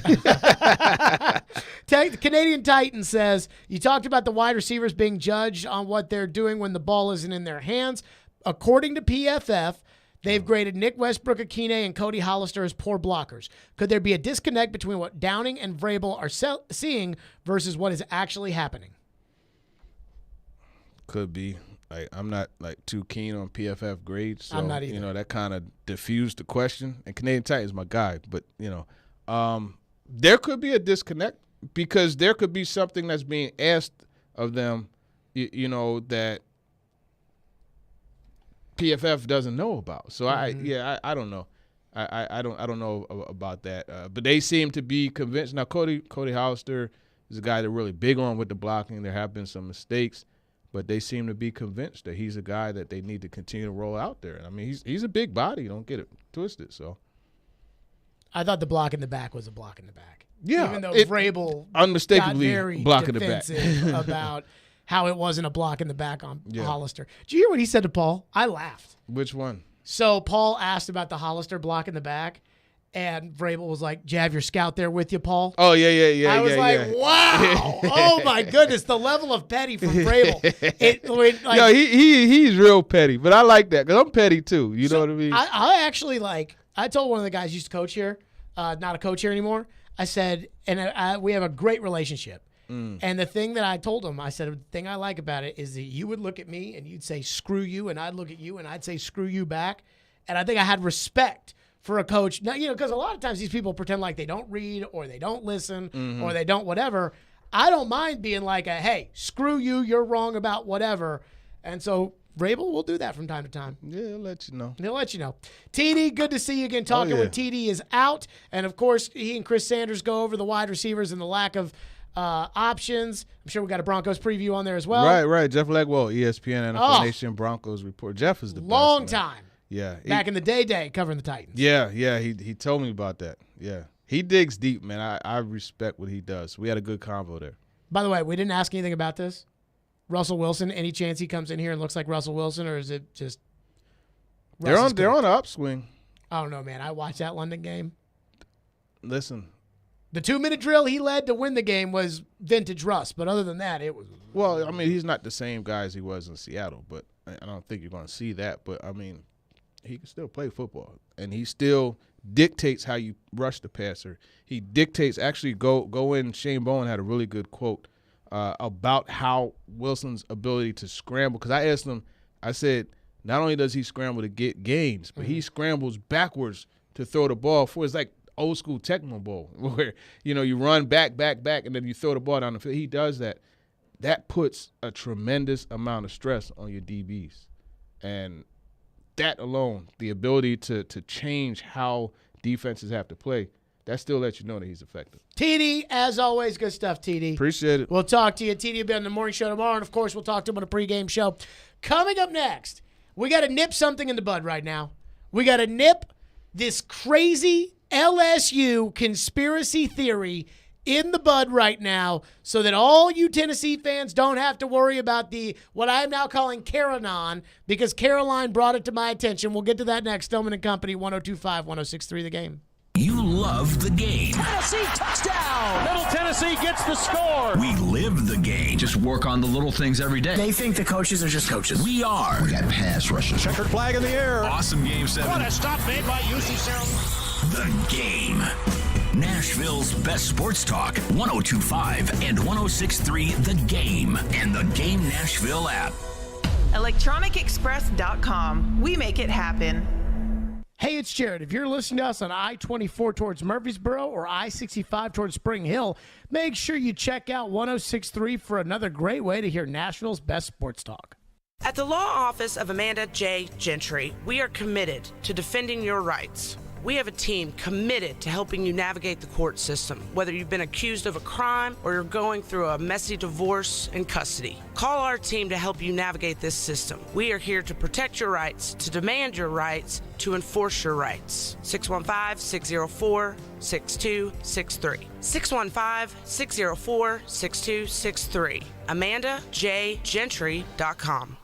The Canadian Titan says, you talked about the wide receivers being judged on what they're doing when the ball isn't in their hands. According to PFF, they've graded Nick Westbrook-Akine and Cody Hollister as poor blockers. Could there be a disconnect between what Downing and Vrabel are seeing versus what is actually happening? Could be. I'm not too keen on PFF grades, so I'm not either. That kind of diffused the question. And Canadian Titan is my guy, but there could be a disconnect because there could be something that's being asked of them, that PFF doesn't know about. So I don't know. I don't know about that. But they seem to be convinced. Now Cody Hollister is a guy they're really big on with the blocking. There have been some mistakes. But they seem to be convinced that he's a guy that they need to continue to roll out there. I mean, he's a big body. Don't get it twisted. So, I thought the block in the back was a block in the back. Yeah, even though Vrabel unmistakably got very block in the back about how it wasn't a block in the back on Hollister. Did you hear what he said to Paul? I laughed. Which one? So Paul asked about the Hollister block in the back. And Vrabel was like, "Do you have your scout there with you, Paul?" Oh, yeah. I was wow. Oh, my goodness. The level of petty from Vrabel. He's real petty. But I like that because I'm petty, too. You know what I mean? I actually I told one of the guys who used to coach here, not a coach here anymore, I said, and we have a great relationship. And the thing that I told him, I said, the thing I like about it is that you would look at me and you'd say, screw you, and I'd look at you and I'd say, screw you back. And I think I had respect for a coach, because a lot of times these people pretend like they don't read or they don't listen or they don't whatever. I don't mind being like, hey, screw you, you're wrong about whatever. And so Vrabel will do that from time to time. Yeah, he'll let you know. He'll let you know. TD, good to see you again. Talking with TD is out. And, of course, he and Chris Sanders go over the wide receivers and the lack of options. I'm sure we got a Broncos preview on there as well. Right. Jeff Legwold, ESPN NFL Nation Broncos report. Jeff is the best. Long time. Yeah. Back in the day covering the Titans. Yeah. He told me about that. Yeah. He digs deep, man. I respect what he does. We had a good convo there. By the way, we didn't ask anything about this. Russell Wilson, any chance he comes in here and looks like Russell Wilson, or is it just They're on an upswing. I don't know, man. I watched that London game. Listen. The 2-minute drill he led to win the game was vintage Russ, but other than that, it was. Well, I mean, he's not the same guy as he was in Seattle, but I don't think you're going to see that. But, I mean, he can still play football, and he still dictates how you rush the passer. He dictates. Actually, go in. Shane Bowen had a really good quote about how Wilson's ability to scramble. Because I asked him, I said, not only does he scramble to get gains, but he scrambles backwards to throw the ball for. It's like old school Tecmo Bowl where, you run back, and then you throw the ball down the field. He does that. That puts a tremendous amount of stress on your DBs. And that alone, the ability to change how defenses have to play, that still lets you know that he's effective. TD, as always, good stuff, TD. Appreciate it. We'll talk to you. TD will be on the morning show tomorrow, and, of course, we'll talk to him on a pregame show. Coming up next, We got to nip something in the bud right now. We got to nip this crazy LSU conspiracy theory in the bud right now so that all you Tennessee fans don't have to worry about what I'm now calling Caroline, because Caroline brought it to my attention. We'll get to that next. Stillman and Company, 102.5, 106.3 The Game. You love the game. Tennessee touchdown! Middle Tennessee gets the score. We live the game. Just work on the little things every day. They think the coaches are just coaches. We are. We got pass rushers. Checkered flag in the air. Awesome game 7. What a stop made by UC Sarah. The Game. Nashville's best sports talk, 102.5 and 106.3 The Game, and the Game Nashville app. ElectronicExpress.com. We make it happen. Hey, it's Jared. If you're listening to us on I-24 towards Murfreesboro or I-65 towards Spring Hill, make sure you check out 106.3 for another great way to hear Nashville's best sports talk. At the law office of Amanda J. Gentry, we are committed to defending your rights. We have a team committed to helping you navigate the court system, whether you've been accused of a crime or you're going through a messy divorce and custody. Call our team to help you navigate this system. We are here to protect your rights, to demand your rights, to enforce your rights. 615-604-6263. 615-604-6263. AmandaJGentry.com.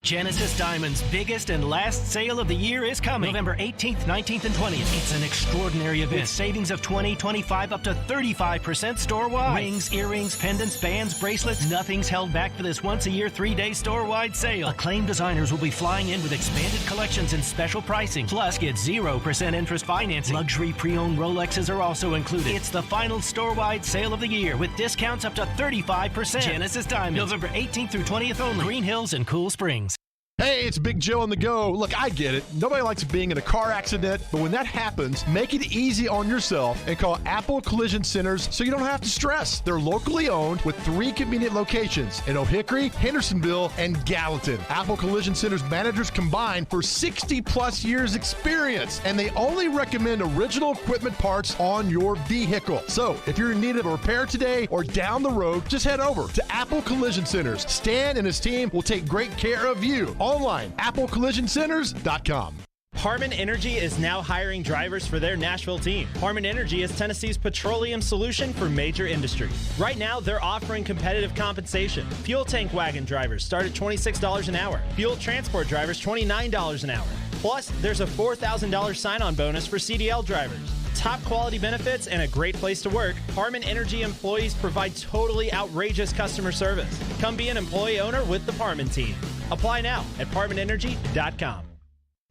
Genesis Diamond's biggest and last sale of the year is coming. November 18th, 19th, and 20th. It's an extraordinary event with savings of 20, 25, up to 35% store-wide. Rings, earrings, pendants, bands, bracelets. Nothing's held back for this once-a-year, 3-day store-wide sale. Acclaimed designers will be flying in with expanded collections and special pricing. Plus, get 0% interest financing. Luxury pre-owned Rolexes are also included. It's the final store-wide sale of the year with discounts up to 35%. Genesis Diamond, November 18th through 20th only. Green Hills and Cool Springs. Hey, it's Big Joe on the go. Look, I get it. Nobody likes being in a car accident, but when that happens, make it easy on yourself and call Apple Collision Centers so you don't have to stress. They're locally owned with 3 convenient locations in O'Hickory, Hendersonville, and Gallatin. Apple Collision Centers managers combined for 60-plus years experience, and they only recommend original equipment parts on your vehicle. So, if you're in need of a repair today or down the road, just head over to Apple Collision Centers. Stan and his team will take great care of you. Online, applecollisioncenters.com. Harman Energy is now hiring drivers for their Nashville team. Harman Energy is Tennessee's petroleum solution for major industries. Right now, they're offering competitive compensation. Fuel tank wagon drivers start at $26 an hour. Fuel transport drivers, $29 an hour. Plus, there's a $4,000 sign-on bonus for CDL drivers. Top quality benefits and a great place to work, Harman Energy employees provide totally outrageous customer service. Come be an employee owner with the Harman team. Apply now at HarmanEnergy.com.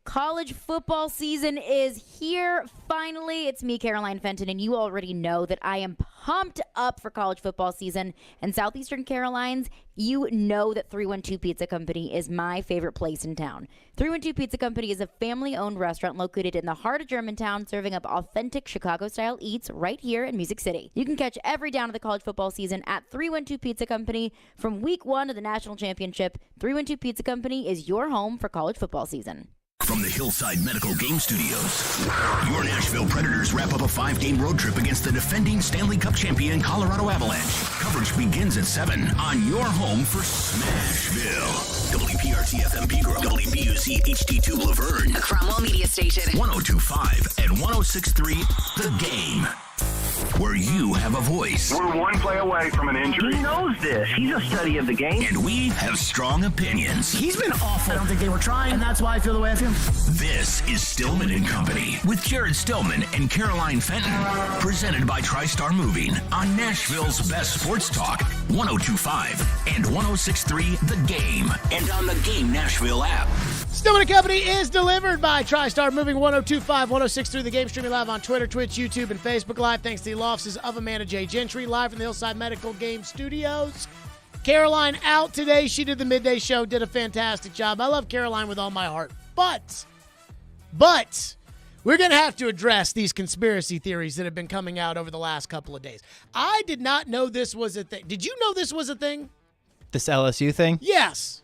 College football season is here. Finally, it's me, Caroline Fenton, and you already know that I am pumped up for college football season. And Southeastern Carolines, you know that 312 Pizza Company is my favorite place in town. 312 Pizza Company is a family-owned restaurant located in the heart of Germantown, serving up authentic Chicago-style eats right here in Music City. You can catch every down of the college football season at 312 Pizza Company. From week 1 of the national championship, 312 Pizza Company is your home for college football season. From the Hillside Medical Game Studios, your Nashville Predators wrap up a 5-game road trip against the defending Stanley Cup champion Colorado Avalanche. Coverage begins at 7 on your home for Smashville. WPRT-FM Pegram, WBUC HD2 Laverne, a Cromwell Media Station, 102.5 and 106.3 The Game, where you have a voice. We're one play away from an injury. He knows this. He's a study of the game. And we have strong opinions. He's been awful. I don't think they were trying, and that's why I feel the way I feel. This is Stillman and Company with Jared Stillman and Caroline Fenton. Presented by TriStar Moving on Nashville's best sports talk, 102.5 and 106.3 The Game, and on the Game Nashville app. Stillman and Company is delivered by TriStar Moving, 102.5, 106.3 The Game, streaming live on Twitter, Twitch, YouTube, and Facebook Live. Thanks to the law offices of Amanda J. Gentry, live from the Hillside Medical Game Studios. Caroline out today. She did the midday show, did a fantastic job. I love Caroline with all my heart. But we're going to have to address these conspiracy theories that have been coming out over the last couple of days. I did not know this was a thing. Did you know this was a thing? This LSU thing? Yes.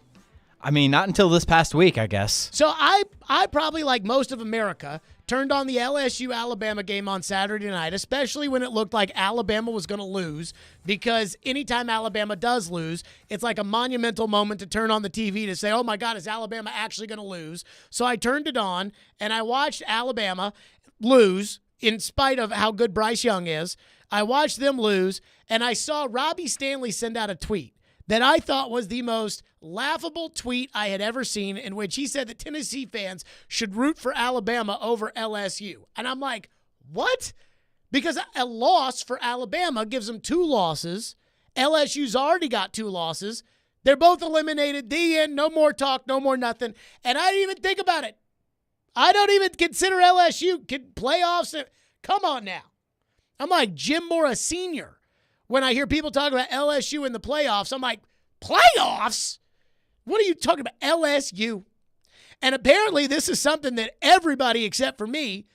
I mean, not until this past week, I guess. So I probably, like most of America, turned on the LSU-Alabama game on Saturday night, especially when it looked like Alabama was going to lose, because anytime Alabama does lose, it's like a monumental moment to turn on the TV to say, oh my God, is Alabama actually going to lose? So I turned it on, and I watched Alabama lose in spite of how good Bryce Young is. I watched them lose, and I saw Robbie Stanley send out a tweet that I thought was the most laughable tweet I had ever seen, in which he said that Tennessee fans should root for Alabama over LSU. And I'm like, what? Because a loss for Alabama gives them 2 losses. LSU's already got 2 losses. They're both eliminated. The end. No more talk. No more nothing. And I didn't even think about it. I don't even consider LSU playoffs. Come on now. I'm like Jim Mora Sr. When I hear people talk about LSU in the playoffs. I'm like, playoffs? What are you talking about? LSU. And apparently this is something that everybody except for me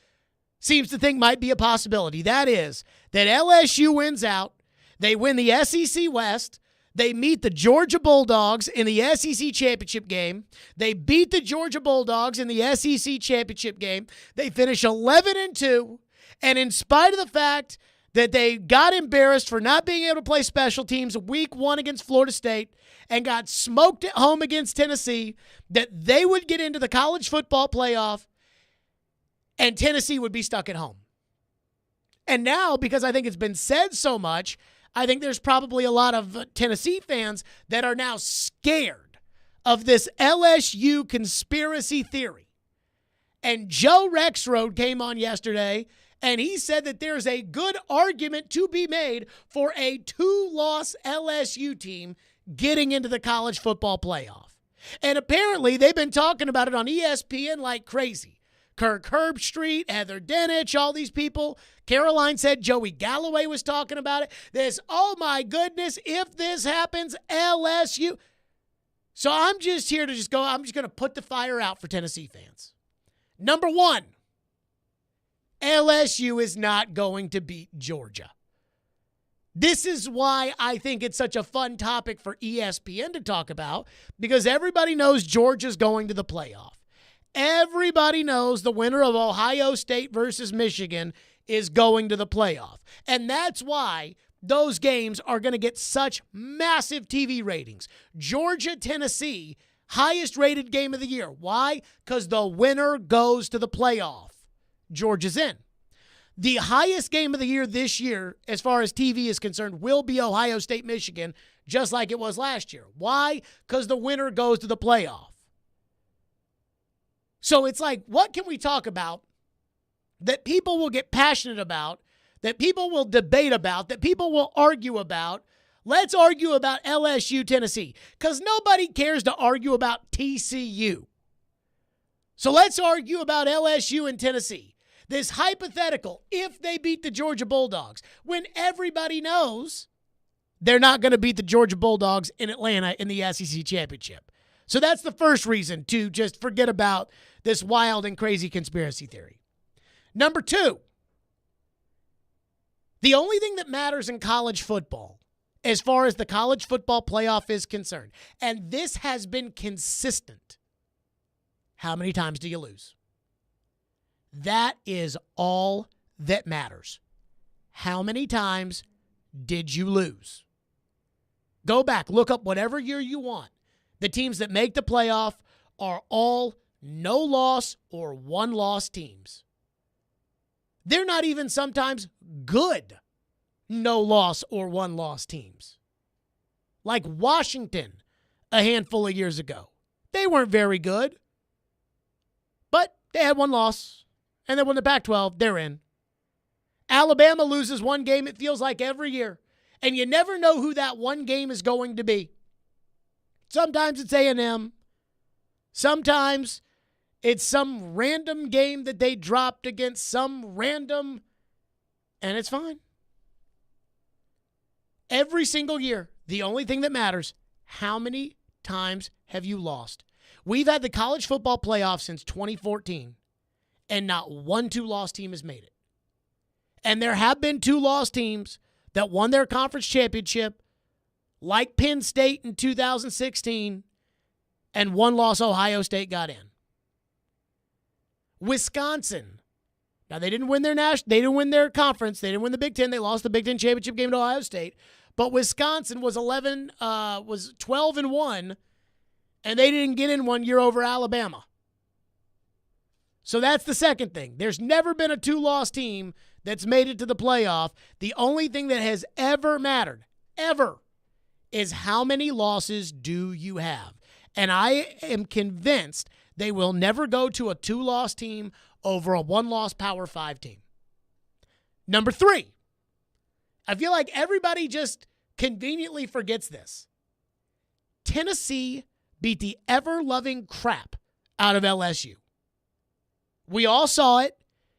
seems to think might be a possibility. That is that LSU wins out. They win the SEC West. They meet the Georgia Bulldogs in the SEC championship game. They beat the Georgia Bulldogs in the SEC championship game. They finish 11-2. And in spite of the fact that they got embarrassed for not being able to play special teams week 1 against Florida State and got smoked at home against Tennessee, that they would get into the college football playoff and Tennessee would be stuck at home. And now, because I think it's been said so much, I think there's probably a lot of Tennessee fans that are now scared of this LSU conspiracy theory. And Joe Rexrode came on yesterday, and he said that there's a good argument to be made for a 2-loss LSU team getting into the college football playoff. And apparently they've been talking about it on ESPN like crazy. Kirk Herbstreit, Heather Dinich, all these people. Caroline said Joey Galloway was talking about it. This, oh my goodness, if this happens, LSU. So I'm just here to I'm just going to put the fire out for Tennessee fans. Number 1, LSU is not going to beat Georgia. This is why I think it's such a fun topic for ESPN to talk about, because everybody knows Georgia's going to the playoff. Everybody knows the winner of Ohio State versus Michigan is going to the playoff. And that's why those games are going to get such massive TV ratings. Georgia, Tennessee, highest rated game of the year. Why? Because the winner goes to the playoff. Georgia's in. The highest game of the year this year, as far as TV is concerned, will be Ohio State, Michigan, just like it was last year. Why? Because the winner goes to the playoff. So it's like, what can we talk about that people will get passionate about, that people will debate about, that people will argue about? Let's argue about LSU, Tennessee, because nobody cares to argue about TCU. So let's argue about LSU and Tennessee. This hypothetical, if they beat the Georgia Bulldogs, when everybody knows they're not going to beat the Georgia Bulldogs in Atlanta in the SEC championship. So that's the first reason to just forget about this wild and crazy conspiracy theory. Number 2, the only thing that matters in college football, as far as the college football playoff is concerned, and this has been consistent, how many times do you lose? That is all that matters. How many times did you lose? Go back, look up whatever year you want. The teams that make the playoff are all no-loss or one-loss teams. They're not even sometimes good no-loss or one-loss teams. Like Washington a handful of years ago. They weren't very good, but they had one loss, and they won the Pac-12. They're in. Alabama loses one game, it feels like, every year, and you never know who that one game is going to be. Sometimes it's A&M. Sometimes it's some random game that they dropped against some random, and it's fine. Every single year, the only thing that matters, how many times have you lost? We've had the college football playoff since 2014, and not one 2-loss team has made it. And there have been 2-loss teams that won their conference championship, like Penn State in 2016, and 1-loss Ohio State got in. Wisconsin Now, they didn't win their conference. They didn't win the Big Ten. They lost the Big Ten championship game to Ohio State. But Wisconsin was 12-1, and they didn't get in 1 year over Alabama. So that's the second thing. There's never been a 2-loss team that's made it to the playoff. The only thing that has ever mattered, ever, is how many losses do you have. And I am convinced they will never go to a 2-loss team over a 1-loss Power 5 team. Number 3, I feel like everybody just conveniently forgets this. Tennessee beat the ever-loving crap out of LSU. We all saw it.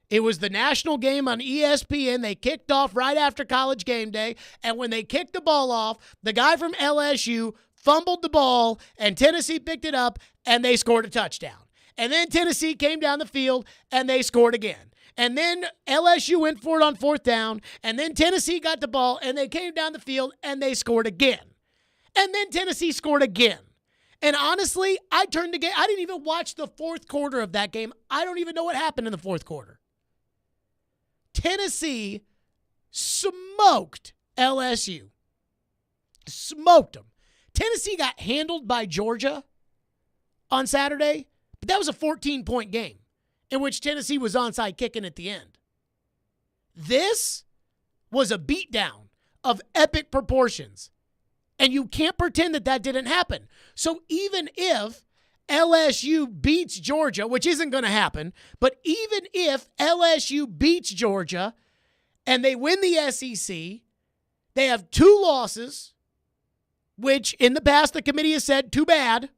It was the national game on ESPN. They kicked off right after College Game Day, and when they kicked the ball off, the guy from LSU fumbled the ball, and Tennessee picked it up, and they scored a touchdown. And then Tennessee came down the field, and they scored again. And then LSU went for it on 4th down, and then Tennessee got the ball, and they came down the field, and they scored again. And then Tennessee scored again. And honestly, I turned the game. I didn't even watch the 4th quarter of that game. I don't even know what happened in the 4th quarter. Tennessee smoked LSU. Smoked them. Tennessee got handled by Georgia on Saturday, but that was a 14-point game in which Tennessee was onside kicking at the end. This was a beatdown of epic proportions. And you can't pretend that that didn't happen. So even if LSU beats Georgia, which isn't going to happen, but even if LSU beats Georgia and they win the SEC, they have 2 losses, which in the past the committee has said too bad,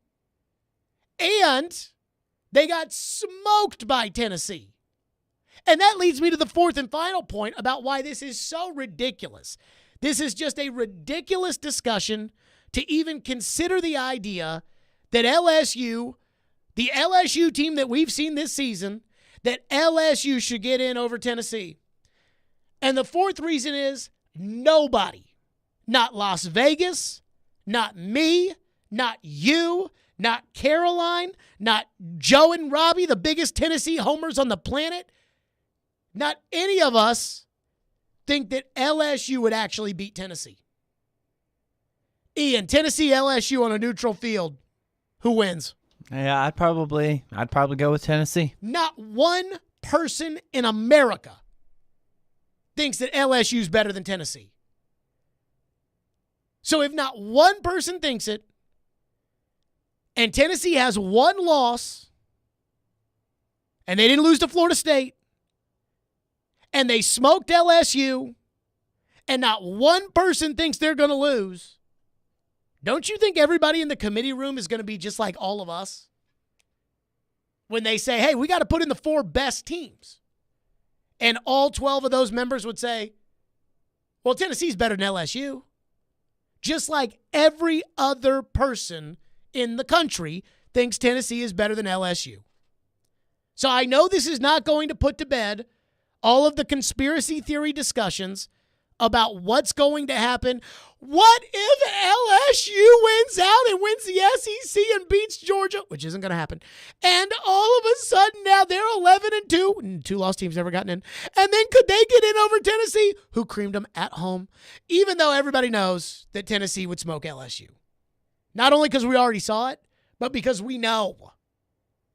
and they got smoked by Tennessee. And that leads me to the 4th and final point about why this is so ridiculous. This is just a ridiculous discussion to even consider the idea that LSU, the LSU team that we've seen this season, that LSU should get in over Tennessee. And the 4th reason is nobody, not Las Vegas, not me, not you, not Caroline, not Joe and Robbie, the biggest Tennessee homers on the planet, not any of us think that LSU would actually beat Tennessee. Ian, Tennessee, LSU on a neutral field. Who wins? Yeah, I'd probably go with Tennessee. Not one person in America thinks that LSU is better than Tennessee. So if not one person thinks it, and Tennessee has 1 loss, and they didn't lose to Florida State, and they smoked LSU, and not one person thinks they're going to lose, don't you think everybody in the committee room is going to be just like all of us? When they say, hey, we got to put in the 4 best teams. And all 12 of those members would say, well, Tennessee's better than LSU. Just like every other person in the country thinks Tennessee is better than LSU. So I know this is not going to put to bed all of the conspiracy theory discussions about what's going to happen. What if LSU wins out and wins the SEC and beats Georgia, which isn't going to happen, and all of a sudden now they're 11-2, and 2-loss teams never gotten in, and then could they get in over Tennessee, who creamed them at home, even though everybody knows that Tennessee would smoke LSU? Not only because we already saw it, but because we know.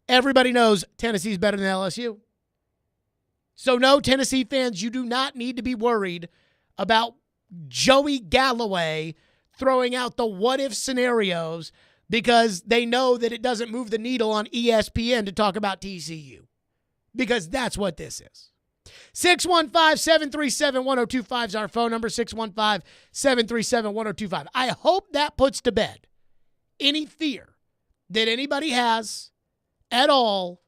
Everybody knows Tennessee's better than LSU. So no, Tennessee fans, you do not need to be worried about Joey Galloway throwing out the what-if scenarios because they know that it doesn't move the needle on ESPN to talk about TCU. Because that's what this is. 615-737-1025 is our phone number, 615-737-1025. I hope that puts to bed any fear that anybody has at all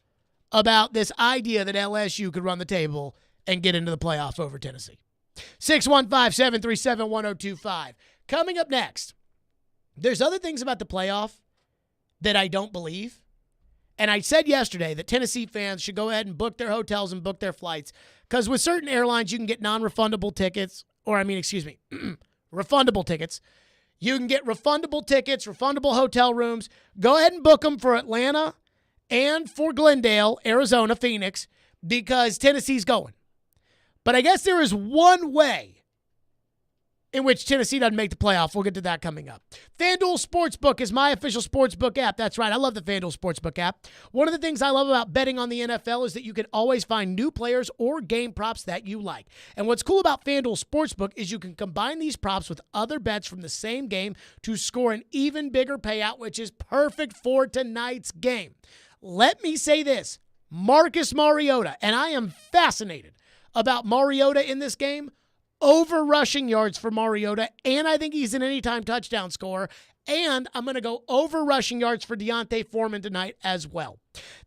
about this idea that LSU could run the table and get into the playoffs over Tennessee. 615-737-1025. Coming up next, there's other things about the playoff that I don't believe. And I said yesterday that Tennessee fans should go ahead and book their hotels and book their flights because with certain airlines, you can get refundable tickets. You can get refundable tickets, refundable hotel rooms. Go ahead and book them for Atlanta and for Glendale, Arizona, Phoenix, because Tennessee's going. But I guess there is one way in which Tennessee doesn't make the playoff. We'll get to that coming up. FanDuel Sportsbook is my official sportsbook app. That's right. I love the FanDuel Sportsbook app. One of the things I love about betting on the NFL is that you can always find new players or game props that you like. And what's cool about FanDuel Sportsbook is you can combine these props with other bets from the same game to score an even bigger payout, which is perfect for tonight's game. Let me say this. Marcus Mariota, and I am fascinated about Mariota in this game, over rushing yards for Mariota, and I think he's an anytime touchdown scorer, and I'm going to go over rushing yards for Deontay Foreman tonight as well.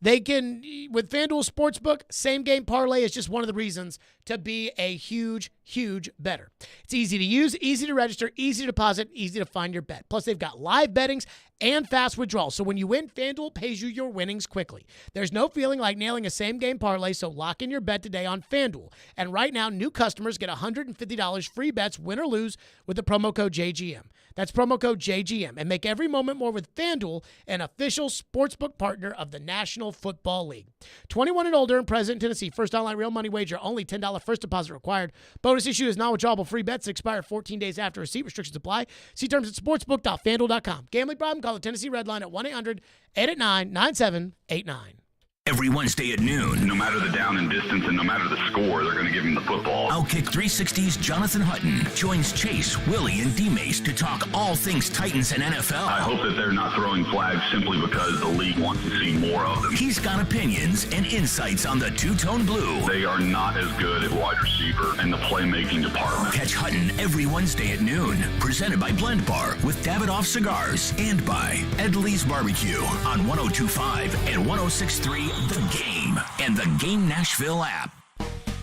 They can, with FanDuel Sportsbook, same game parlay is just one of the reasons to be a huge, huge bettor. It's easy to use, easy to register, easy to deposit, easy to find your bet. Plus, they've got live bettings and fast withdrawals. So when you win, FanDuel pays you your winnings quickly. There's no feeling like nailing a same game parlay, so lock in your bet today on FanDuel. And right now, new customers get $150 free bets, win or lose, with the promo code JGM. That's promo code JGM. And make every moment more with FanDuel, an official sportsbook partner of the National Football League. 21 and older and present in Tennessee. First online real money wager, only $10 first deposit required. Bonus issue is non-withdrawable free bets that expire 14 days after receipt. Restrictions apply. See terms at sportsbook.fanduel.com. Gambling problem? Call the Tennessee Red Line at 1-800-889-9789. Every Wednesday at noon. No matter the down and distance and no matter the score, they're going to give him the football. Outkick 360's Jonathan Hutton joins Chase, Willie, and D-Mace to talk all things Titans and NFL. I hope that they're not throwing flags simply because the league wants to see more of them. He's got opinions and insights on the two-tone blue. They are not as good at wide receiver and the playmaking department. Catch Hutton every Wednesday at noon. Presented by Blend Bar with Davidoff Cigars and by Edley's Barbecue on 102.5 and 106.3 The Game and the Game Nashville app.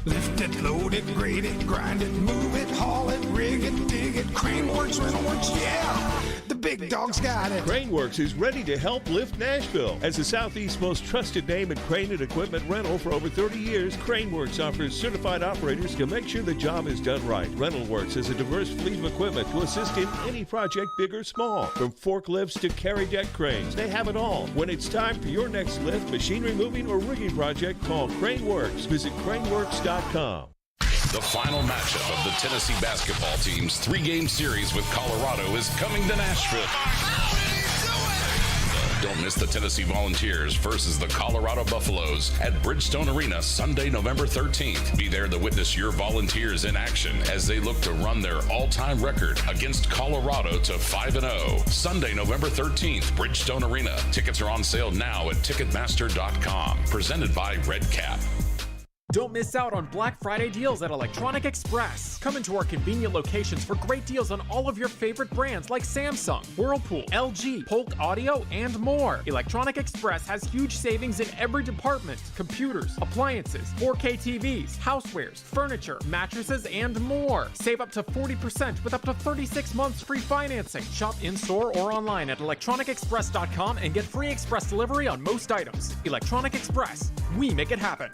Lift it, load it, grade it, grind it, move it, haul it, rig it, dig it, Crane Works, Rental Works, yeah. The big dog's got it. Craneworks is ready to help lift Nashville. As the Southeast's most trusted name in crane and equipment rental for over 30 years, Craneworks offers certified operators to make sure the job is done right. Rentalworks has a diverse fleet of equipment to assist in any project, big or small. From forklifts to carry deck cranes, they have it all. When it's time for your next lift, machinery moving, or rigging project, call Craneworks. Visit craneworks.com. The final matchup of the Tennessee basketball team's 3-game series with Colorado is coming to Nashville. Don't miss the Tennessee Volunteers versus the Colorado Buffaloes at Bridgestone Arena Sunday, November 13th. Be there to witness your Volunteers in action as they look to run their all-time record against Colorado to 5-0. Sunday, November 13th, Bridgestone Arena. Tickets are on sale now at Ticketmaster.com. Presented by Red Cap. Don't miss out on Black Friday deals at Electronic Express. Come into our convenient locations for great deals on all of your favorite brands like Samsung, Whirlpool, LG, Polk Audio, and more. Electronic Express has huge savings in every department: computers, appliances, 4K TVs, housewares, furniture, mattresses, and more. Save up to 40% with up to 36 months free financing. Shop in-store or online at electronicexpress.com and get free express delivery on most items. Electronic Express. We make it happen.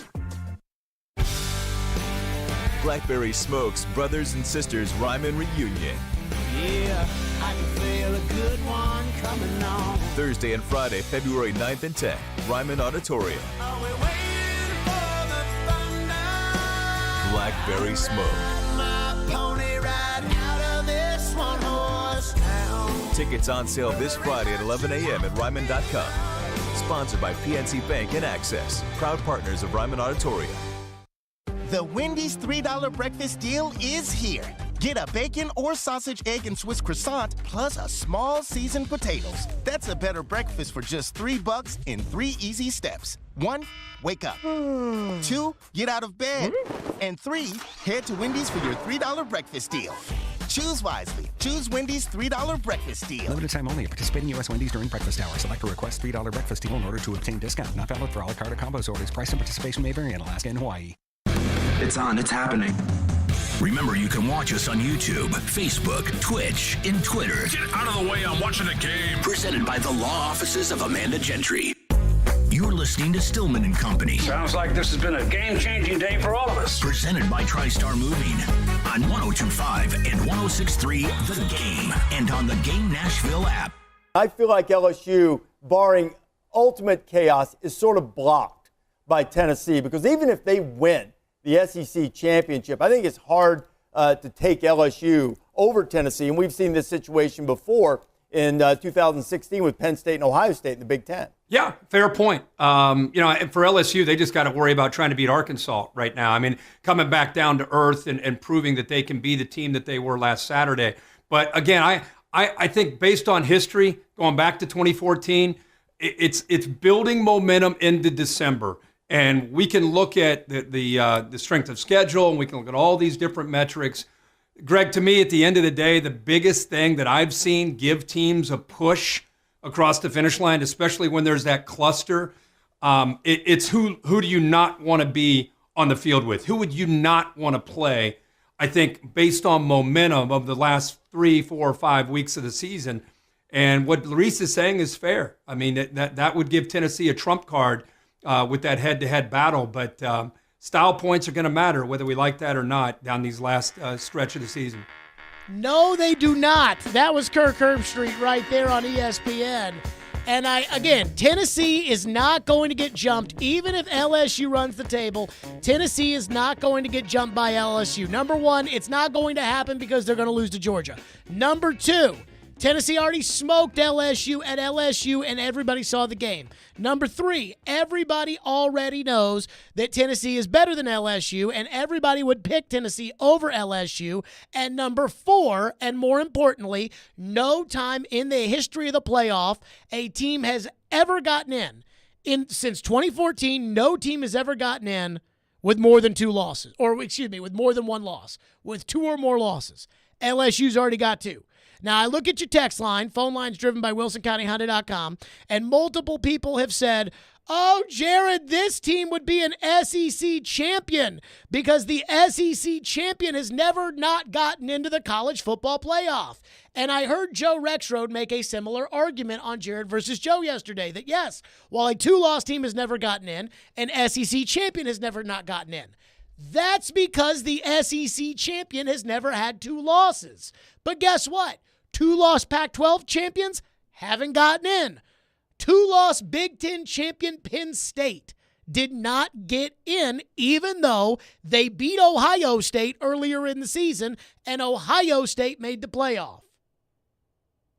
Blackberry Smoke's Brothers and Sisters Ryman Reunion. Yeah, I can feel a good one coming on. Thursday and Friday, February 9th and 10th, Ryman Auditorium. Are we waiting for the thunder? Blackberry Smoke. My pony ride out of this one horse town. Tickets on sale this Friday at 11 a.m. at Ryman.com. Sponsored by PNC Bank and Access, proud partners of Ryman Auditorium. The Wendy's $3 breakfast deal is here. Get a bacon or sausage, egg, and Swiss croissant, plus a small seasoned potatoes. That's a better breakfast for just $3 in 3 easy steps. 1, wake up. 2, get out of bed. And 3, head to Wendy's for your $3 breakfast deal. Choose wisely. Choose Wendy's $3 breakfast deal. Limited time only. Participating U.S. Wendy's during breakfast hours. Select a request $3 breakfast deal in order to obtain discount. Not valid for a la carte or combos orders. Price and participation may vary in Alaska and Hawaii. It's on. It's happening. Remember, you can watch us on YouTube, Facebook, Twitch, and Twitter. Get out of the way. I'm watching a game. Presented by the law offices of Amanda Gentry. You're listening to Stillman and Company. Sounds like this has been a game-changing day for all of us. Presented by TriStar Moving on 102.5 and 106.3 The Game and on the Game Nashville app. I feel like LSU, barring ultimate chaos, is sort of blocked by Tennessee, because even if they win the SEC championship, I think it's hard to take LSU over Tennessee. And we've seen this situation before in 2016 with Penn State and Ohio State in the Big Ten. Yeah, fair point. And for LSU, they just got to worry about trying to beat Arkansas right now. I mean, coming back down to earth and proving that they can be the team that they were last Saturday. But again, I think based on history, going back to 2014, it's building momentum into December. And we can look at the strength of schedule, and we can look at all these different metrics. Greg, to me, at the end of the day, the biggest thing that I've seen give teams a push across the finish line, especially when there's that cluster, it's who do you not want to be on the field with? Who would you not want to play? I think based on momentum of the last 3, 4, 5 weeks of the season. And what Larice is saying is fair. I mean, that would give Tennessee a trump card with that head-to-head battle. But style points are going to matter, whether we like that or not, down these last stretch of the season. No, they do not. That was Kirk Herbstreit right there on ESPN. And Tennessee is not going to get jumped. Even if LSU runs the table, Tennessee is not going to get jumped by LSU. Number one, it's not going to happen because they're going to lose to Georgia. Number two, Tennessee already smoked LSU at LSU, and everybody saw the game. Number three, everybody already knows that Tennessee is better than LSU, and everybody would pick Tennessee over LSU. And number four, and more importantly, no time in the history of the playoff a team has ever gotten in. Since 2014, no team has ever gotten in with more than with more than one loss, with 2 or more losses. LSU's already got 2. Now, I look at your text line, phone lines driven by WilsonCountyHonda.com, and multiple people have said, oh, Jared, this team would be an SEC champion because the SEC champion has never not gotten into the college football playoff. And I heard Joe Rexrode make a similar argument on Jared versus Joe yesterday that, yes, while a 2-loss team has never gotten in, an SEC champion has never not gotten in. That's because the SEC champion has never had 2 losses. But guess what? 2-loss Pac-12 champions haven't gotten in. 2-loss Big Ten champion Penn State did not get in, even though they beat Ohio State earlier in the season, and Ohio State made the playoff.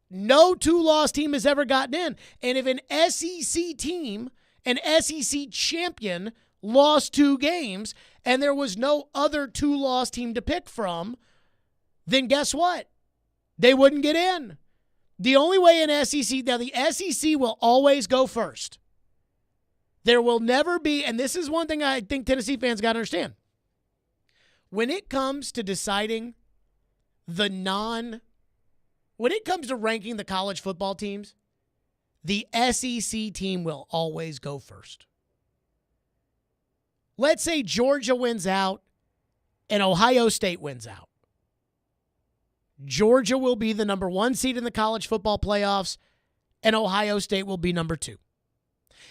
No 2-loss team has ever gotten in. And if an SEC team, an SEC champion, lost 2 games, and there was no other 2-loss team to pick from, then guess what? They wouldn't get in. The only way in SEC, now the SEC will always go first. There will never be, and this is one thing I think Tennessee fans got to understand. When it comes to deciding when it comes to ranking the college football teams, the SEC team will always go first. Let's say Georgia wins out and Ohio State wins out. Georgia will be the number 1 seed in the college football playoffs, and Ohio State will be number 2.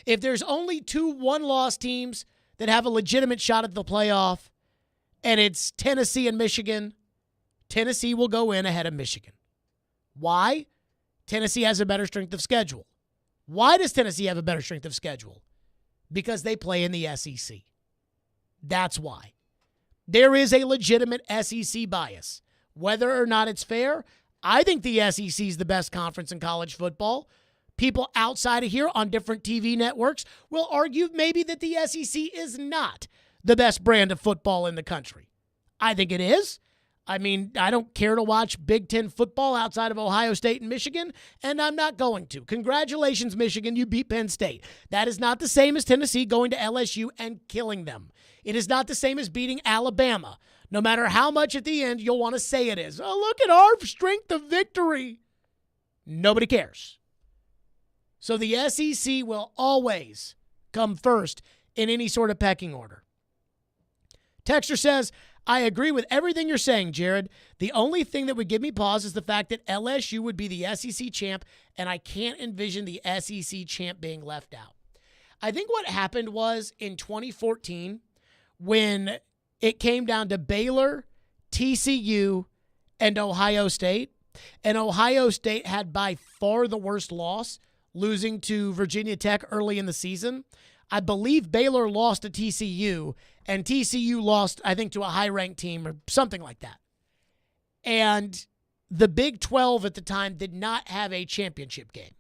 If there's only 2 1-loss teams that have a legitimate shot at the playoff, and it's Tennessee and Michigan, Tennessee will go in ahead of Michigan. Why? Tennessee has a better strength of schedule. Why does Tennessee have a better strength of schedule? Because they play in the SEC. That's why. There is a legitimate SEC bias. Whether or not it's fair, I think the SEC is the best conference in college football. People outside of here on different TV networks will argue maybe that the SEC is not the best brand of football in the country. I think it is. I mean, I don't care to watch Big Ten football outside of Ohio State and Michigan, and I'm not going to. Congratulations, Michigan, you beat Penn State. That is not the same as Tennessee going to LSU and killing them. It is not the same as beating Alabama. No matter how much at the end you'll want to say it is. Oh, look at our strength of victory. Nobody cares. So the SEC will always come first in any sort of pecking order. Texter says, I agree with everything you're saying, Jared. The only thing that would give me pause is the fact that LSU would be the SEC champ, and I can't envision the SEC champ being left out. I think what happened was in 2014 when it came down to Baylor, TCU, and Ohio State. And Ohio State had by far the worst loss, losing to Virginia Tech early in the season. I believe Baylor lost to TCU, and TCU lost, I think, to a high-ranked team or something like that. And the Big 12 at the time did not have a championship game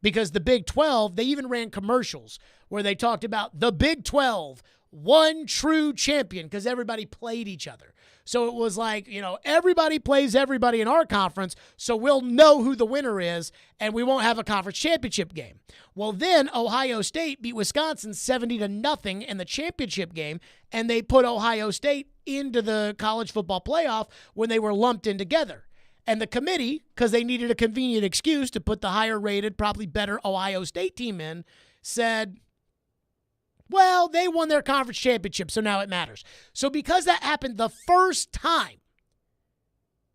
because the Big 12, they even ran commercials where they talked about the Big 12, one true champion, because everybody played each other. So it was like, everybody plays everybody in our conference, so we'll know who the winner is, and we won't have a conference championship game. Well, then Ohio State beat Wisconsin 70-0 in the championship game, and they put Ohio State into the college football playoff when they were lumped in together. And the committee, because they needed a convenient excuse to put the higher-rated, probably better Ohio State team in, said, well, they won their conference championship, so now it matters. So because that happened the first time,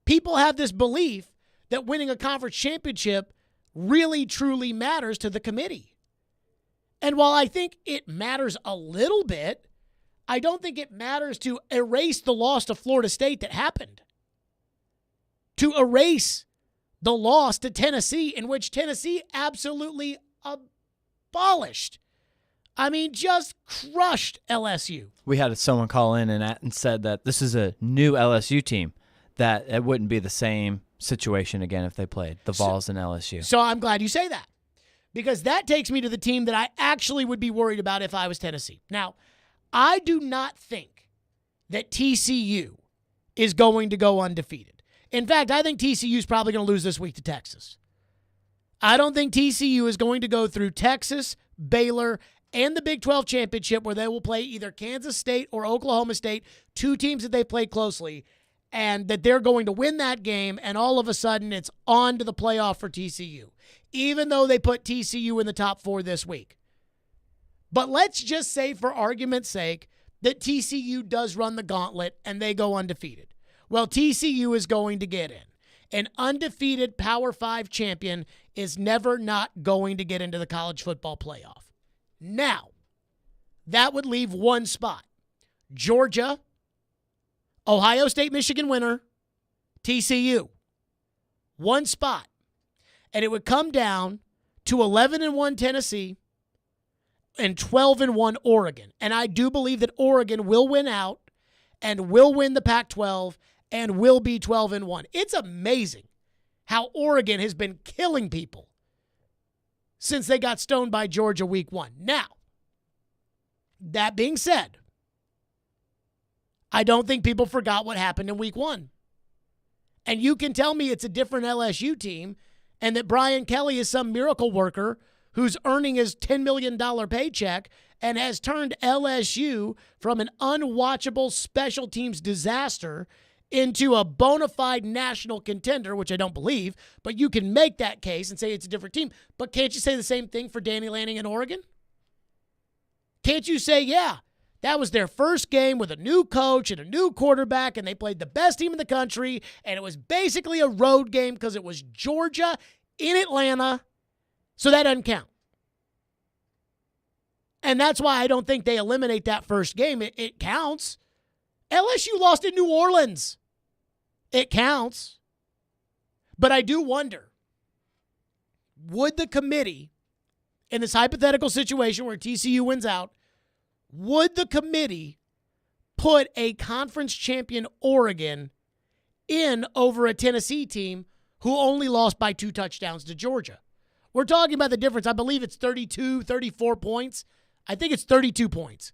people have this belief that winning a conference championship really, truly matters to the committee. And while I think it matters a little bit, I don't think it matters to erase the loss to Florida State that happened. To erase the loss to Tennessee, in which Tennessee absolutely abolished, just crushed LSU. We had someone call in and said that this is a new LSU team, that it wouldn't be the same situation again if they played the Vols and LSU. So I'm glad you say that, because that takes me to the team that I actually would be worried about if I was Tennessee. Now, I do not think that TCU is going to go undefeated. In fact, I think TCU is probably going to lose this week to Texas. I don't think TCU is going to go through Texas, Baylor, and the Big 12 championship, where they will play either Kansas State or Oklahoma State, two teams that they played closely, and that they're going to win that game, and all of a sudden it's on to the playoff for TCU, even though they put TCU in the top 4 this week. But let's just say, for argument's sake, that TCU does run the gauntlet and they go undefeated. Well, TCU is going to get in. An undefeated Power 5 champion is never not going to get into the college football playoff. Now, that would leave one spot. Georgia, Ohio State, Michigan winner, TCU. One spot. And it would come down to 11-1 Tennessee and 12-1 Oregon. And I do believe that Oregon will win out and will win the Pac-12 and will be 12-1. It's amazing how Oregon has been killing people since they got stoned by Georgia week 1. Now, that being said, I don't think people forgot what happened in week 1. And you can tell me it's a different LSU team and that Brian Kelly is some miracle worker who's earning his $10 million paycheck and has turned LSU from an unwatchable special teams disaster into a bona fide national contender, which I don't believe, but you can make that case and say it's a different team. But can't you say the same thing for Danny Lanning in Oregon? Can't you say, yeah, that was their first game with a new coach and a new quarterback, and they played the best team in the country, and it was basically a road game because it was Georgia in Atlanta, so that doesn't count. And that's why I don't think they eliminate that first game. It counts. LSU lost in New Orleans. It counts. But I do wonder, would the committee, in this hypothetical situation where TCU wins out, would the committee put a conference champion Oregon in over a Tennessee team who only lost by 2 touchdowns to Georgia? We're talking about the difference. I believe it's 32, 34 points. I think it's 32 points.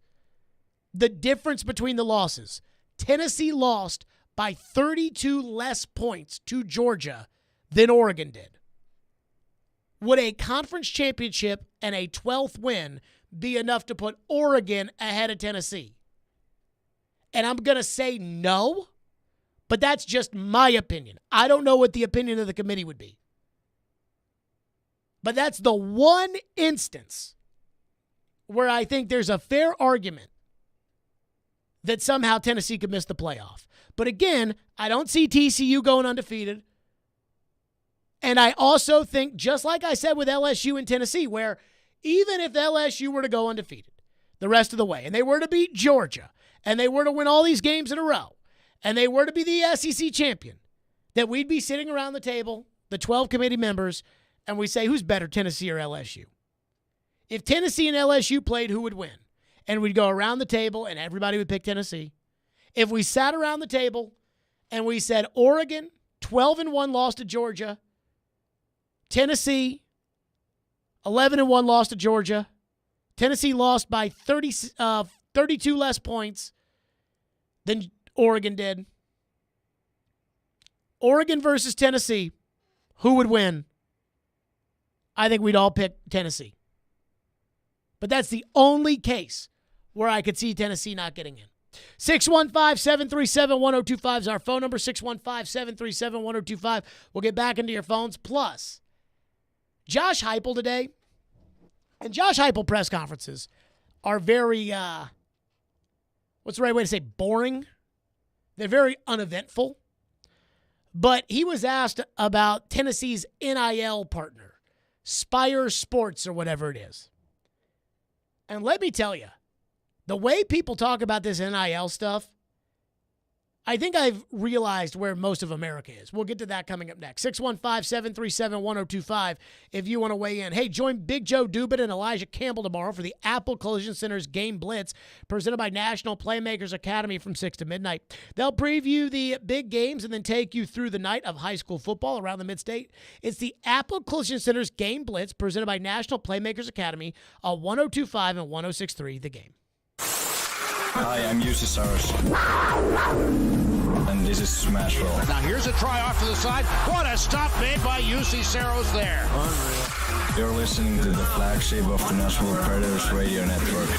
The difference between the losses. Tennessee lost by 32 less points to Georgia than Oregon did. Would a conference championship and a 12th win be enough to put Oregon ahead of Tennessee? And I'm going to say no, but that's just my opinion. I don't know what the opinion of the committee would be. But that's the one instance where I think there's a fair argument that somehow Tennessee could miss the playoff. But again, I don't see TCU going undefeated. And I also think, just like I said with LSU and Tennessee, where even if LSU were to go undefeated the rest of the way, and they were to beat Georgia, and they were to win all these games in a row, and they were to be the SEC champion, that we'd be sitting around the table, the 12 committee members, and we say, who's better, Tennessee or LSU? If Tennessee and LSU played, who would win? And we'd go around the table, and everybody would pick Tennessee. If we sat around the table and we said Oregon, 12-1, lost to Georgia. Tennessee, 11-1, lost to Georgia. Tennessee lost by 32 less points than Oregon did. Oregon versus Tennessee, who would win? I think we'd all pick Tennessee. But that's the only case where I could see Tennessee not getting in. 615-737-1025 is our phone number, 615-737-1025. We'll get back into your phones. Plus, Josh Heupel today, and Josh Heupel press conferences are very, what's the right way to say, boring? They're very uneventful. But he was asked about Tennessee's NIL partner, Spire Sports or whatever it is. And let me tell you, the way people talk about this NIL stuff, I think I've realized where most of America is. We'll get to that coming up next. 615-737-1025 if you want to weigh in. Hey, join Big Joe Dubin and Elijah Campbell tomorrow for the Apple Collision Center's Game Blitz, presented by National Playmakers Academy from 6 to midnight. They'll preview the big games and then take you through the night of high school football around the Mid-State. It's the Apple Collision Center's Game Blitz, presented by National Playmakers Academy on 102.5 and 106.3 The Game. Hi, I'm UC Saros. And this is Nashville. Now here's a try off to the side. What a stop made by UC Saros there. Unreal. You're listening to the flagship of the Nashville Predators Radio Network.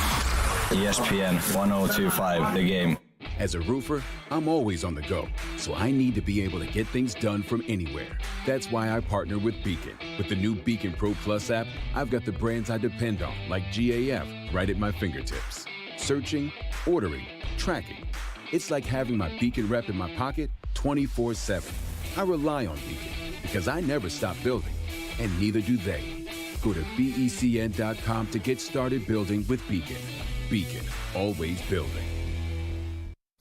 ESPN 102.5 The Game. As a roofer, I'm always on the go, so I need to be able to get things done from anywhere. That's why I partner with Beacon. With the new Beacon Pro Plus app, I've got the brands I depend on, like GAF, right at my fingertips. Searching, ordering, tracking. It's like having my Beacon rep in my pocket 24/7. I rely on Beacon because I never stop building, and neither do they. Go to BECN.com to get started building with Beacon. Beacon, always building.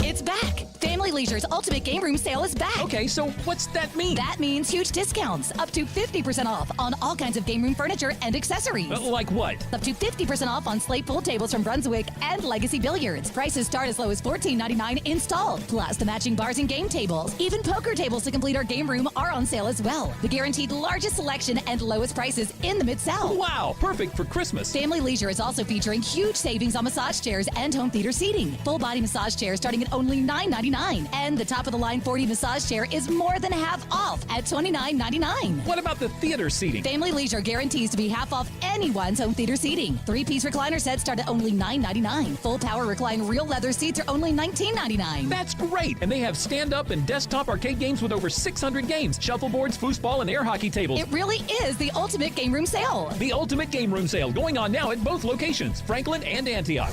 It's back. Family Leisure's Ultimate Game Room Sale is back. Okay, so what's that mean? That means huge discounts, up to 50% off on all kinds of game room furniture and accessories. Like what? Up to 50% off on slate pool tables from Brunswick and Legacy Billiards. Prices start as low as $14.99 installed, plus the matching bars and game tables. Even poker tables to complete our game room are on sale as well. The guaranteed largest selection and lowest prices in the Mid-South. Wow, perfect for Christmas. Family Leisure is also featuring huge savings on massage chairs and home theater seating. Full body massage chairs starting at only $9.99. And the top-of-the-line 40 massage chair is more than half off at $29.99. What about the theater seating? Family Leisure guarantees to be half off anyone's home theater seating. 3-piece recliner sets start at only $9.99. Full power recline real leather seats are only $19.99. That's great! And they have stand-up and desktop arcade games with over 600 games, shuffleboards, foosball, and air hockey tables. It really is the Ultimate Game Room Sale. The Ultimate Game Room Sale going on now at both locations, Franklin and Antioch.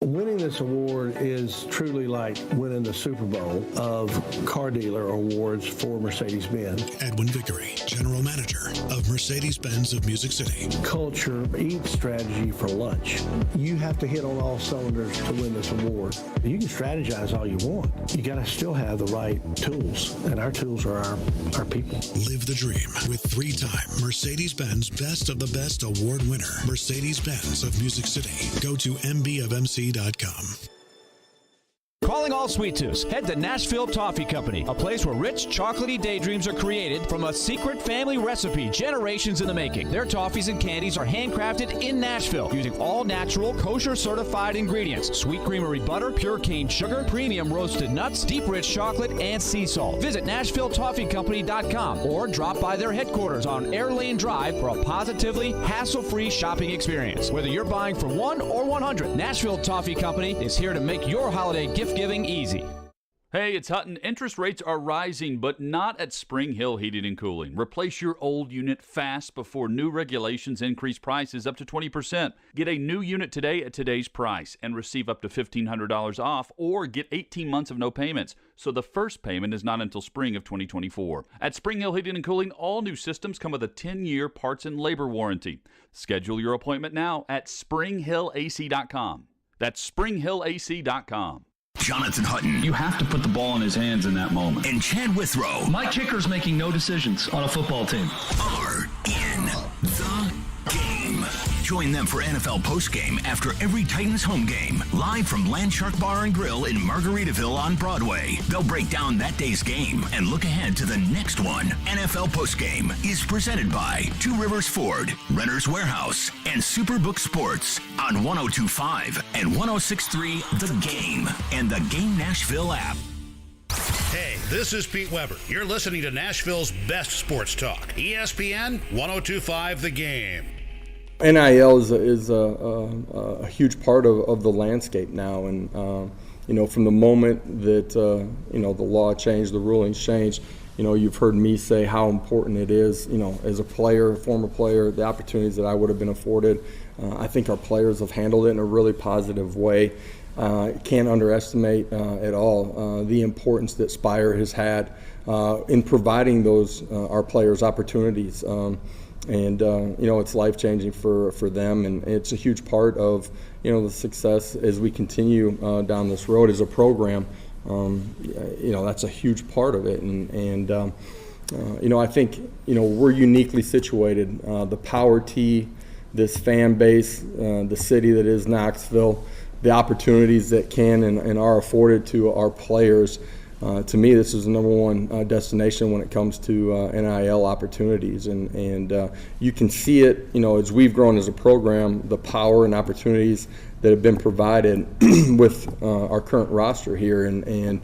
Winning this award is truly like winning the Super Bowl of car dealer awards for Mercedes-Benz. Edwin Vickery, General Manager of Mercedes-Benz of Music City. Culture, eat strategy for lunch. You have to hit on all cylinders to win this award. You can strategize all you want. You got to still have the right tools, and our tools are our people. Live the dream with 3-time Mercedes-Benz Best of the Best award winner, Mercedes-Benz of Music City. Go to mbofmc.com. Calling all sweet tooths. Head to Nashville Toffee Company, a place where rich, chocolatey daydreams are created from a secret family recipe generations in the making. Their toffees and candies are handcrafted in Nashville using all-natural, kosher-certified ingredients. Sweet creamery butter, pure cane sugar, premium roasted nuts, deep rich chocolate, and sea salt. Visit NashvilleToffeeCompany.com or drop by their headquarters on Air Lane Drive for a positively hassle-free shopping experience. Whether you're buying for 1 or 100, Nashville Toffee Company is here to make your holiday gift giving easy. Hey, it's Hutton. Interest rates are rising, but not at Spring Hill Heating and Cooling. Replace your old unit fast before new regulations increase prices up to 20%. Get a new unit today at today's price and receive up to $1,500 off, or get 18 months of no payments, so the first payment is not until spring of 2024. At Spring Hill Heating and Cooling, all new systems come with a 10-year parts and labor warranty. Schedule your appointment now at springhillac.com. That's springhillac.com. Jonathan Hutton. You have to put the ball in his hands in that moment. And Chad Withrow. My kicker's making no decisions on a football team. Are in the game. Join them for NFL postgame after every Titans home game, live from Landshark Bar and Grill in Margaritaville on Broadway. They'll break down that day's game and look ahead to the next one. NFL postgame is presented by Two Rivers Ford, Renter's Warehouse, and Superbook Sports on 102.5 and 106.3 The Game and the Game Nashville app. Hey, this is Pete Weber. You're listening to Nashville's best sports talk. ESPN 102.5 The Game. NIL is a huge part of the landscape now, and from the moment that the law changed, the rulings changed, you've heard me say how important it is, as a player, a former player, the opportunities that I would have been afforded. I think our players have handled it in a really positive way. Can't underestimate at all the importance that Spire has had in providing those our players opportunities. It's life-changing for them, and it's a huge part of, the success as we continue down this road as a program. That's a huge part of it, and I think, we're uniquely situated. The Power T, this fan base, the city that is Knoxville, the opportunities that can and are afforded to our players. To me, this is the number one destination when it comes to NIL opportunities, and you can see it, as we've grown as a program, the power and opportunities that have been provided with our current roster here, and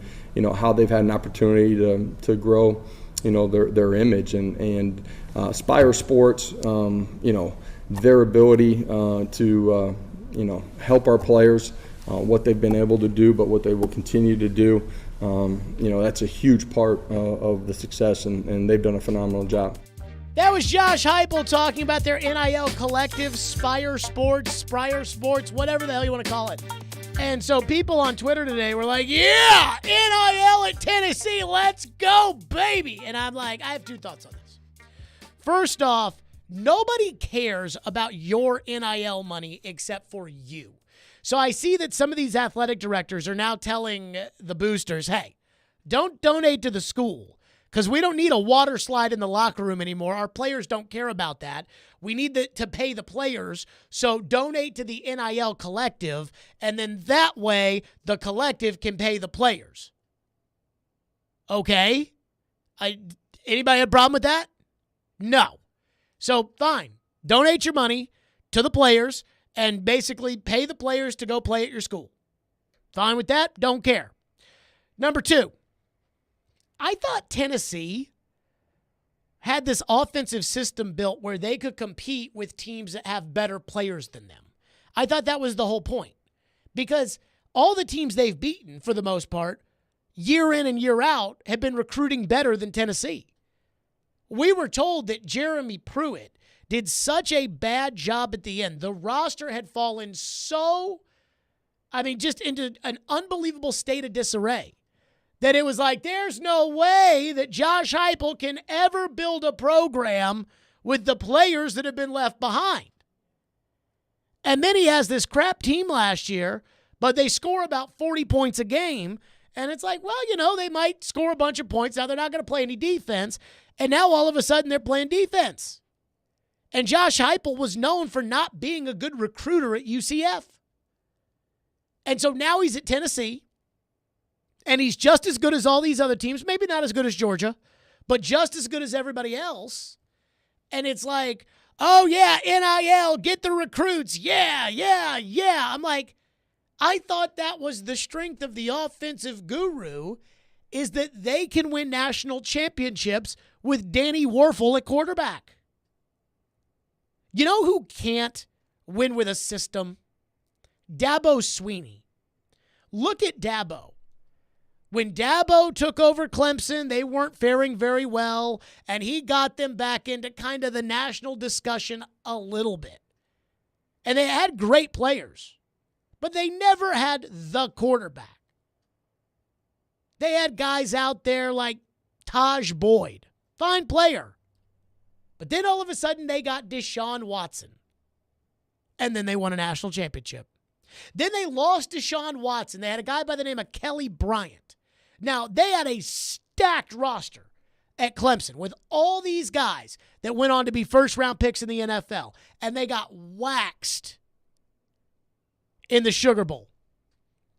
how they've had an opportunity to grow, their image, and Spire Sports, their ability to help our players, what they've been able to do, but what they will continue to do. That's a huge part of the success, and they've done a phenomenal job. That was Josh Heupel talking about their NIL collective, Spire Sports, whatever the hell you want to call it. And so people on Twitter today were like, yeah, NIL at Tennessee, let's go, baby. And I'm like, I have two thoughts on this. First off, nobody cares about your NIL money except for you. So I see that some of these athletic directors are now telling the boosters, hey, don't donate to the school because we don't need a water slide in the locker room anymore. Our players don't care about that. We need to pay the players, so donate to the NIL collective, and then that way the collective can pay the players. Okay? Anybody have a problem with that? No. So fine. Donate your money to the players and basically pay the players to go play at your school. Fine with that? Don't care. Number two, I thought Tennessee had this offensive system built where they could compete with teams that have better players than them. I thought that was the whole point. Because all the teams they've beaten, for the most part, year in and year out, have been recruiting better than Tennessee. We were told that Jeremy Pruitt did such a bad job at the end. The roster had fallen just into an unbelievable state of disarray that it was like, there's no way that Josh Heupel can ever build a program with the players that have been left behind. And then he has this crap team last year, but they score about 40 points a game. And it's like, well, they might score a bunch of points. Now they're not going to play any defense. And now all of a sudden they're playing defense. And Josh Heupel was known for not being a good recruiter at UCF. And so now he's at Tennessee, and he's just as good as all these other teams, maybe not as good as Georgia, but just as good as everybody else. And it's like, oh, yeah, NIL, get the recruits. Yeah. I'm like, I thought that was the strength of the offensive guru, is that they can win national championships with Danny Warfel at quarterback. You know who can't win with a system? Dabo Swinney. Look at Dabo. When Dabo took over Clemson, they weren't faring very well, and he got them back into kind of the national discussion a little bit. And they had great players, but they never had the quarterback. They had guys out there like Taj Boyd, fine player. But then all of a sudden they got Deshaun Watson. And then they won a national championship. Then they lost Deshaun Watson. They had a guy by the name of Kelly Bryant. Now, they had a stacked roster. at Clemson with all these guys that went on to be first-round picks in the NFL, and they got waxed in the Sugar Bowl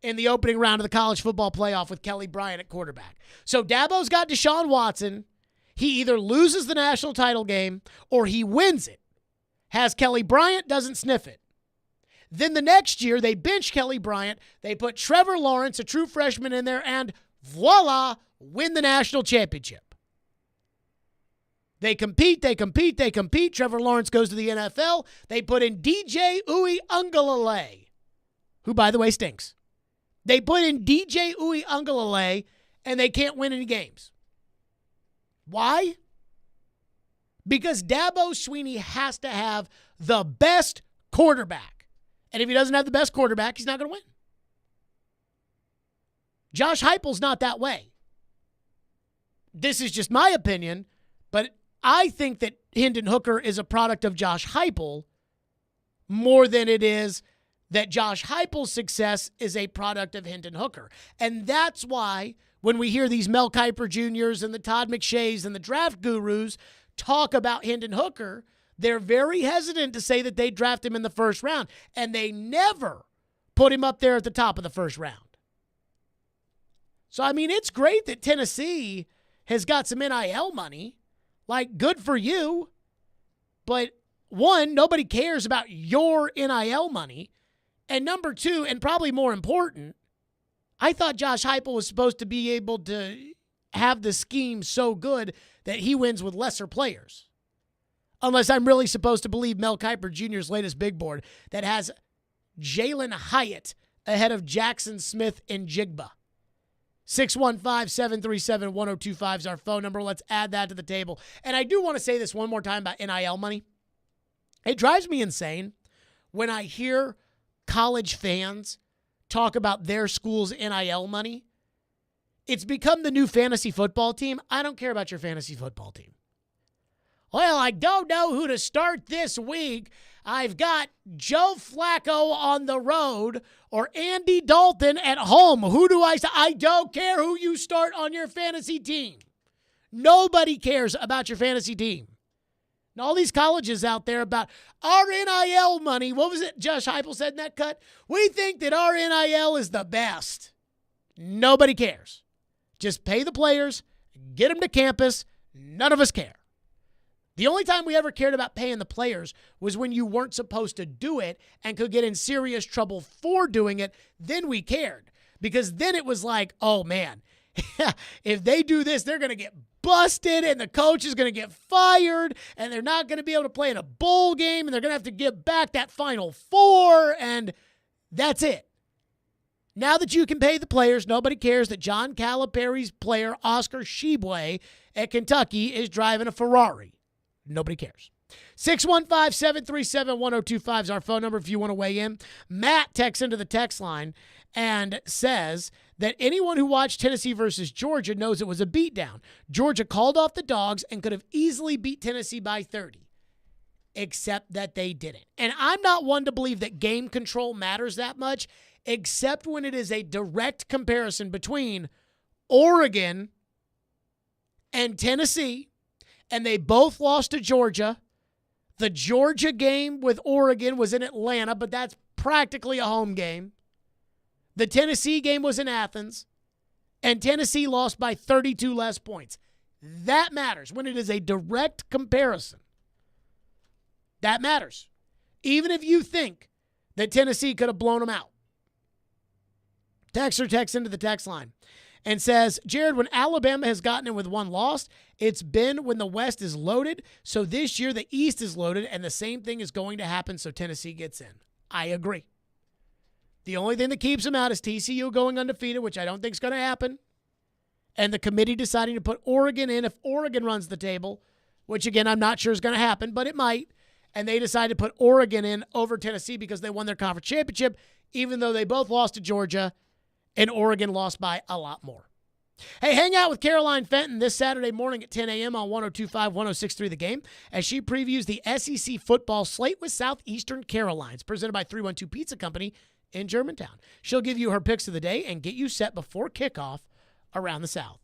in the opening round of the college football playoff with Kelly Bryant at quarterback. So Dabo's got Deshaun Watson. He either loses the national title game or he wins it. Has Kelly Bryant, doesn't sniff it. Then the next year, they bench Kelly Bryant. They put Trevor Lawrence, a true freshman, in there, and voila, win the national championship. They compete. Trevor Lawrence goes to the NFL. They put in DJ Uiagalelei, who, by the way, stinks. They put in DJ Uiagalelei, and they can't win any games. Why? Because Dabo Swinney has to have the best quarterback. And if he doesn't have the best quarterback, he's not going to win. Josh Heupel's not that way. This is just my opinion, but I think that Hendon Hooker is a product of Josh Heupel more than it is that Josh Heupel's success is a product of Hendon Hooker. And that's why when we hear these Mel Kiper Jr.'s and the Todd McShays and the draft gurus talk about Hendon Hooker, they're very hesitant to say that they draft him in the first round, and they never put him up there at the top of the first round. So, I mean, it's great that Tennessee has got some NIL money. Like, good for you. But, one, nobody cares about your NIL money. And number two, and probably more important, I thought Josh Heupel was supposed to be able to have the scheme so good that he wins with lesser players. Unless I'm really supposed to believe Mel Kiper Jr.'s latest big board that has Jalen Hyatt ahead of Jackson Smith and Jigba. 615-737-1025 is our phone number. Let's add that to the table. And I do want to say this one more time about NIL money. It drives me insane when I hear college fans talk about their school's NIL money. It's become the new fantasy football team. I don't care about your fantasy football team. Well, I don't know who to start this week. I've got Joe Flacco on the road or Andy Dalton at home. Who do I start? I don't care who you start on your fantasy team. Nobody cares about your fantasy team. And all these colleges out there about our NIL money. What was it Josh Heupel said in that cut? We think that our NIL is the best. Nobody cares. Just pay the players, get them to campus. None of us care. The only time we ever cared about paying the players was when you weren't supposed to do it and could get in serious trouble for doing it. Then we cared because then it was like, oh man, if they do this, they're going to get busted and the coach is going to get fired and they're not going to be able to play in a bowl game and they're going to have to give back that Final Four and that's it. Now that you can pay the players, nobody cares that John Calipari's player, Oscar Tshiebwe at Kentucky, is driving a Ferrari. Nobody cares. 615-737-1025 is our phone number if you want to weigh in. Matt texts into the text line and says that anyone who watched Tennessee versus Georgia knows it was a beatdown. Georgia called off the dogs and could have easily beat Tennessee by 30, except that they didn't. And I'm not one to believe that game control matters that much, except when it is a direct comparison between Oregon and Tennessee, and they both lost to Georgia. The Georgia game with Oregon was in Atlanta, but that's practically a home game. The Tennessee game was in Athens, and Tennessee lost by 32 less points. That matters when it is a direct comparison. That matters. Even if you think that Tennessee could have blown them out. Texter texts into the text line and says, Jared, when Alabama has gotten in with one loss, it's been when the West is loaded. So this year the East is loaded, and the same thing is going to happen so Tennessee gets in. I agree. The only thing that keeps them out is TCU going undefeated, which I don't think is going to happen, and the committee deciding to put Oregon in if Oregon runs the table, which, again, I'm not sure is going to happen, but it might, and they decided to put Oregon in over Tennessee because they won their conference championship, even though they both lost to Georgia, and Oregon lost by a lot more. Hey, hang out with Caroline Fenton this Saturday morning at 10 a.m. on 102.5, 106.3 The Game as she previews the SEC football slate with Southeastern Carolines, presented by 312 Pizza Company in Germantown. She'll give you her picks of the day and get you set before kickoff around the South.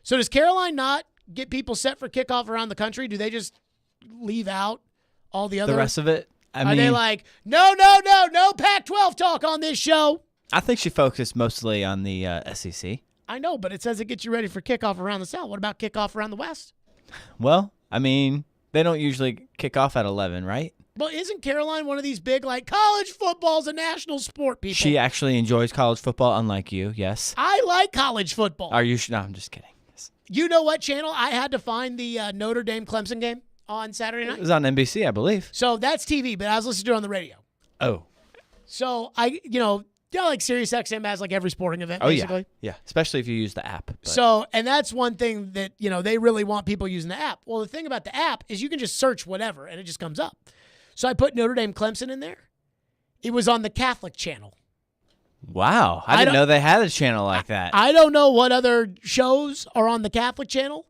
So does Caroline not get people set for kickoff around the country? Do they just leave out all the other? The rest of it? Are they like, no Pac-12 talk on this show? I think she focused mostly on the SEC. I know, but it says it gets you ready for kickoff around the South. What about kickoff around the West? Well, I mean, they don't usually kick off at 11, right? Well, isn't Caroline one of these big, like, college football's a national sport people? She actually enjoys college football, unlike you, yes. I like college football. Are you? No, I'm just kidding. Yes. You know what channel I had to find the Notre Dame-Clemson game on Saturday night? It was on NBC, I believe. So that's TV, but I was listening to it on the radio. Oh. So like SiriusXM has like every sporting event, basically. Yeah, especially if you use the app. But. So, and that's one thing that, they really want people using the app. Well, the thing about the app is you can just search whatever and it just comes up. So I put Notre Dame Clemson in there. It was on the Catholic channel. Wow. I didn't know they had a channel like that. I don't know what other shows are on the Catholic channel,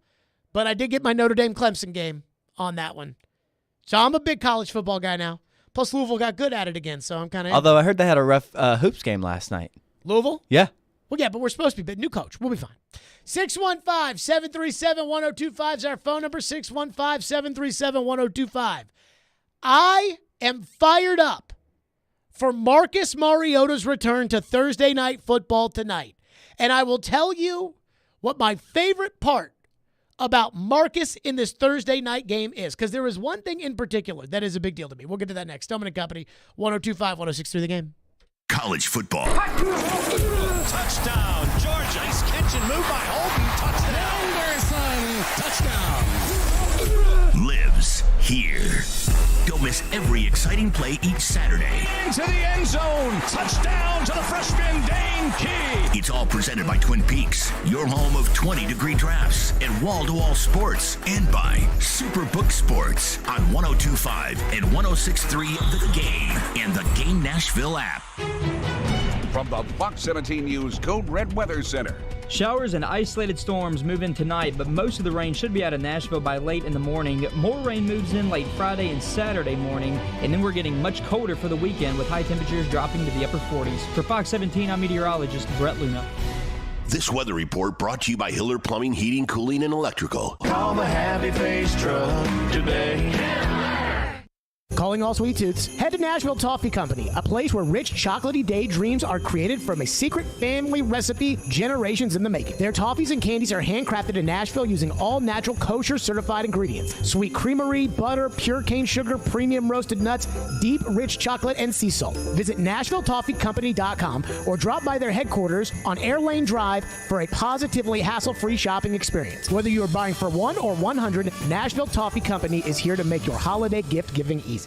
but I did get my Notre Dame Clemson game on that one. So I'm a big college football guy now. Plus, Louisville got good at it again, so I'm kind of... Although I heard they had a rough hoops game last night. Louisville? Yeah. Well, yeah, but we're supposed to be, but new coach. We'll be fine. 615-737-1025 is our phone number, 615-737-1025. I am fired up for Marcus Mariota's return to Thursday Night Football tonight. And I will tell you what my favorite part about Marcus in this Thursday night game is, because there is one thing in particular that is a big deal to me. We'll get to that next. Stillman and Company, 102.5, 106.3 The Game. College football. Touchdown, Georgia. Nice catch and move by Holden. Touchdown. Lives here. Don't miss every exciting play each Saturday. Into the end zone. Touchdown to the freshman, Dane Key. It's all presented by Twin Peaks, your home of 20-degree drafts and wall-to-wall sports, and by Superbook Sports on 102.5 and 106.3 The Game and the Game Nashville app. From the Fox 17 News Code Red Weather Center. Showers and isolated storms move in tonight, but most of the rain should be out of Nashville by late in the morning. More rain moves in late Friday and Saturday morning, and then we're getting much colder for the weekend with high temperatures dropping to the upper 40s. For Fox 17, I'm meteorologist Brett Luna. This weather report brought to you by Hiller Plumbing, Heating, Cooling, and Electrical. Call the Happy Face Truck today. Calling all sweet tooths. Head to Nashville Toffee Company, a place where rich chocolatey daydreams are created from a secret family recipe generations in the making. Their toffees and candies are handcrafted in Nashville using all natural kosher certified ingredients. Sweet creamery, butter, pure cane sugar, premium roasted nuts, deep rich chocolate, and sea salt. Visit NashvilleToffeeCompany.com or drop by their headquarters on Air Lane Drive for a positively hassle-free shopping experience. Whether you are buying for 1 or 100, Nashville Toffee Company is here to make your holiday gift giving easy.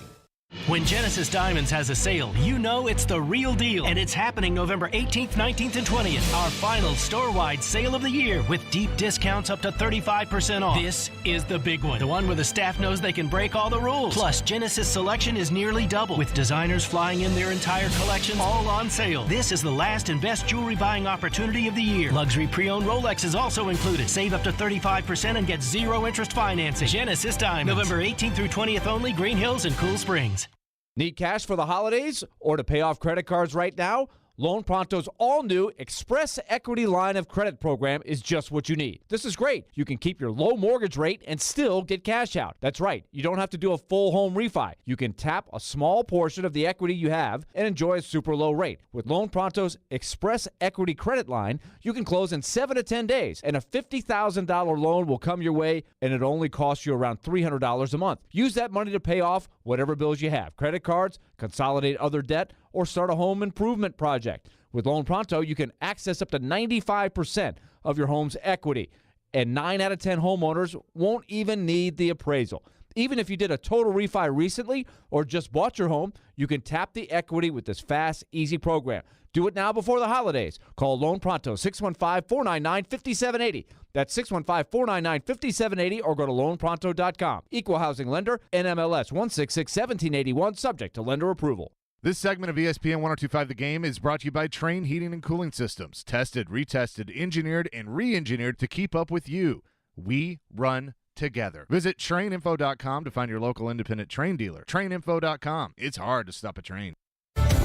When Genesis Diamonds has a sale, you know it's the real deal. And it's happening November 18th, 19th, and 20th. Our final store-wide sale of the year with deep discounts up to 35% off. This is the big one. The one where the staff knows they can break all the rules. Plus, Genesis selection is nearly double, with designers flying in their entire collections all on sale. This is the last and best jewelry buying opportunity of the year. Luxury pre-owned Rolex is also included. Save up to 35% and get zero interest financing. Genesis Diamonds. November 18th through 20th only, Green Hills and Cool Springs. Need cash for the holidays or to pay off credit cards right now? Loan Pronto's all-new Express Equity Line of Credit program is just what you need. This is great. You can keep your low mortgage rate and still get cash out. That's right. You don't have to do a full home refi. You can tap a small portion of the equity you have and enjoy a super low rate. With Loan Pronto's Express Equity Credit Line, you can close in 7 to 10 days, and a $50,000 loan will come your way, and it only costs you around $300 a month. Use that money to pay off whatever bills you have, credit cards, consolidate other debt, or start a home improvement project. With Loan Pronto, you can access up to 95% of your home's equity, and 9 out of 10 homeowners won't even need the appraisal. Even if you did a total refi recently or just bought your home, you can tap the equity with this fast, easy program. Do it now before the holidays. Call Loan Pronto, 615-499-5780. That's 615-499-5780, or go to loanpronto.com. Equal housing lender, NMLS 1661781, subject to lender approval. This segment of ESPN 102.5 The Game is brought to you by Train Heating and Cooling Systems. Tested, retested, engineered, and re-engineered to keep up with you. We run together. Visit traininfo.com to find your local independent train dealer. Traininfo.com. It's hard to stop a train.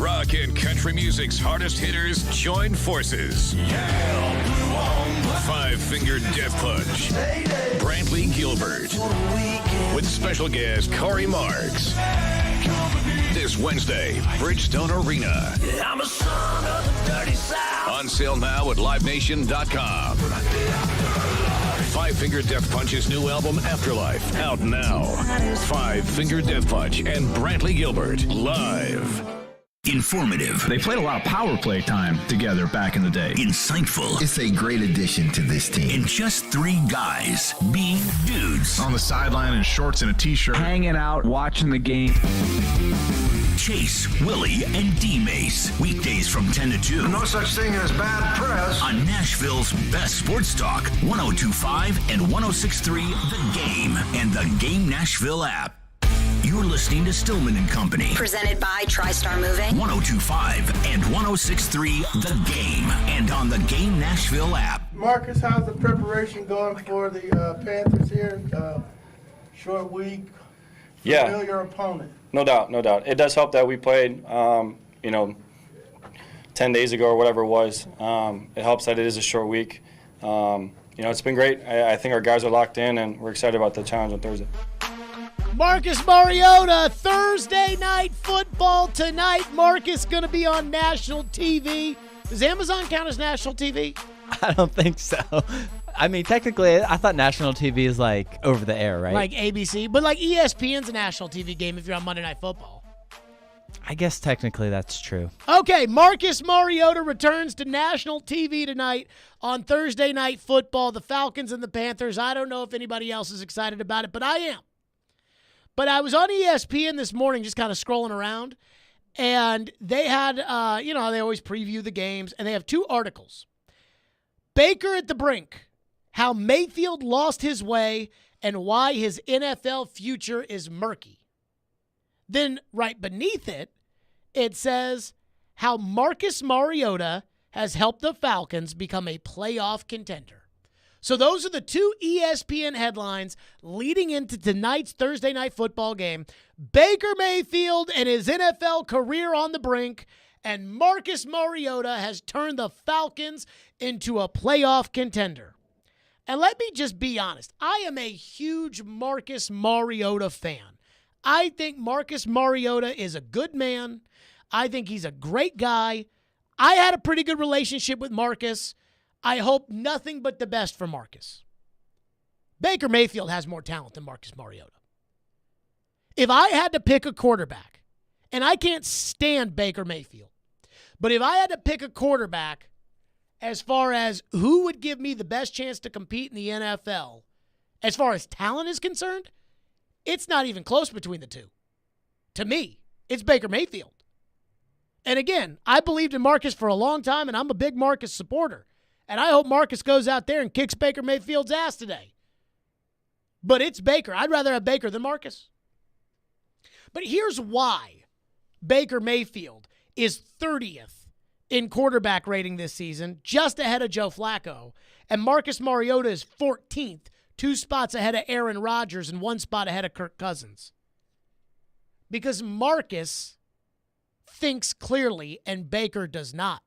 Rock and country music's hardest hitters join forces. Five Finger Death Punch. Brantley Gilbert. With special guest Corey Marks. This Wednesday, Bridgestone Arena. I'm a son of the dirty South. On sale now at LiveNation.com. Five Finger Death Punch's new album, Afterlife, out now. Five Finger Death Punch and Brantley Gilbert, live. Informative. They played a lot of power play time together back in the day. Insightful. It's a great addition to this team. And just three guys being dudes. On the sideline in shorts and a t-shirt. Hanging out, watching the game. Chase, Willie, and D-Mace. Weekdays from 10 to 2. No such thing as bad press. On Nashville's best sports talk, 102.5 and 106.3 The Game and the Game Nashville app. You're listening to Stillman and Company. Presented by TriStar Moving. 102.5 and 106.3 The Game and on the Game Nashville app. Marcus, how's the preparation going for the Panthers here? Short week. Familiar opponent. No doubt. It does help that we played, 10 days ago or whatever it was. It helps that it is a short week. It's been great. I think our guys are locked in, and we're excited about the challenge on Thursday. Marcus Mariota, Thursday Night Football tonight. Marcus going to be on national TV. Does Amazon count as national TV? I don't think so. I mean, technically, I thought national TV is like over the air, right? Like ABC, but like ESPN's a national TV game if you're on Monday Night Football. I guess technically that's true. Okay, Marcus Mariota returns to national TV tonight on Thursday Night Football. The Falcons and the Panthers. I don't know if anybody else is excited about it, but I am. But I was on ESPN this morning just kind of scrolling around, and they had, they always preview the games, and they have two articles. Baker at the brink, how Mayfield lost his way and why his NFL future is murky. Then right beneath it, it says how Marcus Mariota has helped the Falcons become a playoff contender. So those are the two ESPN headlines leading into tonight's Thursday Night Football game. Baker Mayfield and his NFL career on the brink, and Marcus Mariota has turned the Falcons into a playoff contender. And let me just be honest. I am a huge Marcus Mariota fan. I think Marcus Mariota is a good man. I think he's a great guy. I had a pretty good relationship with Marcus. I hope nothing but the best for Marcus. Baker Mayfield has more talent than Marcus Mariota. If I had to pick a quarterback, and I can't stand Baker Mayfield, but if I had to pick a quarterback as far as who would give me the best chance to compete in the NFL, as far as talent is concerned, it's not even close between the two. To me, it's Baker Mayfield. And again, I believed in Marcus for a long time, and I'm a big Marcus supporter. And I hope Marcus goes out there and kicks Baker Mayfield's ass today. But it's Baker. I'd rather have Baker than Marcus. But here's why Baker Mayfield is 30th in quarterback rating this season, just ahead of Joe Flacco. And Marcus Mariota is 14th, 2 spots ahead of Aaron Rodgers and 1 spot ahead of Kirk Cousins. Because Marcus thinks clearly and Baker does not.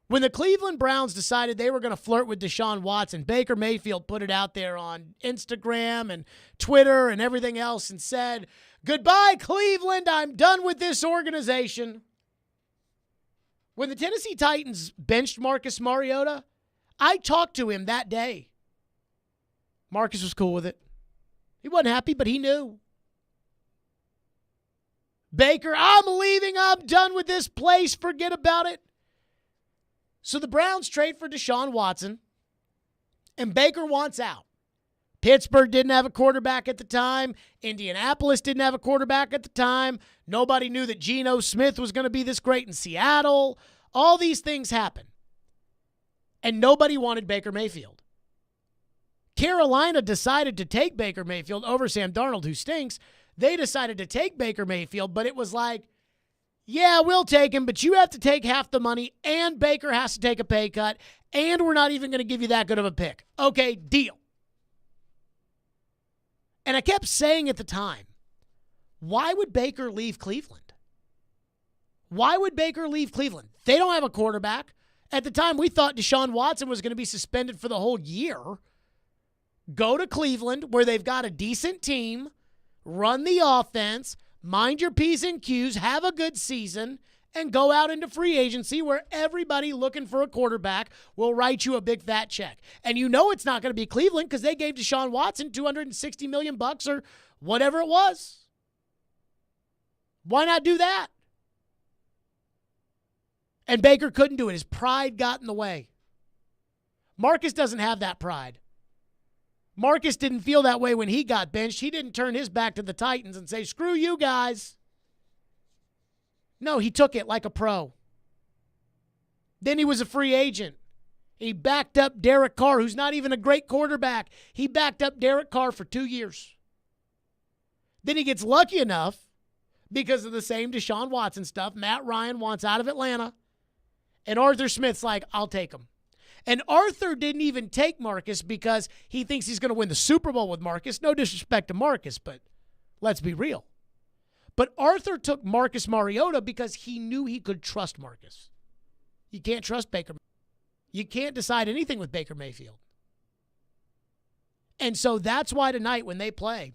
When the Cleveland Browns decided they were going to flirt with Deshaun Watson, Baker Mayfield put it out there on Instagram and Twitter and everything else and said, "Goodbye, Cleveland. I'm done with this organization." When the Tennessee Titans benched Marcus Mariota, I talked to him that day. Marcus was cool with it. He wasn't happy, but he knew. Baker, I'm leaving. I'm done with this place. Forget about it. So the Browns trade for Deshaun Watson, and Baker wants out. Pittsburgh didn't have a quarterback at the time. Indianapolis didn't have a quarterback at the time. Nobody knew that Geno Smith was going to be this great in Seattle. All these things happened. And nobody wanted Baker Mayfield. Carolina decided to take Baker Mayfield over Sam Darnold, who stinks. They decided to take Baker Mayfield, but it was like, yeah, we'll take him, but you have to take half the money, and Baker has to take a pay cut, and we're not even going to give you that good of a pick. Okay, deal. And I kept saying at the time, why would Baker leave Cleveland? Why would Baker leave Cleveland? They don't have a quarterback. At the time, we thought Deshaun Watson was going to be suspended for the whole year. Go to Cleveland, where they've got a decent team, run the offense, mind your P's and Q's, have a good season, and go out into free agency where everybody looking for a quarterback will write you a big fat check. And you know it's not going to be Cleveland because they gave Deshaun Watson $260 million or whatever it was. Why not do that? And Baker couldn't do it. His pride got in the way. Marcus doesn't have that pride. Marcus didn't feel that way when he got benched. He didn't turn his back to the Titans and say, screw you guys. No, he took it like a pro. Then he was a free agent. He backed up Derek Carr, who's not even a great quarterback. He backed up Derek Carr for 2 years. Then he gets lucky enough, because of the same Deshaun Watson stuff, Matt Ryan wants out of Atlanta, and Arthur Smith's like, I'll take him. And Arthur didn't even take Marcus because he thinks he's going to win the Super Bowl with Marcus. No disrespect to Marcus, but let's be real. But Arthur took Marcus Mariota because he knew he could trust Marcus. You can't trust Baker. You can't decide anything with Baker Mayfield. And so that's why tonight when they play,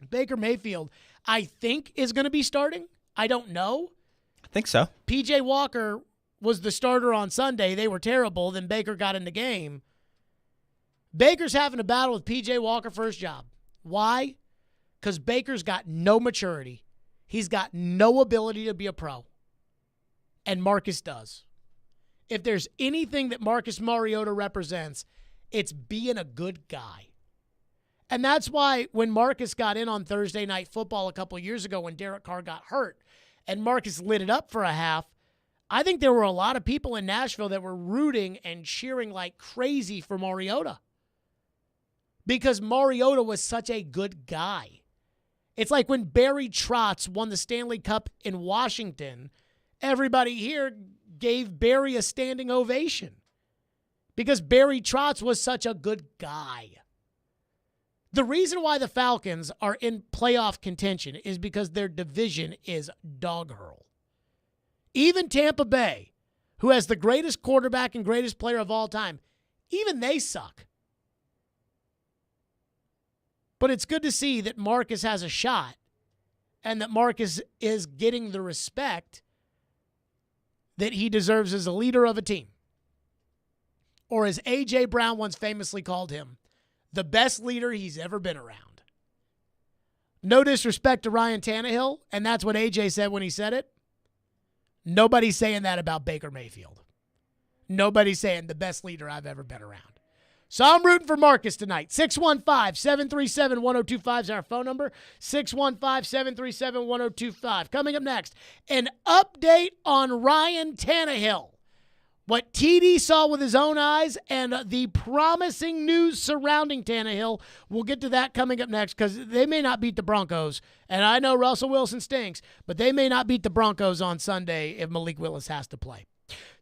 Baker Mayfield, I think, is going to be starting. I don't know. I think so. P.J. Walker was the starter on Sunday. They were terrible. Then Baker got in the game. Baker's having a battle with P.J. Walker for his job. Why? Because Baker's got no maturity. He's got no ability to be a pro. And Marcus does. If there's anything that Marcus Mariota represents, it's being a good guy. And that's why when Marcus got in on Thursday Night Football a couple years ago when Derek Carr got hurt and Marcus lit it up for a half, I think there were a lot of people in Nashville that were rooting and cheering like crazy for Mariota because Mariota was such a good guy. It's like when Barry Trotz won the Stanley Cup in Washington, everybody here gave Barry a standing ovation because Barry Trotz was such a good guy. The reason why the Falcons are in playoff contention is because their division is dog hurl. Even Tampa Bay, who has the greatest quarterback and greatest player of all time, even they suck. But it's good to see that Marcus has a shot and that Marcus is getting the respect that he deserves as a leader of a team. Or as A.J. Brown once famously called him, the best leader he's ever been around. No disrespect to Ryan Tannehill, and that's what A.J. said when he said it. Nobody's saying that about Baker Mayfield. Nobody's saying the best leader I've ever been around. So I'm rooting for Marcus tonight. 615-737-1025 is our phone number. 615-737-1025. Coming up next, an update on Ryan Tannehill. What TD saw with his own eyes and the promising news surrounding Tannehill. We'll get to that coming up next because they may not beat the Broncos. And I know Russell Wilson stinks, but they may not beat the Broncos on Sunday if Malik Willis has to play.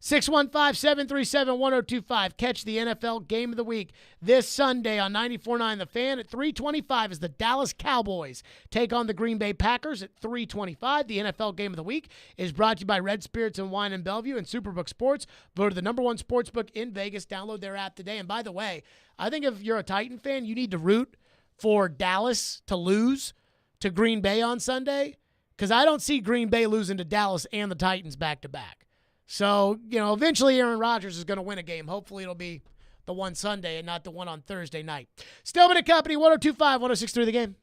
615-737-1025. Catch the NFL Game of the Week this Sunday on 94.9 The Fan at 3:25 as the Dallas Cowboys take on the Green Bay Packers at 3:25. The NFL Game of the Week is brought to you by Red Spirits and Wine in Bellevue and Superbook Sports. Voted the #1 sportsbook in Vegas. Download their app today. And by the way, I think if you're a Titan fan, you need to root for Dallas to lose to Green Bay on Sunday because I don't see Green Bay losing to Dallas and the Titans back-to-back. So, eventually Aaron Rodgers is going to win a game. Hopefully it'll be the one Sunday and not the one on Thursday night. Stillman & Company, 102.5, 106.3 The Game.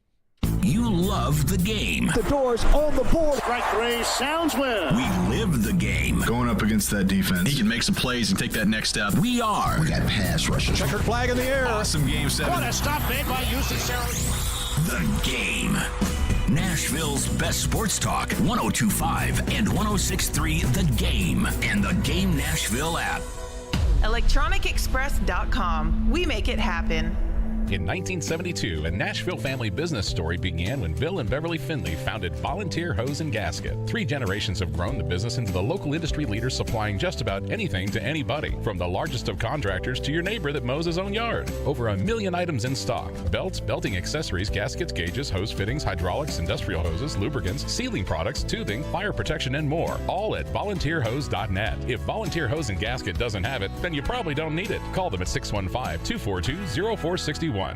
You love the game. The door's on the board. Strike three, sounds win. We live the game. Going up against that defense, he can make some plays and take that next step. We got pass rushers. Checkered flag in the air. Awesome game 7. What a stop made by Houston Sarah. The Game. Nashville's best sports talk, 102.5 and 106.3 The Game and the Game Nashville app. ElectronicExpress.com. We make it happen. In 1972, a Nashville family business story began when Bill and Beverly Finley founded Volunteer Hose and Gasket. 3 generations have grown the business into the local industry leader supplying just about anything to anybody, from the largest of contractors to your neighbor that mows his own yard. Over 1 million items in stock: belts, belting accessories, gaskets, gauges, hose fittings, hydraulics, industrial hoses, lubricants, sealing products, tubing, fire protection, and more. All at volunteerhose.net. If Volunteer Hose and Gasket doesn't have it, then you probably don't need it. Call them at 615-242-0461. 2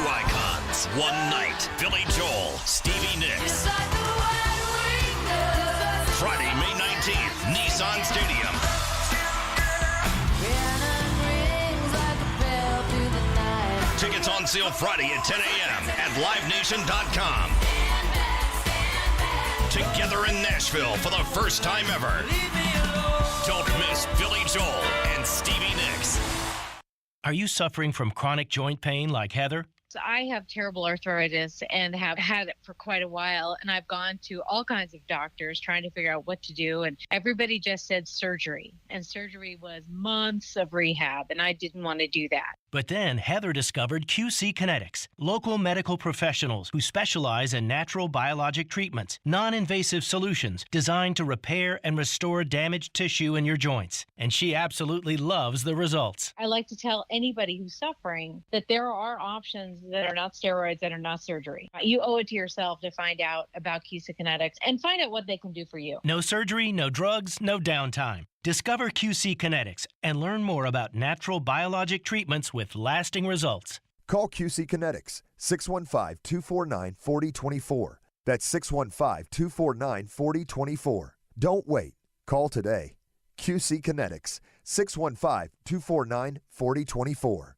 icons, one night. Billy Joel, Stevie Nicks. Friday, May 19th, Nissan Stadium. Tickets on sale Friday at 10 a.m. at livenation.com. Together in Nashville for the first time ever. Don't miss Billy Joel and Stevie Nicks. Are you suffering from chronic joint pain like Heather? I have terrible arthritis and have had it for quite a while, and I've gone to all kinds of doctors trying to figure out what to do, and everybody just said surgery, and surgery was months of rehab, and I didn't want to do that. But then Heather discovered QC Kinetics, local medical professionals who specialize in natural biologic treatments, non-invasive solutions designed to repair and restore damaged tissue in your joints. And she absolutely loves the results. I like to tell anybody who's suffering that there are options that are not steroids, that are not surgery. You owe it to yourself to find out about QC Kinetics and find out what they can do for you. No surgery, no drugs, no downtime. Discover QC Kinetics and learn more about natural biologic treatments with lasting results. Call QC Kinetics, 615-249-4024. That's 615-249-4024. Don't wait. Call today. QC Kinetics, 615-249-4024.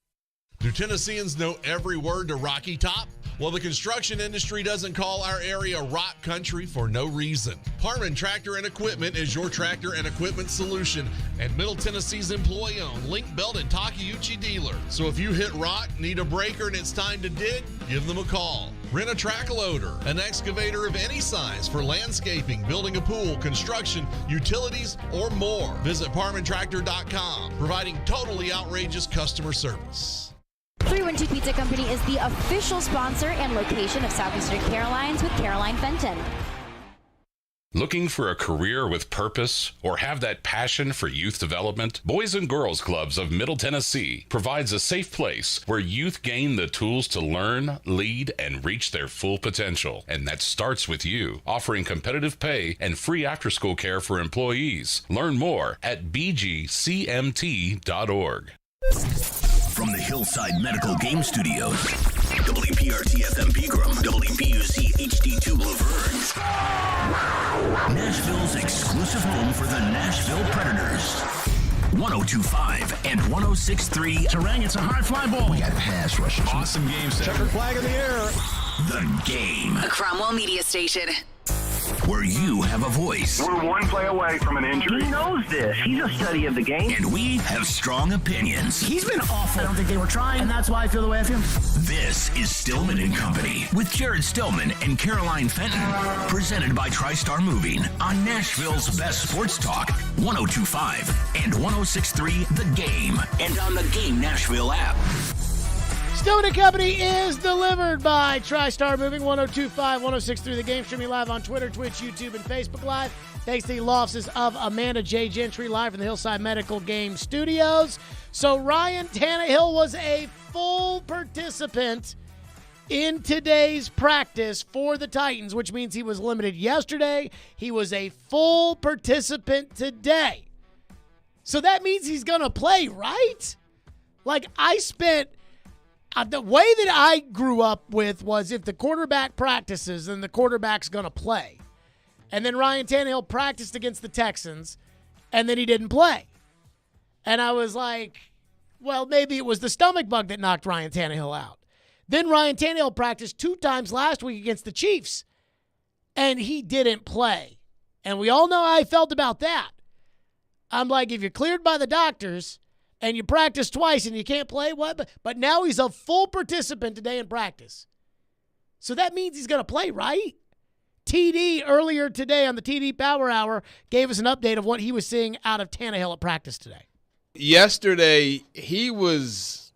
Do Tennesseans know every word to Rocky Top? Well, the construction industry doesn't call our area rock country for no reason. Harmon Tractor and Equipment is your tractor and equipment solution and Middle Tennessee's employee-owned Link Belt and Takeuchi dealer. So if you hit rock, need a breaker, and it's time to dig, give them a call. Rent a track loader, an excavator of any size for landscaping, building a pool, construction, utilities, or more. Visit ParmanTractor.com, providing totally outrageous customer service. 312 Pizza Company is the official sponsor and location of Southeastern Carolines with Caroline Fenton. Looking for a career with purpose or have that passion for youth development? Boys and Girls Clubs of Middle Tennessee provides a safe place where youth gain the tools to learn, lead, and reach their full potential. And that starts with you, offering competitive pay and free after-school care for employees. Learn more at bgcmt.org. From the Hillside Medical Game Studios, WPRT-FM Pegram, WPUC HD2 Laverne. Nashville's exclusive home for the Nashville Predators. 102.5 and 106.3. Terang, it's a high fly ball. We got pass rushers. Awesome game set. Checkered flag in the air. The Game. A Cromwell media station. Where you have a voice. We're one play away from an injury. He knows this. He's a study of the game. And we have strong opinions. He's been awful. I don't think they were trying, and that's why I feel the way I feel. This is Stillman and Company with Jared Stillman and Caroline Fenton. Presented by TriStar Moving on Nashville's best sports talk, 102.5 and 106.3 The Game. And on the Game Nashville app. Stillman and Company is delivered by TriStar Moving, 102.5, 106.3 The Game, streaming live on Twitter, Twitch, YouTube, and Facebook Live. Thanks to the law offices of Amanda J. Gentry, live from the Hillside Medical Game Studios. So Ryan Tannehill was a full participant in today's practice for the Titans, which means he was limited yesterday. He was a full participant today. So that means he's going to play, right? Like, I spent... the way that I grew up with was if the quarterback practices, then the quarterback's going to play. And then Ryan Tannehill practiced against the Texans, and then he didn't play. And I was like, well, maybe it was the stomach bug that knocked Ryan Tannehill out. Then Ryan Tannehill practiced 2 times last week against the Chiefs, and he didn't play. And we all know how I felt about that. I'm like, if you're cleared by the doctors and you practice twice and you can't play, what? But now he's a full participant today in practice. So that means he's going to play, right? TD earlier today on the TD Power Hour gave us an update of what he was seeing out of Tannehill at practice today. Yesterday, he was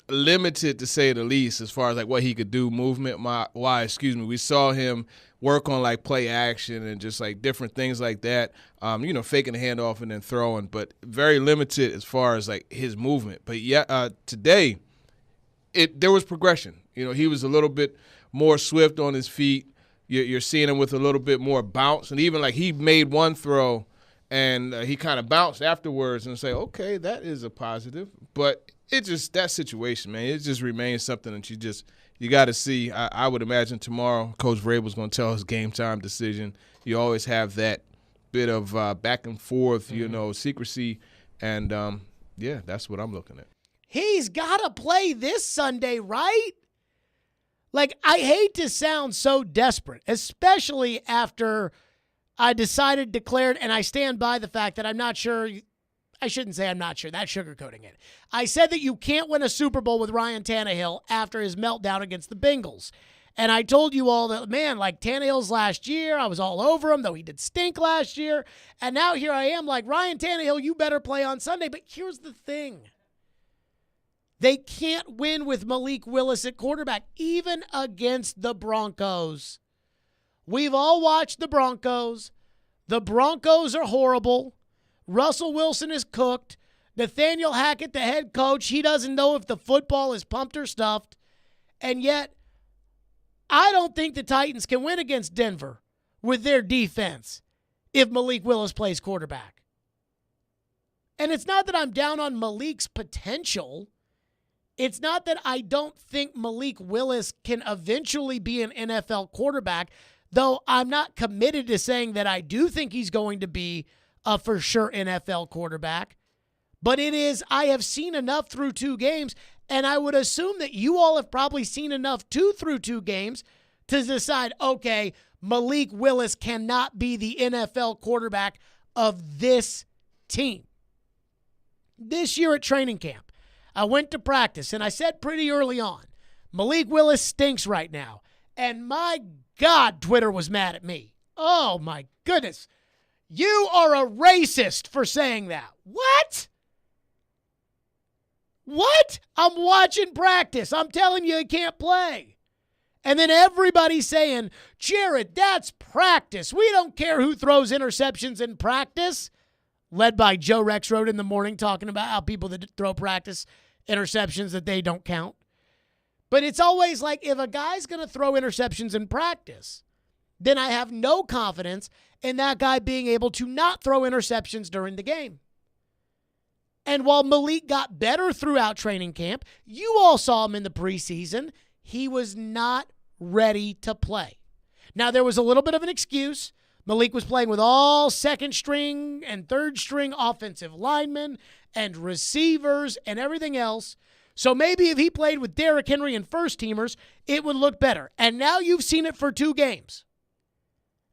limited to say the least as far as like what he could do movement-wise. We saw him work on like play action and just like different things like that. Faking the handoff and then throwing, but very limited as far as like his movement. But today, there was progression. He was a little bit more swift on his feet. You're seeing him with a little bit more bounce, and even like he made one throw and he kind of bounced afterwards and say, okay, that is a positive. But it just, that situation, man, it just remains something that you got to see. I would imagine tomorrow Coach Vrabel's going to tell his game time decision. You always have that bit of back and forth, secrecy. And, that's what I'm looking at. He's got to play this Sunday, right? Like, I hate to sound so desperate, especially after I declared, and I stand by the fact that I'm not sure. I shouldn't say I'm not sure. That's sugarcoating it. I said that you can't win a Super Bowl with Ryan Tannehill after his meltdown against the Bengals. And I told you all that, man, like Tannehill's last year, I was all over him, though he did stink last year. And now here I am like, Ryan Tannehill, you better play on Sunday. But here's the thing. They can't win with Malik Willis at quarterback, even against the Broncos. We've all watched the Broncos. The Broncos are horrible. Russell Wilson is cooked. Nathaniel Hackett, the head coach, he doesn't know if the football is pumped or stuffed. And yet, I don't think the Titans can win against Denver with their defense if Malik Willis plays quarterback. And it's not that I'm down on Malik's potential. It's not that I don't think Malik Willis can eventually be an NFL quarterback, though I'm not committed to saying that I do think he's going to be a for sure NFL quarterback. But I have seen enough through 2 games, and I would assume that you all have probably seen enough through 2 games to decide, okay, Malik Willis cannot be the NFL quarterback of this team. This year at training camp, I went to practice, and I said pretty early on, Malik Willis stinks right now. And my God, Twitter was mad at me. Oh, my goodness. You are a racist for saying that. What? What? I'm watching practice. I'm telling you, he can't play. And then everybody's saying, Jared, that's practice. We don't care who throws interceptions in practice. Led by Joe Rexrode in the morning talking about how people that throw practice interceptions that they don't count. But it's always like, if a guy's going to throw interceptions in practice, then I have no confidence in that guy being able to not throw interceptions during the game. And while Malik got better throughout training camp, you all saw him in the preseason, he was not ready to play. Now, there was a little bit of an excuse. Malik was playing with all second string and third string offensive linemen and receivers and everything else. So maybe if he played with Derrick Henry and first teamers, it would look better. And now you've seen it for 2 games.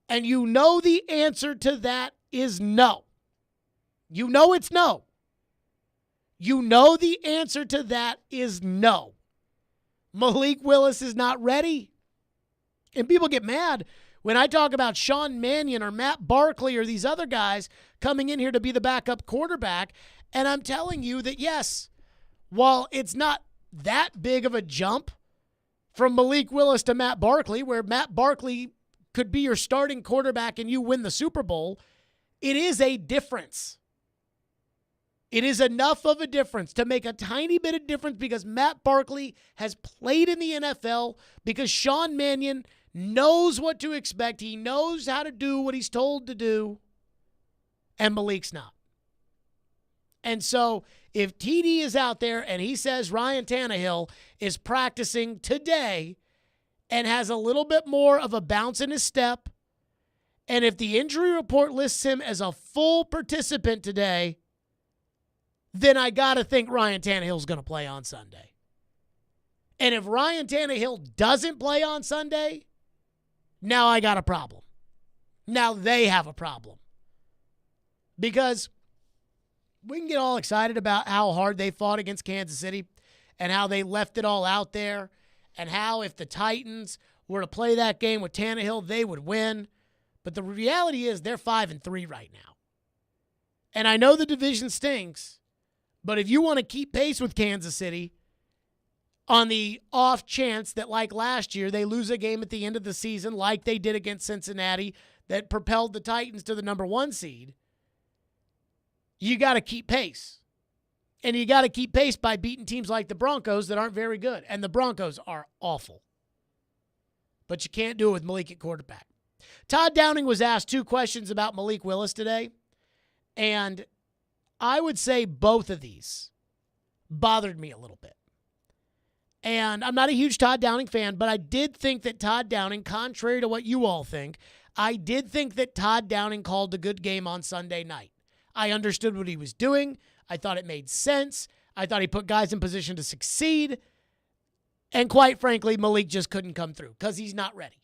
And you know the answer to that is no. You know it's no. You know the answer to that is no. Malik Willis is not ready. And people get mad when I talk about Sean Mannion or Matt Barkley or these other guys coming in here to be the backup quarterback. And I'm telling you that, yes, while it's not that big of a jump from Malik Willis to Matt Barkley, where Matt Barkley could be your starting quarterback and you win the Super Bowl, it is a difference. It is enough of a difference to make a tiny bit of difference because Matt Barkley has played in the NFL, because Sean Mannion knows what to expect. He knows how to do what he's told to do, and Malik's not. And so if TD is out there and he says Ryan Tannehill is practicing today and has a little bit more of a bounce in his step, and if the injury report lists him as a full participant today, then I got to think Ryan Tannehill's going to play on Sunday. And if Ryan Tannehill doesn't play on Sunday, now I got a problem. Now they have a problem. Because we can get all excited about how hard they fought against Kansas City and how they left it all out there and how if the Titans were to play that game with Tannehill, they would win. But the reality is they're 5-3 right now. And I know the division stinks, But if you want to keep pace with Kansas City, on the off chance that, like last year, they lose a game at the end of the season like they did against Cincinnati that propelled the Titans to the number 1 seed, you got to keep pace. And you got to keep pace by beating teams like the Broncos that aren't very good. And the Broncos are awful. But you can't do it with Malik at quarterback. Todd Downing was asked 2 questions about Malik Willis today. And I would say both of these bothered me a little bit. And I'm not a huge Todd Downing fan, but I did think that Todd Downing, contrary to what you all think, I did think that Todd Downing called a good game on Sunday night. I understood what he was doing. I thought it made sense. I thought he put guys in position to succeed. And quite frankly, Malik just couldn't come through because he's not ready.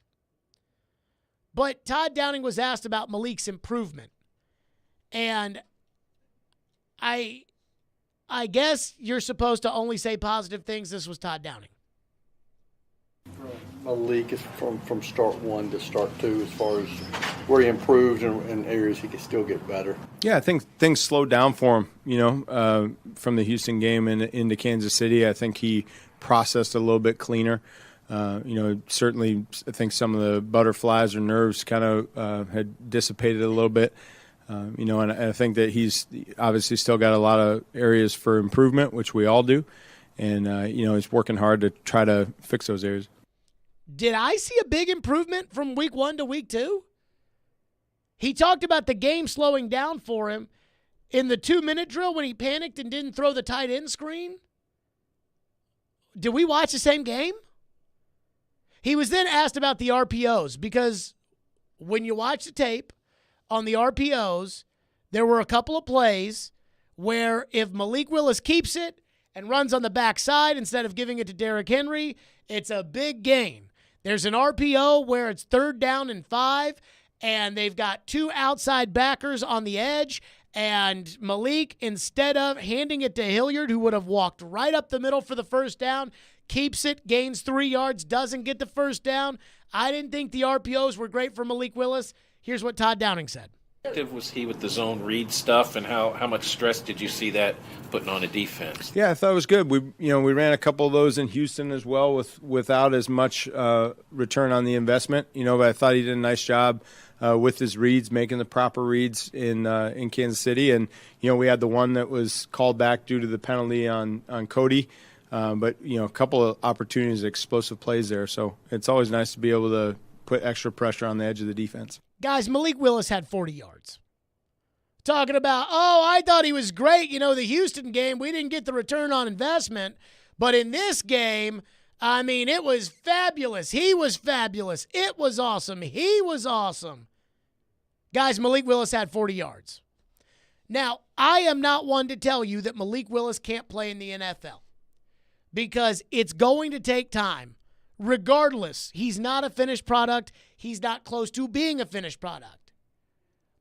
But Todd Downing was asked about Malik's improvement. And I guess you're supposed to only say positive things. This was Todd Downing. Malik is from start 1 to start 2 as far as where he improved and areas he could still get better. Yeah, I think things slowed down for him, from the Houston game into Kansas City. I think he processed a little bit cleaner. Certainly I think some of the butterflies or nerves kind of had dissipated a little bit. And I think that he's obviously still got a lot of areas for improvement, which we all do. And, he's working hard to try to fix those areas. Did I see a big improvement from week 1 to week 2? He talked about the game slowing down for him in the 2-minute drill when he panicked and didn't throw the tight end screen. Did we watch the same game? He was then asked about the RPOs because when you watch the tape on the RPOs, there were a couple of plays where if Malik Willis keeps it and runs on the backside instead of giving it to Derrick Henry, it's a big gain. There's an RPO where it's 3rd down and 5, and they've got 2 outside backers on the edge, and Malik, instead of handing it to Hilliard, who would have walked right up the middle for the first down, keeps it, gains 3 yards, doesn't get the first down. I didn't think the RPOs were great for Malik Willis. Here's what Todd Downing said. Was he with the zone read stuff, and how much stress did you see that putting on a defense? Yeah, I thought it was good. We ran a couple of those in Houston as well without as much return on the investment. But I thought he did a nice job with his reads, making the proper reads in Kansas City. And we had the one that was called back due to the penalty on Cody. But a couple of opportunities, explosive plays there. So it's always nice to be able to put extra pressure on the edge of the defense. Guys, Malik Willis had 40 yards. Talking about, I thought he was great. The Houston game, we didn't get the return on investment. But in this game, it was fabulous. He was fabulous. It was awesome. He was awesome. Guys, Malik Willis had 40 yards. Now, I am not one to tell you that Malik Willis can't play in the NFL because it's going to take time. Regardless, he's not a finished product. He's not close to being a finished product.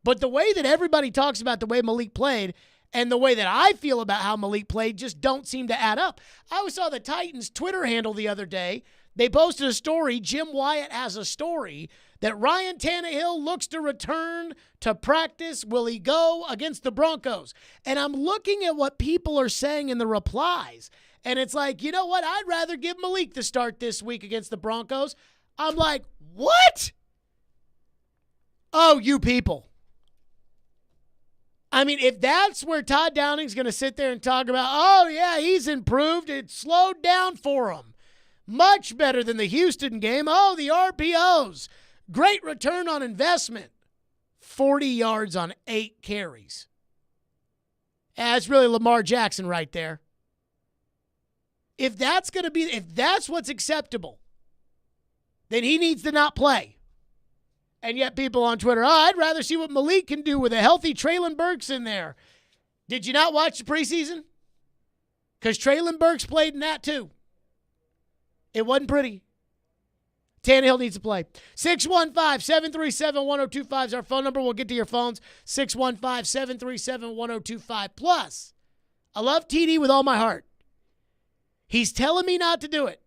But the way that everybody talks about the way Malik played and the way that I feel about how Malik played just don't seem to add up. I saw the Titans Twitter handle the other day. They posted a story. Jim Wyatt has a story that Ryan Tannehill looks to return to practice. Will he go against the Broncos? And I'm looking at what people are saying in the replies. And it's like, you know what? I'd rather give Malik the start this week against the Broncos. I'm like, what? Oh, you people. If that's where Todd Downing's going to sit there and talk about, he's improved. It slowed down for him. Much better than the Houston game. Oh, the RPOs. Great return on investment. 40 yards on 8 carries. That's really Lamar Jackson right there. If that's what's acceptable, then he needs to not play. And yet people on Twitter, I'd rather see what Malik can do with a healthy Traylon Burks in there. Did you not watch the preseason? Because Traylon Burks played in that too. It wasn't pretty. Tannehill needs to play. 615-737-1025 is our phone number. We'll get to your phones. 615-737-1025. Plus, I love TD with all my heart. He's telling me not to do it.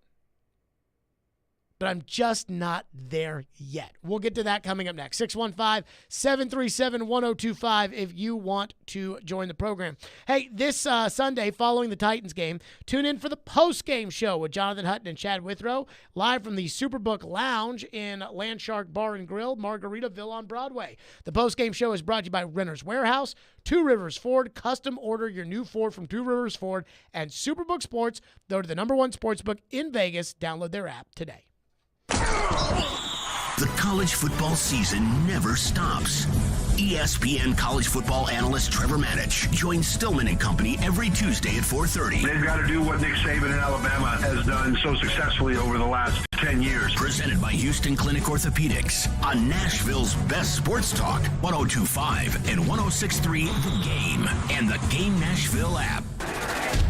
but I'm just not there yet. We'll get to that coming up next. 615-737-1025 if you want to join the program. Hey, this Sunday following the Titans game, tune in for the post-game show with Jonathan Hutton and Chad Withrow, live from the Superbook Lounge in Landshark Bar and Grill, Margaritaville on Broadway. The post-game show is brought to you by Renter's Warehouse, Two Rivers Ford. Custom order your new Ford from Two Rivers Ford, and Superbook Sports. Go to the #1 sportsbook in Vegas. Download their app today. The college football season never stops. ESPN college football analyst Trevor Manich joins Stillman and Company every Tuesday at 4:30. They've got to do what Nick Saban in Alabama has done so successfully over the last 10 years. Presented by Houston Clinic Orthopedics on Nashville's best sports talk, 102.5 and 106.3 The Game and the Game Nashville app.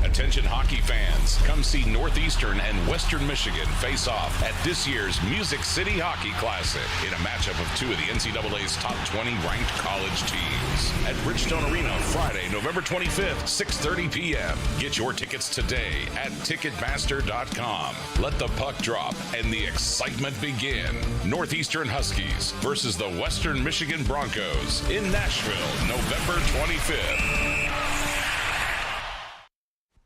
Attention hockey fans, come see Northeastern and Western Michigan face off at this year's Music City Hockey Classic in a matchup of two of the NCAA's top 20 ranked college teams at Bridgestone Arena Friday, November 25th, 6:30 p.m. Get your tickets today at Ticketmaster.com. Let the puck drop and the excitement begin. Northeastern Huskies versus the Western Michigan Broncos in Nashville, November 25th.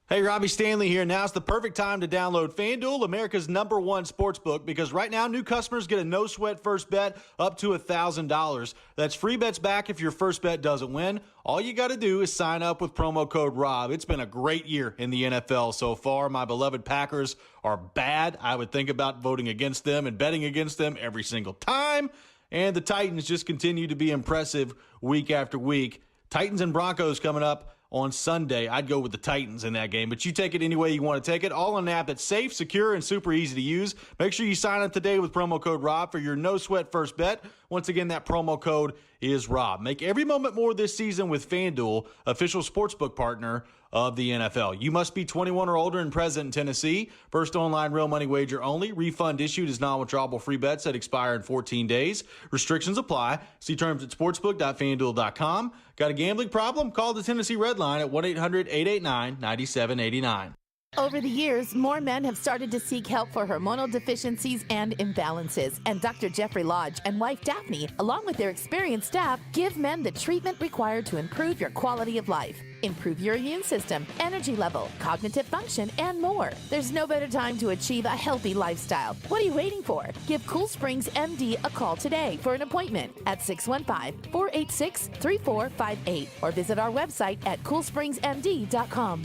Hey, Robbie Stanley here. Now's the perfect time to download FanDuel, America's #1 sportsbook, because right now new customers get a no-sweat first bet up to $1,000. That's free bets back if your first bet doesn't win. All you got to do is sign up with promo code ROB. It's been a great year in the NFL so far. My beloved Packers are bad. I would think about voting against them and betting against them every single time. And the Titans just continue to be impressive week after week. Titans and Broncos coming up on Sunday. I'd go with the Titans in that game, but you take it any way you want to take it. All on an app that's safe, secure, and super easy to use. Make sure you sign up today with promo code ROB for your no-sweat first bet. Once again, that promo code is ROB. Make every moment more this season with FanDuel, official sportsbook partner of the NFL. You must be 21 or older and present in Tennessee. First online real money wager only. Refund issued as non-withdrawable free bets that expire in 14 days. Restrictions apply. See terms at sportsbook.fanduel.com. Got a gambling problem? Call the Tennessee Red Line at 1-800-889-9789. Over the years, more men have started to seek help for hormonal deficiencies and imbalances. And Dr. Jeffrey Lodge and wife Daphne, along with their experienced staff, give men the treatment required to improve your quality of life, improve your immune system, energy level, cognitive function, and more. There's no better time to achieve a healthy lifestyle. What are you waiting for? Give Cool Springs MD a call today for an appointment at 615-486-3458 or visit our website at coolspringsmd.com.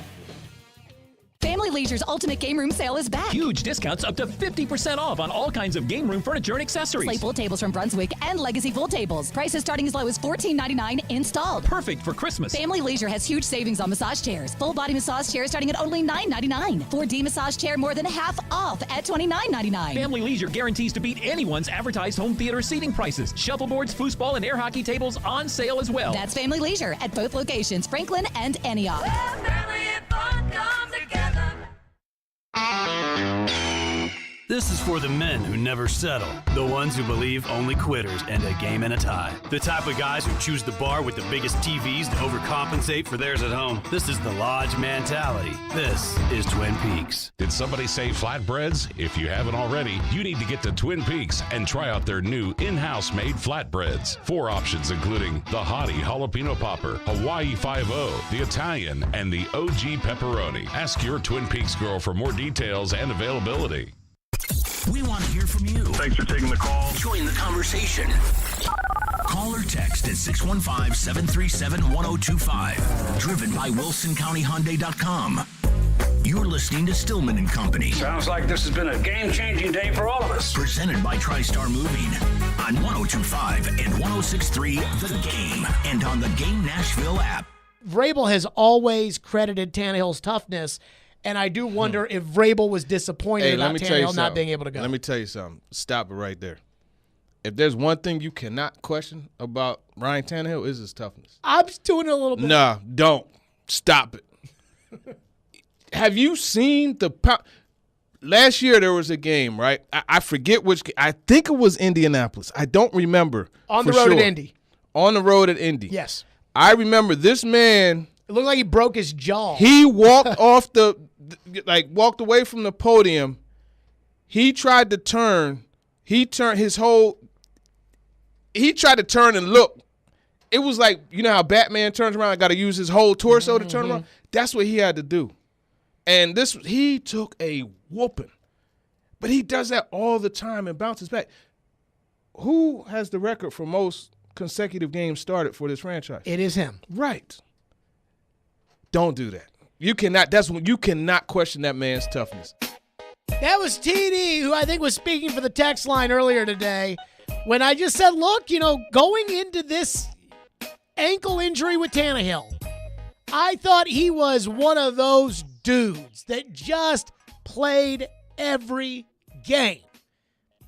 Family Leisure's Ultimate Game Room Sale is back. Huge discounts up to 50% off on all kinds of game room furniture and accessories. Slate pool tables from Brunswick and Legacy pool tables. Prices starting as low as $14.99 installed. Perfect for Christmas. Family Leisure has huge savings on massage chairs. Full body massage chairs starting at only $9.99. 4D massage chair more than half off at $29.99. Family Leisure guarantees to beat anyone's advertised home theater seating prices. Shuffleboards, foosball, and air hockey tables on sale as well. That's Family Leisure at both locations, Franklin and Antioch. This is for the men who never settle, the ones who believe only quitters end a game in a tie, the type of guys who choose the bar with the biggest TVs to overcompensate for theirs at home. This is the Lodge mentality. This is Twin Peaks. Did somebody say flatbreads? If you haven't already, you need to get to Twin Peaks and try out their new in-house made flatbreads. 4 options including the Hottie Jalapeno Popper, Hawaii 5-0, the Italian, and the OG Pepperoni. Ask your Twin Peaks girl for more details and availability. We want to hear from you. Thanks for taking the call. Join the conversation. Call or text at 615-737-1025. Driven by WilsonCountyHyundai.com. You're listening to Stillman and Company. Sounds like this has been a game-changing day for all of us. Presented by TriStar Moving on 102.5 and 106.3 The Game and on the Game Nashville app. Vrabel has always credited Tannehill's toughness, and I do wonder if Vrabel was disappointed about Tannehill not being able to go. Let me tell you something. Stop it right there. If there's one thing you cannot question about Ryan Tannehill is his toughness. I'm doing it a little bit. Nah, don't. Stop it. Have you seen the last year there was a game, right? I forget which – I think it was Indianapolis. I don't remember. On the road at Indy. On the road at Indy. Yes. I remember this man – it looked like he broke his jaw. He walked off walked away from the podium, He tried to turn. He tried to turn and look. It was like, you know how Batman turns around and got to use his whole torso to turn around? That's what he had to do. And he took a whooping. But he does that all the time and bounces back. Who has the record for most consecutive games started for this franchise? It is him. Right. Don't do that. You cannot question that man's toughness. That was TD, who I think was speaking for the text line earlier today, when I just said, look, going into this ankle injury with Tannehill, I thought he was one of those dudes that just played every game.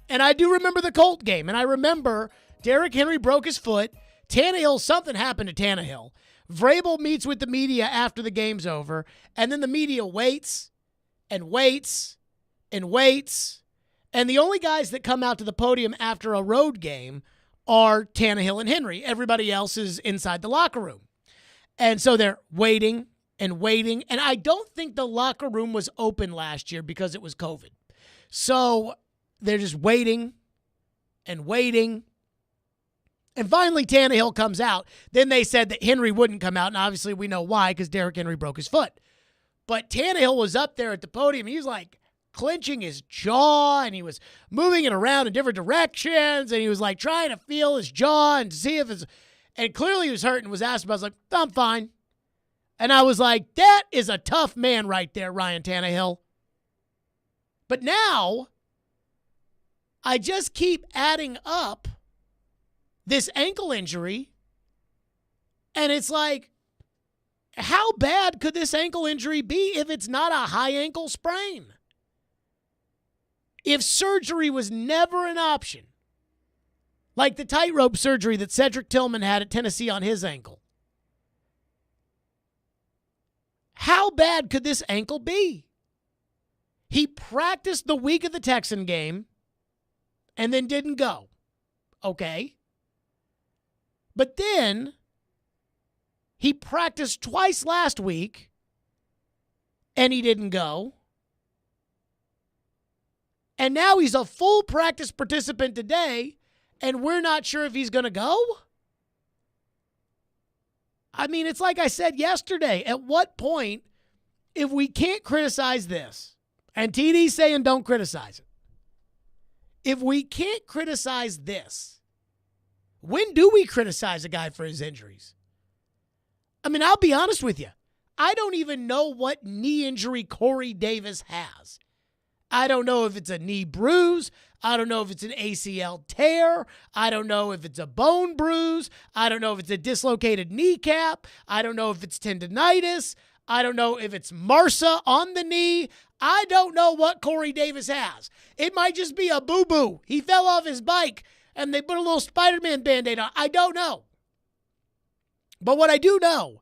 And I do remember the Colt game, and I remember Derrick Henry broke his foot. Something happened to Tannehill. Vrabel meets with the media after the game's over, and then the media waits and waits and waits. And the only guys that come out to the podium after a road game are Tannehill and Henry. Everybody else is inside the locker room. And so they're waiting and waiting. And I don't think the locker room was open last year because it was COVID. So they're just waiting and waiting. And finally, Tannehill comes out. Then they said that Henry wouldn't come out. And obviously we know why, because Derrick Henry broke his foot. But Tannehill was up there at the podium. He was like clenching his jaw, and he was moving it around in different directions. And he was like trying to feel his jaw and see if it's... And clearly he was hurt and was asked about. I was like, I'm fine. And I was like, that is a tough man right there, Ryan Tannehill. But now, I just keep adding up this ankle injury, and it's like, how bad could this ankle injury be if it's not a high ankle sprain? If surgery was never an option, like the tightrope surgery that Cedric Tillman had at Tennessee on his ankle, how bad could this ankle be? He practiced the week of the Texan game and then didn't go. Okay. But then he practiced twice last week and he didn't go. And now he's a full practice participant today, and we're not sure if he's going to go? I mean, it's like I said yesterday. At what point, if we can't criticize this, and TD's saying don't criticize it, if we can't criticize this, when do we criticize a guy for his injuries? I mean, I'll be honest with you. I don't even know what knee injury Corey Davis has. I don't know if it's a knee bruise. I don't know if it's an ACL tear. I don't know if it's a bone bruise. I don't know if it's a dislocated kneecap. I don't know if it's tendonitis. I don't know if it's MRSA on the knee. I don't know what Corey Davis has. It might just be a boo-boo. He fell off his bike and they put a little Spider-Man Band-Aid on. I don't know. But what I do know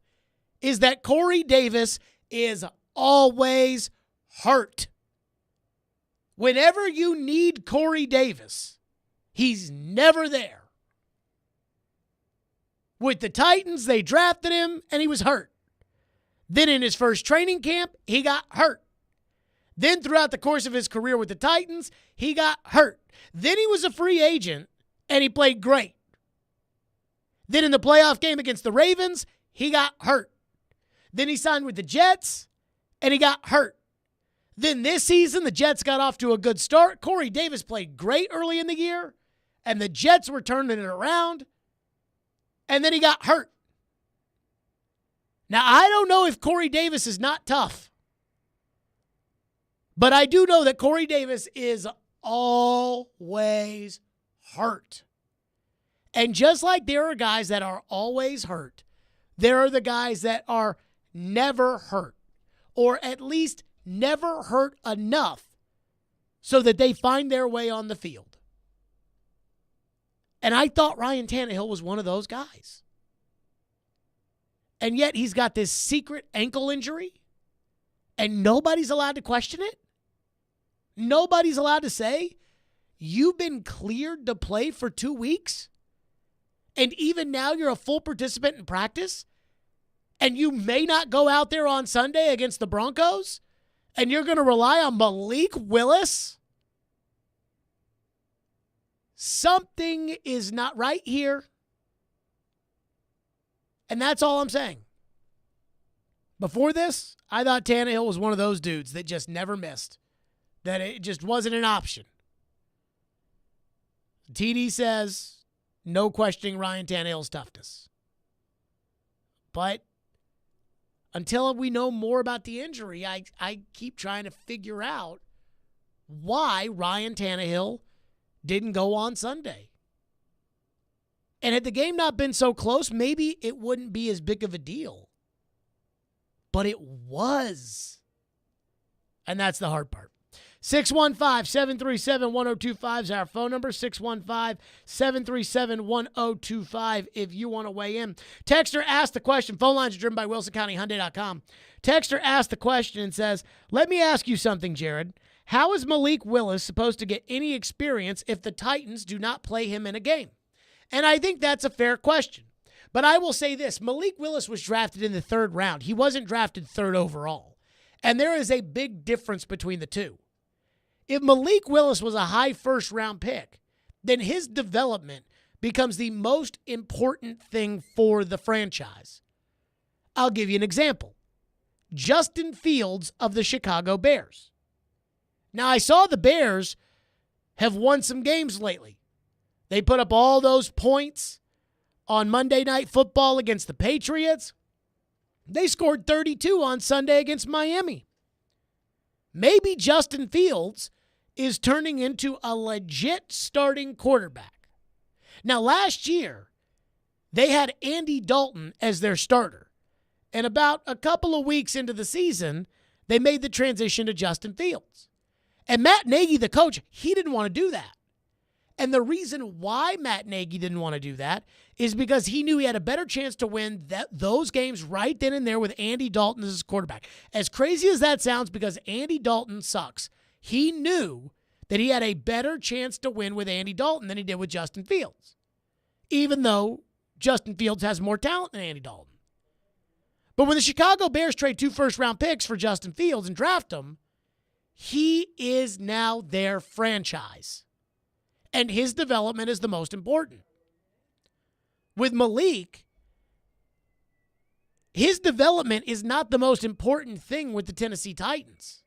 is that Corey Davis is always hurt. Whenever you need Corey Davis, he's never there. With the Titans, they drafted him, and he was hurt. Then in his first training camp, he got hurt. Then throughout the course of his career with the Titans, he got hurt. Then he was a free agent, and he played great. Then in the playoff game against the Ravens, he got hurt. Then he signed with the Jets, and he got hurt. Then this season, the Jets got off to a good start. Corey Davis played great early in the year, and the Jets were turning it around, and then he got hurt. Now, I don't know if Corey Davis is not tough, but I do know that Corey Davis is always hurt. And just like there are guys that are always hurt, there are the guys that are never hurt, or at least never hurt enough so that they find their way on the field. And I thought Ryan Tannehill was one of those guys. And yet he's got this secret ankle injury, and nobody's allowed to question it. Nobody's allowed to say, you've been cleared to play for 2 weeks, and even now you're a full participant in practice, and you may not go out there on Sunday against the Broncos, and you're going to rely on Malik Willis Something is not right here. And that's all I'm saying. Before this, I thought Tannehill was one of those dudes that just never missed, that it just wasn't an option. TD says, no questioning Ryan Tannehill's toughness. But until we know more about the injury, I keep trying to figure out why Ryan Tannehill didn't go on Sunday. And had the game not been so close, maybe it wouldn't be as big of a deal. But it was. And that's the hard part. 615-737-1025 is our phone number. 615-737-1025 if you want to weigh in. Texter asked the question. Phone lines are driven by WilsonCountyHyundai.com. Texter asked the question and says, let me ask you something, Jared. How is Malik Willis supposed to get any experience if the Titans do not play him in a game? And I think that's a fair question. But I will say this. Malik Willis was drafted in the 3rd round. He wasn't drafted 3rd overall. And there is a big difference between the two. If Malik Willis was a high 1st-round pick, then his development becomes the most important thing for the franchise. I'll give you an example. Justin Fields of the Chicago Bears. Now, I saw the Bears have won some games lately. They put up all those points on Monday Night Football against the Patriots. They scored 32 on Sunday against Miami. Maybe Justin Fields is turning into a legit starting quarterback. Now, last year, they had Andy Dalton as their starter. And about a couple of weeks into the season, they made the transition to Justin Fields. And Matt Nagy, the coach, he didn't want to do that. And the reason why Matt Nagy didn't want to do that is because he knew he had a better chance to win those games right then and there with Andy Dalton as his quarterback. As crazy as that sounds, because Andy Dalton sucks, he knew that he had a better chance to win with Andy Dalton than he did with Justin Fields, even though Justin Fields has more talent than Andy Dalton. But when the Chicago Bears trade 2 first-round picks for Justin Fields and draft him, he is now their franchise. And his development is the most important. With Malik, his development is not the most important thing with the Tennessee Titans.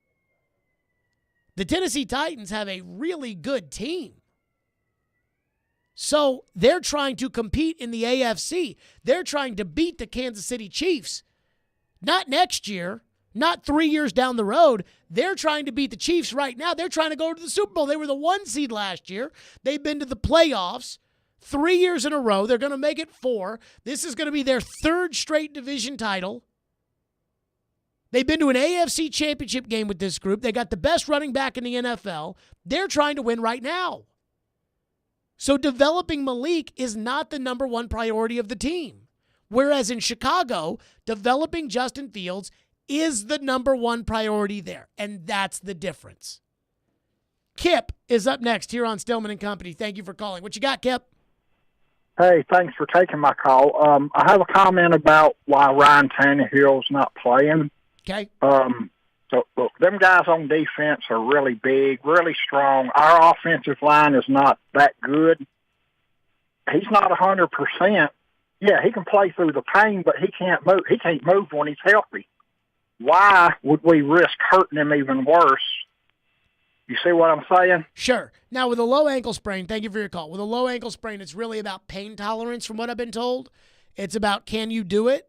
The Tennessee Titans have a really good team. So they're trying to compete in the AFC. They're trying to beat the Kansas City Chiefs. Not next year, not 3 years down the road. They're trying to beat the Chiefs right now. They're trying to go to the Super Bowl. They were the 1 seed last year. They've been to the playoffs 3 years in a row. They're going to make it 4. This is going to be their 3rd straight division title. They've been to an AFC championship game with this group. They got the best running back in the NFL. They're trying to win right now. So developing Malik is not the number 1 priority of the team. Whereas in Chicago, developing Justin Fields is the number 1 priority there. And that's the difference. Kip is up next here on Stillman and Company. Thank you for calling. What you got, Kip? Hey, thanks for taking my call. I have a comment about why Ryan Tannehill's not playing. Okay. So, look, them guys on defense are really big, really strong. Our offensive line is not that good. He's not 100%. Yeah, he can play through the pain, but he can't move. He can't move when he's healthy. Why would we risk hurting him even worse? You see what I'm saying? Sure. Now, with a low ankle sprain, thank you for your call. With a low ankle sprain, it's really about pain tolerance from what I've been told. It's about can you do it?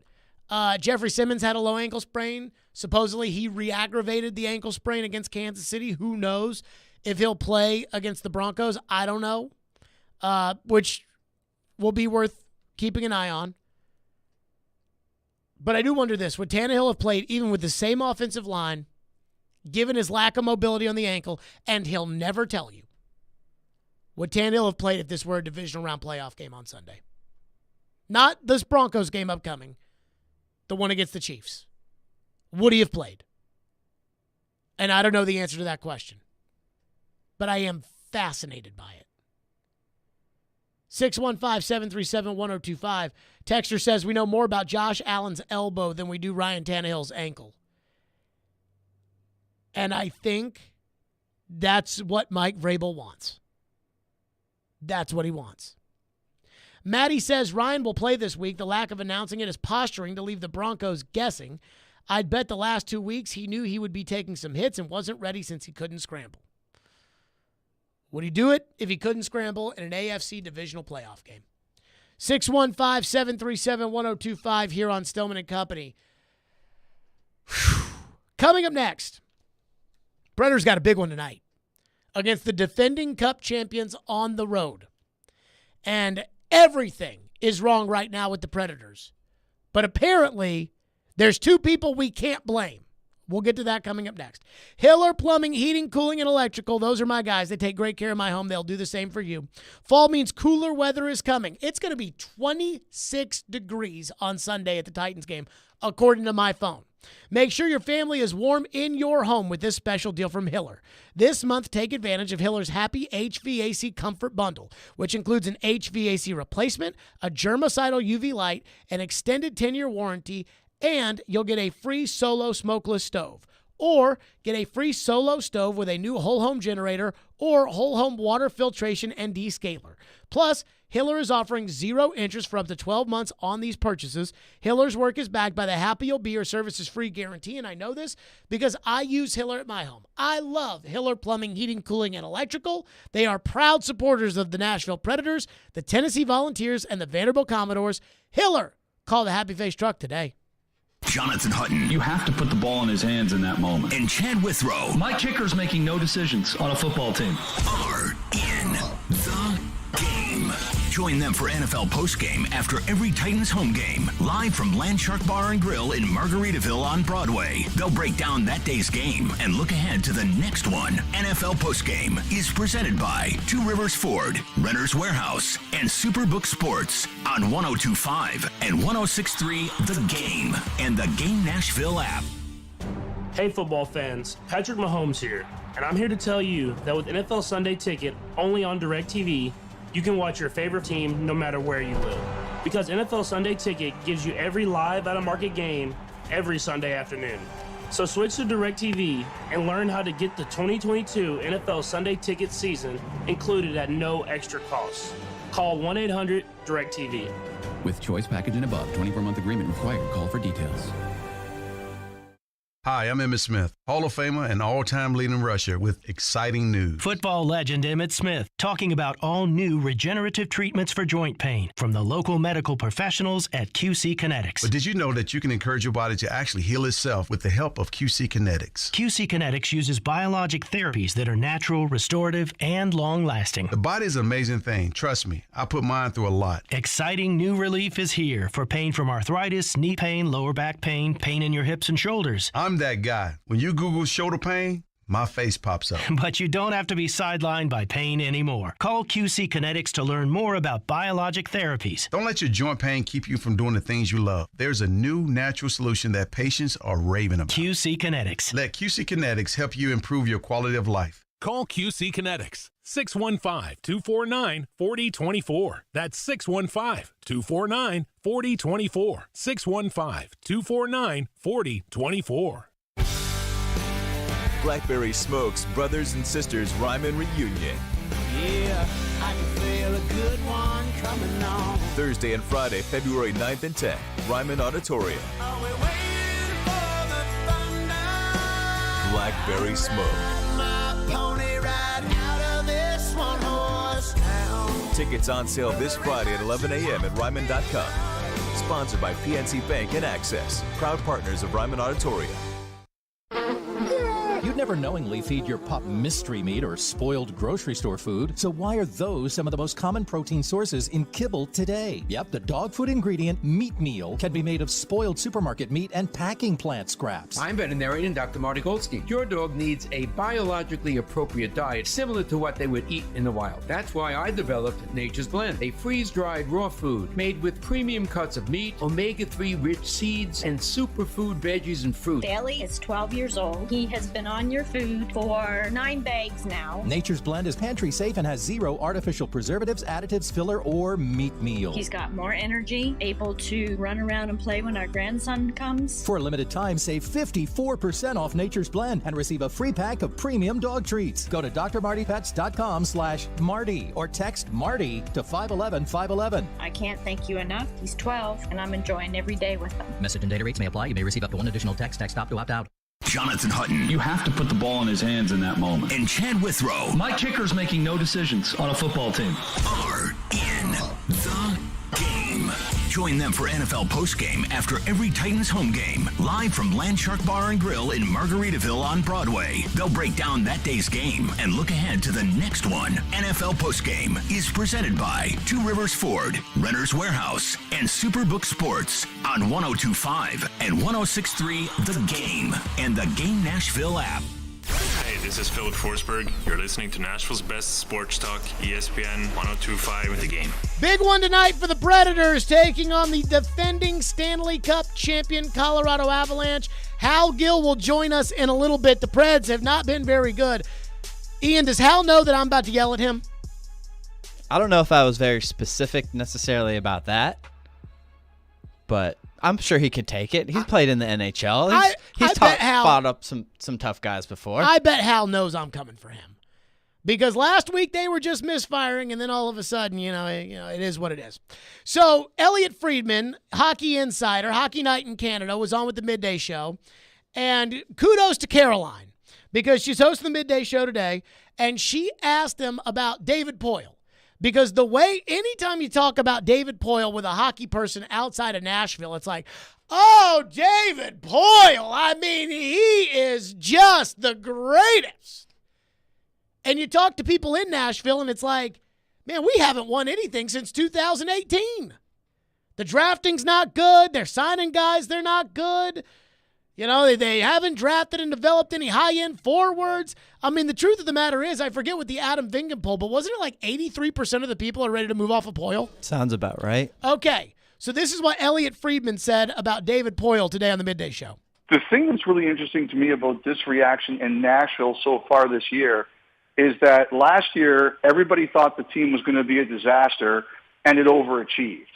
Jeffrey Simmons had a low ankle sprain. Supposedly, he re-aggravated the ankle sprain against Kansas City. Who knows if he'll play against the Broncos? I don't know, which will be worth keeping an eye on. But I do wonder this. Would Tannehill have played even with the same offensive line, given his lack of mobility on the ankle, and he'll never tell you, would Tannehill have played if this were a divisional round playoff game on Sunday? Not this Broncos game upcoming, the one against the Chiefs. Would he have played? And I don't know the answer to that question. But I am fascinated by it. 615-737-1025. Texter says, we know more about Josh Allen's elbow than we do Ryan Tannehill's ankle. And I think that's what Mike Vrabel wants. That's what he wants. Maddie says Ryan will play this week. The lack of announcing it is posturing to leave the Broncos guessing. I'd bet the last 2 weeks he knew he would be taking some hits and wasn't ready since he couldn't scramble. Would he do it if he couldn't scramble in an AFC divisional playoff game? 615-737-1025 here on Stillman and Company. Whew. Coming up next, Predators got a big one tonight against the defending Cup champions on the road. And everything is wrong right now with the Predators. But apparently, there's two people we can't blame. We'll get to that coming up next. Hiller Plumbing, Heating, Cooling, and Electrical. Those are my guys. They take great care of my home. They'll do the same for you. Fall means cooler weather is coming. It's going to be 26 degrees on Sunday at the Titans game, according to my phone. Make sure your family is warm in your home with this special deal from Hiller. This month, take advantage of Hiller's Happy HVAC Comfort Bundle, which includes an HVAC replacement, a germicidal UV light, an extended 10-year warranty, and you'll get a free Solo smokeless stove. Or get a free Solo stove with a new whole home generator or whole home water filtration and descaler. Plus, Hiller is offering 0 interest for up to 12 months on these purchases. Hiller's work is backed by the Happy You'll Be or Services Free guarantee, and I know this because I use Hiller at my home. I love Hiller Plumbing, Heating, Cooling, and Electrical. They are proud supporters of the Nashville Predators, the Tennessee Volunteers, and the Vanderbilt Commodores. Hiller, call the Happy Face Truck today. Jonathan Hutton. You have to put the ball in his hands in that moment. And Chad Withrow. My kicker's making no decisions on a football team. Are in the game. Join them for NFL postgame after every Titans home game. Live from Landshark Bar and Grill in Margaritaville on Broadway. They'll break down that day's game and look ahead to the next one. NFL postgame is presented by Two Rivers Ford, Renter's Warehouse, and Superbook Sports on 102.5 and 106.3 The Game and the Game Nashville app. Hey football fans, Patrick Mahomes here, and I'm here to tell you that with NFL Sunday Ticket only on DirecTV, you can watch your favorite team no matter where you live. Because NFL Sunday Ticket gives you every live out-of-market game every Sunday afternoon. So switch to DirecTV and learn how to get the 2022 NFL Sunday Ticket season included at no extra cost. Call 1-800-DirecTV. With choice package and above, 24-month agreement required. Call for details. Hi, I'm Emmitt Smith, Hall of Famer and all-time leading rusher with exciting news. Football legend Emmitt Smith talking about all new regenerative treatments for joint pain from the local medical professionals at QC Kinetics. But did you know that you can encourage your body to actually heal itself with the help of QC Kinetics? QC Kinetics uses biologic therapies that are natural, restorative, and long-lasting. The body is an amazing thing. Trust me, I put mine through a lot. Exciting new relief is here for pain from arthritis, knee pain, lower back pain, pain in your hips and shoulders. I'm that guy. When you Google shoulder pain, my face pops up. But you don't have to be sidelined by pain anymore. Call QC Kinetics to learn more about biologic therapies. Don't let your joint pain keep you from doing the things you love. There's a new natural solution that patients are raving about. QC Kinetics. Let QC Kinetics help you improve your quality of life. Call QC Kinetics, 615-249-4024. That's 615-249-4024. 615-249-4024. Blackberry Smoke's Brothers and Sisters Ryman Reunion. Yeah, I can feel a good one coming on. Thursday and Friday, February 9th and 10th, Ryman Auditorium. Are we waiting for the thunder? Blackberry Smoke. My pony ride out of this one horse town. Tickets on sale this Friday at 11 a.m. at Ryman.com. Sponsored by PNC Bank and Access, proud partners of Ryman Auditorium. You'd never knowingly feed your pup mystery meat or spoiled grocery store food, so why are those some of the most common protein sources in kibble today? Yep, the dog food ingredient meat meal can be made of spoiled supermarket meat and packing plant scraps. I'm veterinarian Dr. Marty Goldstein. Your dog needs a biologically appropriate diet similar to what they would eat in the wild. That's why I developed Nature's Blend, a freeze-dried raw food made with premium cuts of meat, omega-3 rich seeds, and superfood veggies and fruit. Bailey is 12 years old. He has been on on your food for 9 bags now. Nature's Blend is pantry safe and has 0 artificial preservatives, additives, filler, or meat meal. He's got more energy, able to run around and play when our grandson comes. For a limited time, save 54% off Nature's Blend and receive a free pack of premium dog treats. Go to drmartypets.com/Marty or text Marty to 511-511. I can't thank you enough. He's 12, and I'm enjoying every day with him. Message and data rates may apply. You may receive up to 1 additional text. Text stop to opt out. Jonathan Hutton. You have to put the ball in his hands in that moment. And Chad Withrow My kicker's making no decisions on a football team. are in the game. Join them for NFL postgame after every Titans home game. Live from Landshark Bar and Grill in Margaritaville on Broadway. They'll break down that day's game and look ahead to the next one. NFL postgame is presented by Two Rivers Ford, Renter's Warehouse, and Superbook Sports on 102.5 and 106.3 The Game and the Game Nashville app. Hey, this is Philip Forsberg. You're listening to Nashville's best sports talk, ESPN 102.5 The Game. Big one tonight for the Predators, taking on the defending Stanley Cup champion Colorado Avalanche. Hal Gill will join us in a little bit. The Preds have not been very good. Ian, does Hal know that I'm about to yell at him? I don't know if I was very specific necessarily about that, but I'm sure he could take it. He's played in the NHL. He's fought up some tough guys before. I bet Hal knows I'm coming for him. Because last week they were just misfiring, and then all of a sudden, it is what it is. So Elliot Friedman, hockey insider, Hockey Night in Canada, was on with the Midday Show. And kudos to Caroline, because she's hosting the Midday Show today, and she asked him about David Poile. Because the way, anytime you talk about David Poile with a hockey person outside of Nashville, it's like, oh, David Poile. I mean, he is just the greatest. And you talk to people in Nashville, and it's like, man, we haven't won anything since 2018. The drafting's not good. They're signing guys. They're not good. They haven't drafted and developed any high-end forwards. I mean, the truth of the matter is, I forget what the Adam Vingan poll, but wasn't it like 83% of the people are ready to move off of Poile? Sounds about right. Okay, so this is what Elliot Friedman said about David Poile today on the Midday Show. The thing that's really interesting to me about this reaction in Nashville so far this year is that last year, everybody thought the team was going to be a disaster, and it overachieved.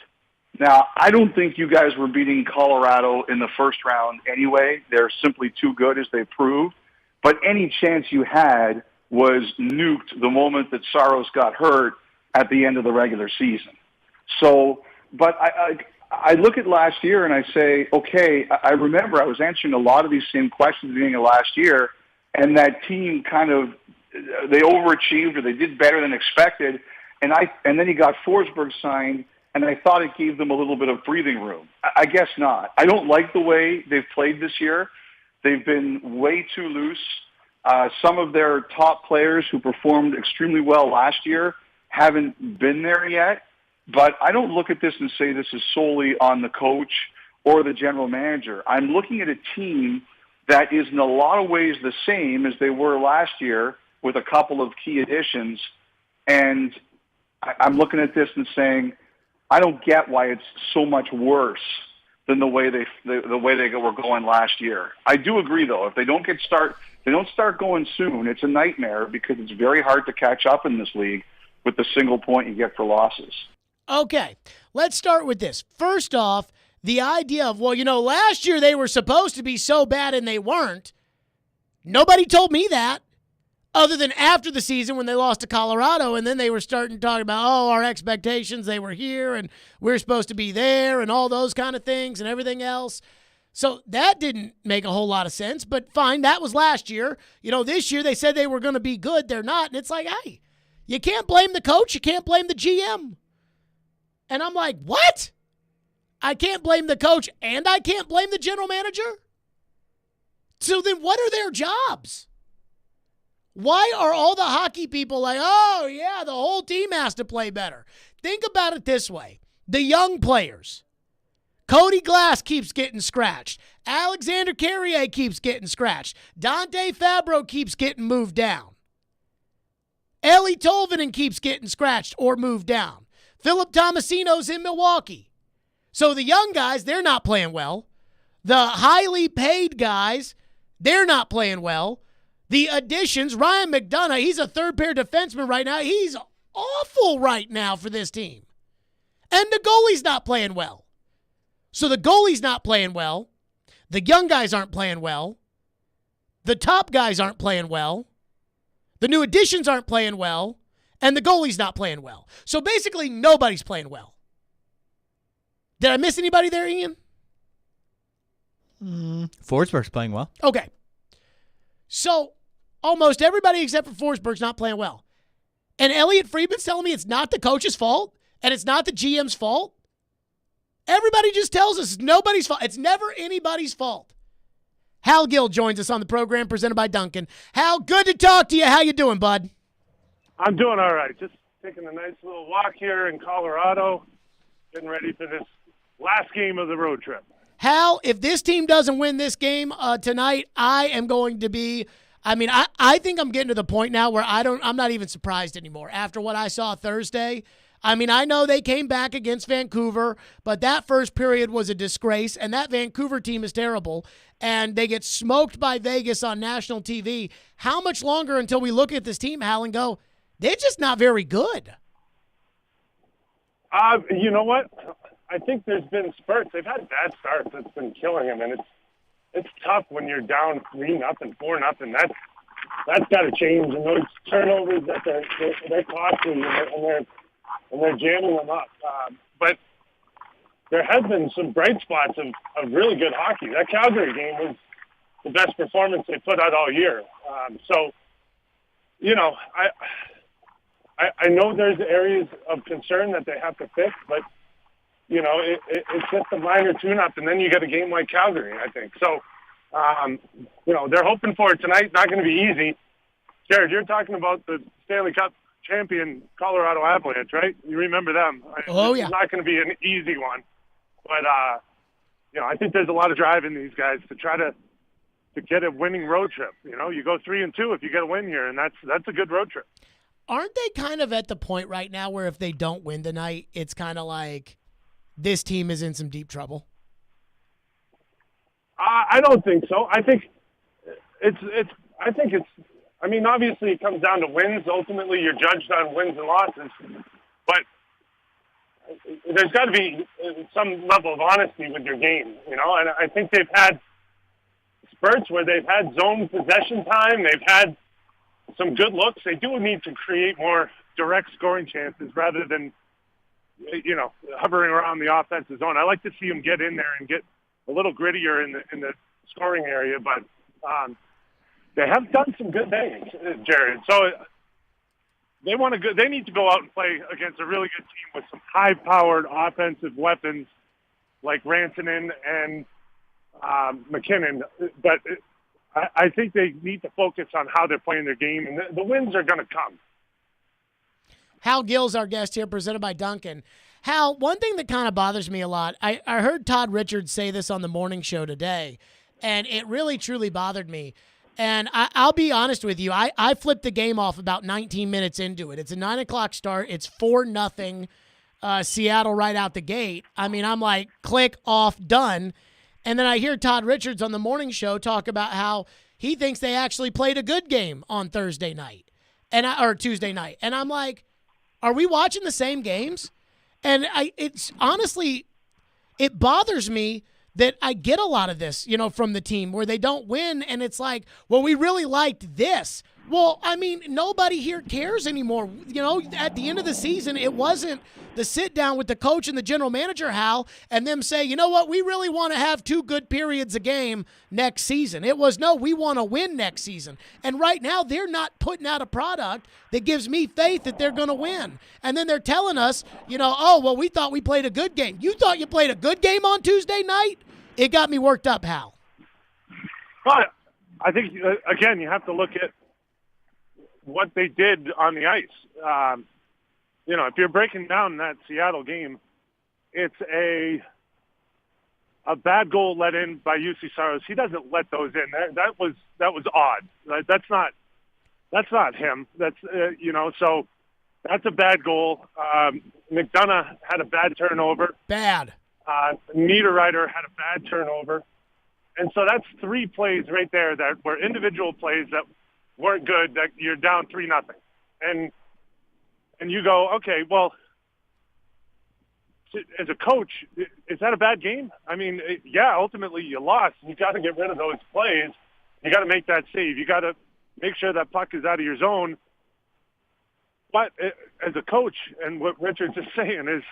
Now, I don't think you guys were beating Colorado in the first round anyway. They're simply too good, as they proved. But any chance you had was nuked the moment that Saros got hurt at the end of the regular season. So, but I look at last year and I say, okay, I remember I was answering a lot of these same questions at the beginning of last year, and that team kind of, they overachieved or they did better than expected. And then he got Forsberg signed, and I thought it gave them a little bit of breathing room. I guess not. I don't like the way they've played this year. They've been way too loose. Some of their top players who performed extremely well last year haven't been there yet. But I don't look at this and say this is solely on the coach or the general manager. I'm looking at a team that is in a lot of ways the same as they were last year with a couple of key additions. And I'm looking at this and saying, I don't get why it's so much worse than the way they were going last year. I do agree, though, if they don't start going soon, it's a nightmare because it's very hard to catch up in this league with the single point you get for losses. Okay, let's start with this. First off, the idea of, last year they were supposed to be so bad and they weren't. Nobody told me that. Other than after the season when they lost to Colorado, and then they were starting to talk about, our expectations, they were here, and we're supposed to be there, and all those kind of things, and everything else. So that didn't make a whole lot of sense, but fine, that was last year. This year they said they were going to be good. They're not, and it's like, hey, you can't blame the coach. You can't blame the GM. And I'm like, what? I can't blame the coach, and I can't blame the general manager? So then what are their jobs? Why are all the hockey people like, oh, yeah, the whole team has to play better? Think about it this way. The young players. Cody Glass keeps getting scratched. Alexander Carrier keeps getting scratched. Dante Fabro keeps getting moved down. Eeli Tolvanen keeps getting scratched or moved down. Philip Tomasino's in Milwaukee. So the young guys, they're not playing well. The highly paid guys, they're not playing well. The additions, Ryan McDonough, he's a third-pair defenseman right now. He's awful right now for this team. And the goalie's not playing well. So the goalie's not playing well. The young guys aren't playing well. The top guys aren't playing well. The new additions aren't playing well. And the goalie's not playing well. So basically, nobody's playing well. Did I miss anybody there, Ian? Forsberg's playing well. Okay. So almost everybody except for Forsberg's not playing well. And Elliot Friedman's telling me it's not the coach's fault and it's not the GM's fault. Everybody just tells us it's nobody's fault. It's never anybody's fault. Hal Gill joins us on the program presented by Duncan. Hal, good to talk to you. How you doing, bud? I'm doing all right. Just taking a nice little walk here in Colorado, getting ready for this last game of the road trip. Hal, if this team doesn't win this game tonight, I am going to be – I think I'm getting to the point now where I'm not even surprised anymore. After what I saw Thursday, I know they came back against Vancouver, but that first period was a disgrace, and that Vancouver team is terrible, and they get smoked by Vegas on national TV. How much longer until we look at this team, Hal, and go – they're just not very good. You know what? I think there's been spurts. They've had bad starts that's been killing them, and it's tough when you're down 3-0, 4-0. That's got to change. And those turnovers that they're costly, and they're jamming them up. But there has been some bright spots of really good hockey. That Calgary game was the best performance they put out all year. I know there's areas of concern that they have to fix, but, it's just a minor tune-up, and then you get a game like Calgary, I think. So, they're hoping for it tonight. Not going to be easy. Jared, you're talking about the Stanley Cup champion Colorado Avalanche, right? You remember them. Oh, yeah. It's not going to be an easy one. But, I think there's a lot of drive in these guys to try to get a winning road trip. You go 3-2 if you get a win here, and that's a good road trip. Aren't they kind of at the point right now where if they don't win tonight, it's kind of like this team is in some deep trouble? I don't think so. I think obviously it comes down to wins. Ultimately, you're judged on wins and losses. But there's got to be some level of honesty with your game, And I think they've had spurts where they've had zone possession time. They've had some good looks. They do need to create more direct scoring chances rather than, hovering around the offensive zone. I like to see them get in there and get a little grittier in the scoring area, but they have done some good things, Jared. So they need to go out and play against a really good team with some high-powered offensive weapons like Rantanen and McKinnon. But I think they need to focus on how they're playing their game, and the wins are going to come. Hal Gill's our guest here, presented by Duncan. Hal, one thing that kind of bothers me a lot, I heard Todd Richards say this on the morning show today, and it really, truly bothered me. And I'll be honest with you, I flipped the game off about 19 minutes into it. It's a 9 o'clock start. It's 4-0 Seattle right out the gate. I'm like, click, off, done. And then I hear Todd Richards on the morning show talk about how he thinks they actually played a good game on Thursday night or Tuesday night. And I'm like, are we watching the same games? And it's honestly, it bothers me that I get a lot of this, from the team where they don't win. And it's like, well, we really liked this. Well, nobody here cares anymore. At the end of the season, it wasn't the sit down with the coach and the general manager, Hal, and them say, you know what, we really want to have 2 good periods a game next season. It was, no, we want to win next season. And right now, they're not putting out a product that gives me faith that they're going to win. And then they're telling us, oh, well, we thought we played a good game. You thought you played a good game on Tuesday night? It got me worked up, Hal. But I think, again, you have to look at what they did on the ice. If you're breaking down that Seattle game, it's a bad goal let in by UC Saros. He doesn't let those in. That was odd. That's not him. That's so that's a bad goal. McDonough had a bad turnover. Bad. Niederreiter had a bad turnover. And so that's 3 plays right there that were individual plays that weren't good, that you're down 3-0. And you go, okay, well, as a coach, is that a bad game? I mean, yeah, ultimately you lost. You got to get rid of those plays. You got to make that save. You got to make sure that puck is out of your zone. But as a coach, and what Richard's is saying is,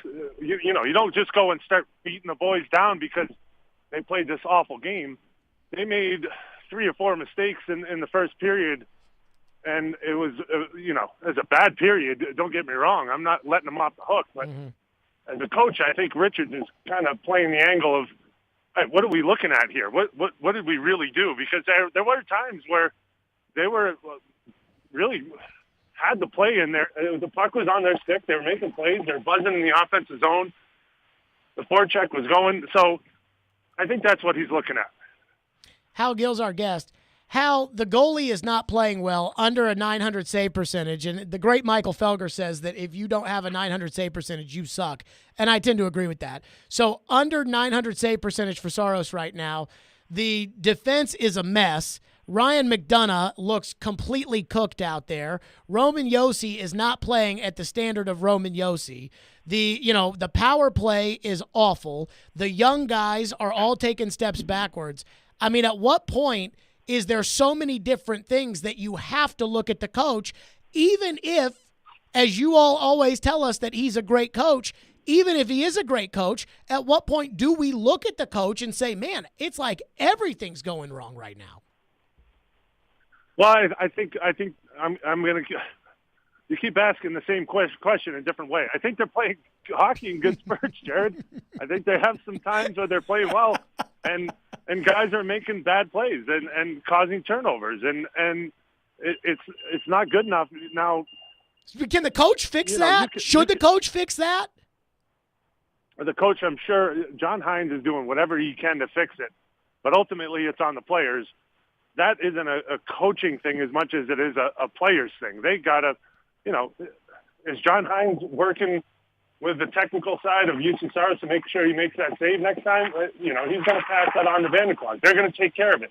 you know, you don't just go and start beating the boys down because they played this awful game. They made 3 or 4 mistakes in the first period, and it was, you know, it was a bad period. Don't get me wrong. I'm not letting them off the hook. But as a coach, I think Richards is kind of playing the angle of, hey, what are we looking at here? What did we really do? Because there were times where they were really had the play in there. The puck was on their stick. They were making plays. They were buzzing in the offensive zone. The forecheck was going. So I think that's what he's looking at. Hal Gill's our guest. Hal, the goalie is not playing well under a 900 save percentage. And the great Michael Felger says that if you don't have a 900 save percentage, you suck. And I tend to agree with that. So under 900 save percentage for Saros right now, the defense is a mess. Ryan McDonough looks completely cooked out there. Roman Josi is not playing at the standard of Roman Josi. The power play is awful. The young guys are all taking steps backwards. I mean, at what point is there so many different things that you have to look at the coach, even if, as you all always tell us that he's a great coach, even if he is a great coach, at what point do we look at the coach and say, man, it's like everything's going wrong right now? Well, I think I'm going to. You keep asking the same question in a different way. I think they're playing hockey in good spurts, Jared. I think they have some times where they're playing well, and guys are making bad plays and causing turnovers, and it's not good enough now. Can the coach fix that? Should the coach fix that? The coach, I'm sure, John Hines is doing whatever he can to fix it, but ultimately it's on the players. That isn't a coaching thing as much as it is a players thing. They got to, is John Hines working with the technical side of UC Saros to make sure he makes that save next time? He's going to pass that on to Vanderklok. They're going to take care of it.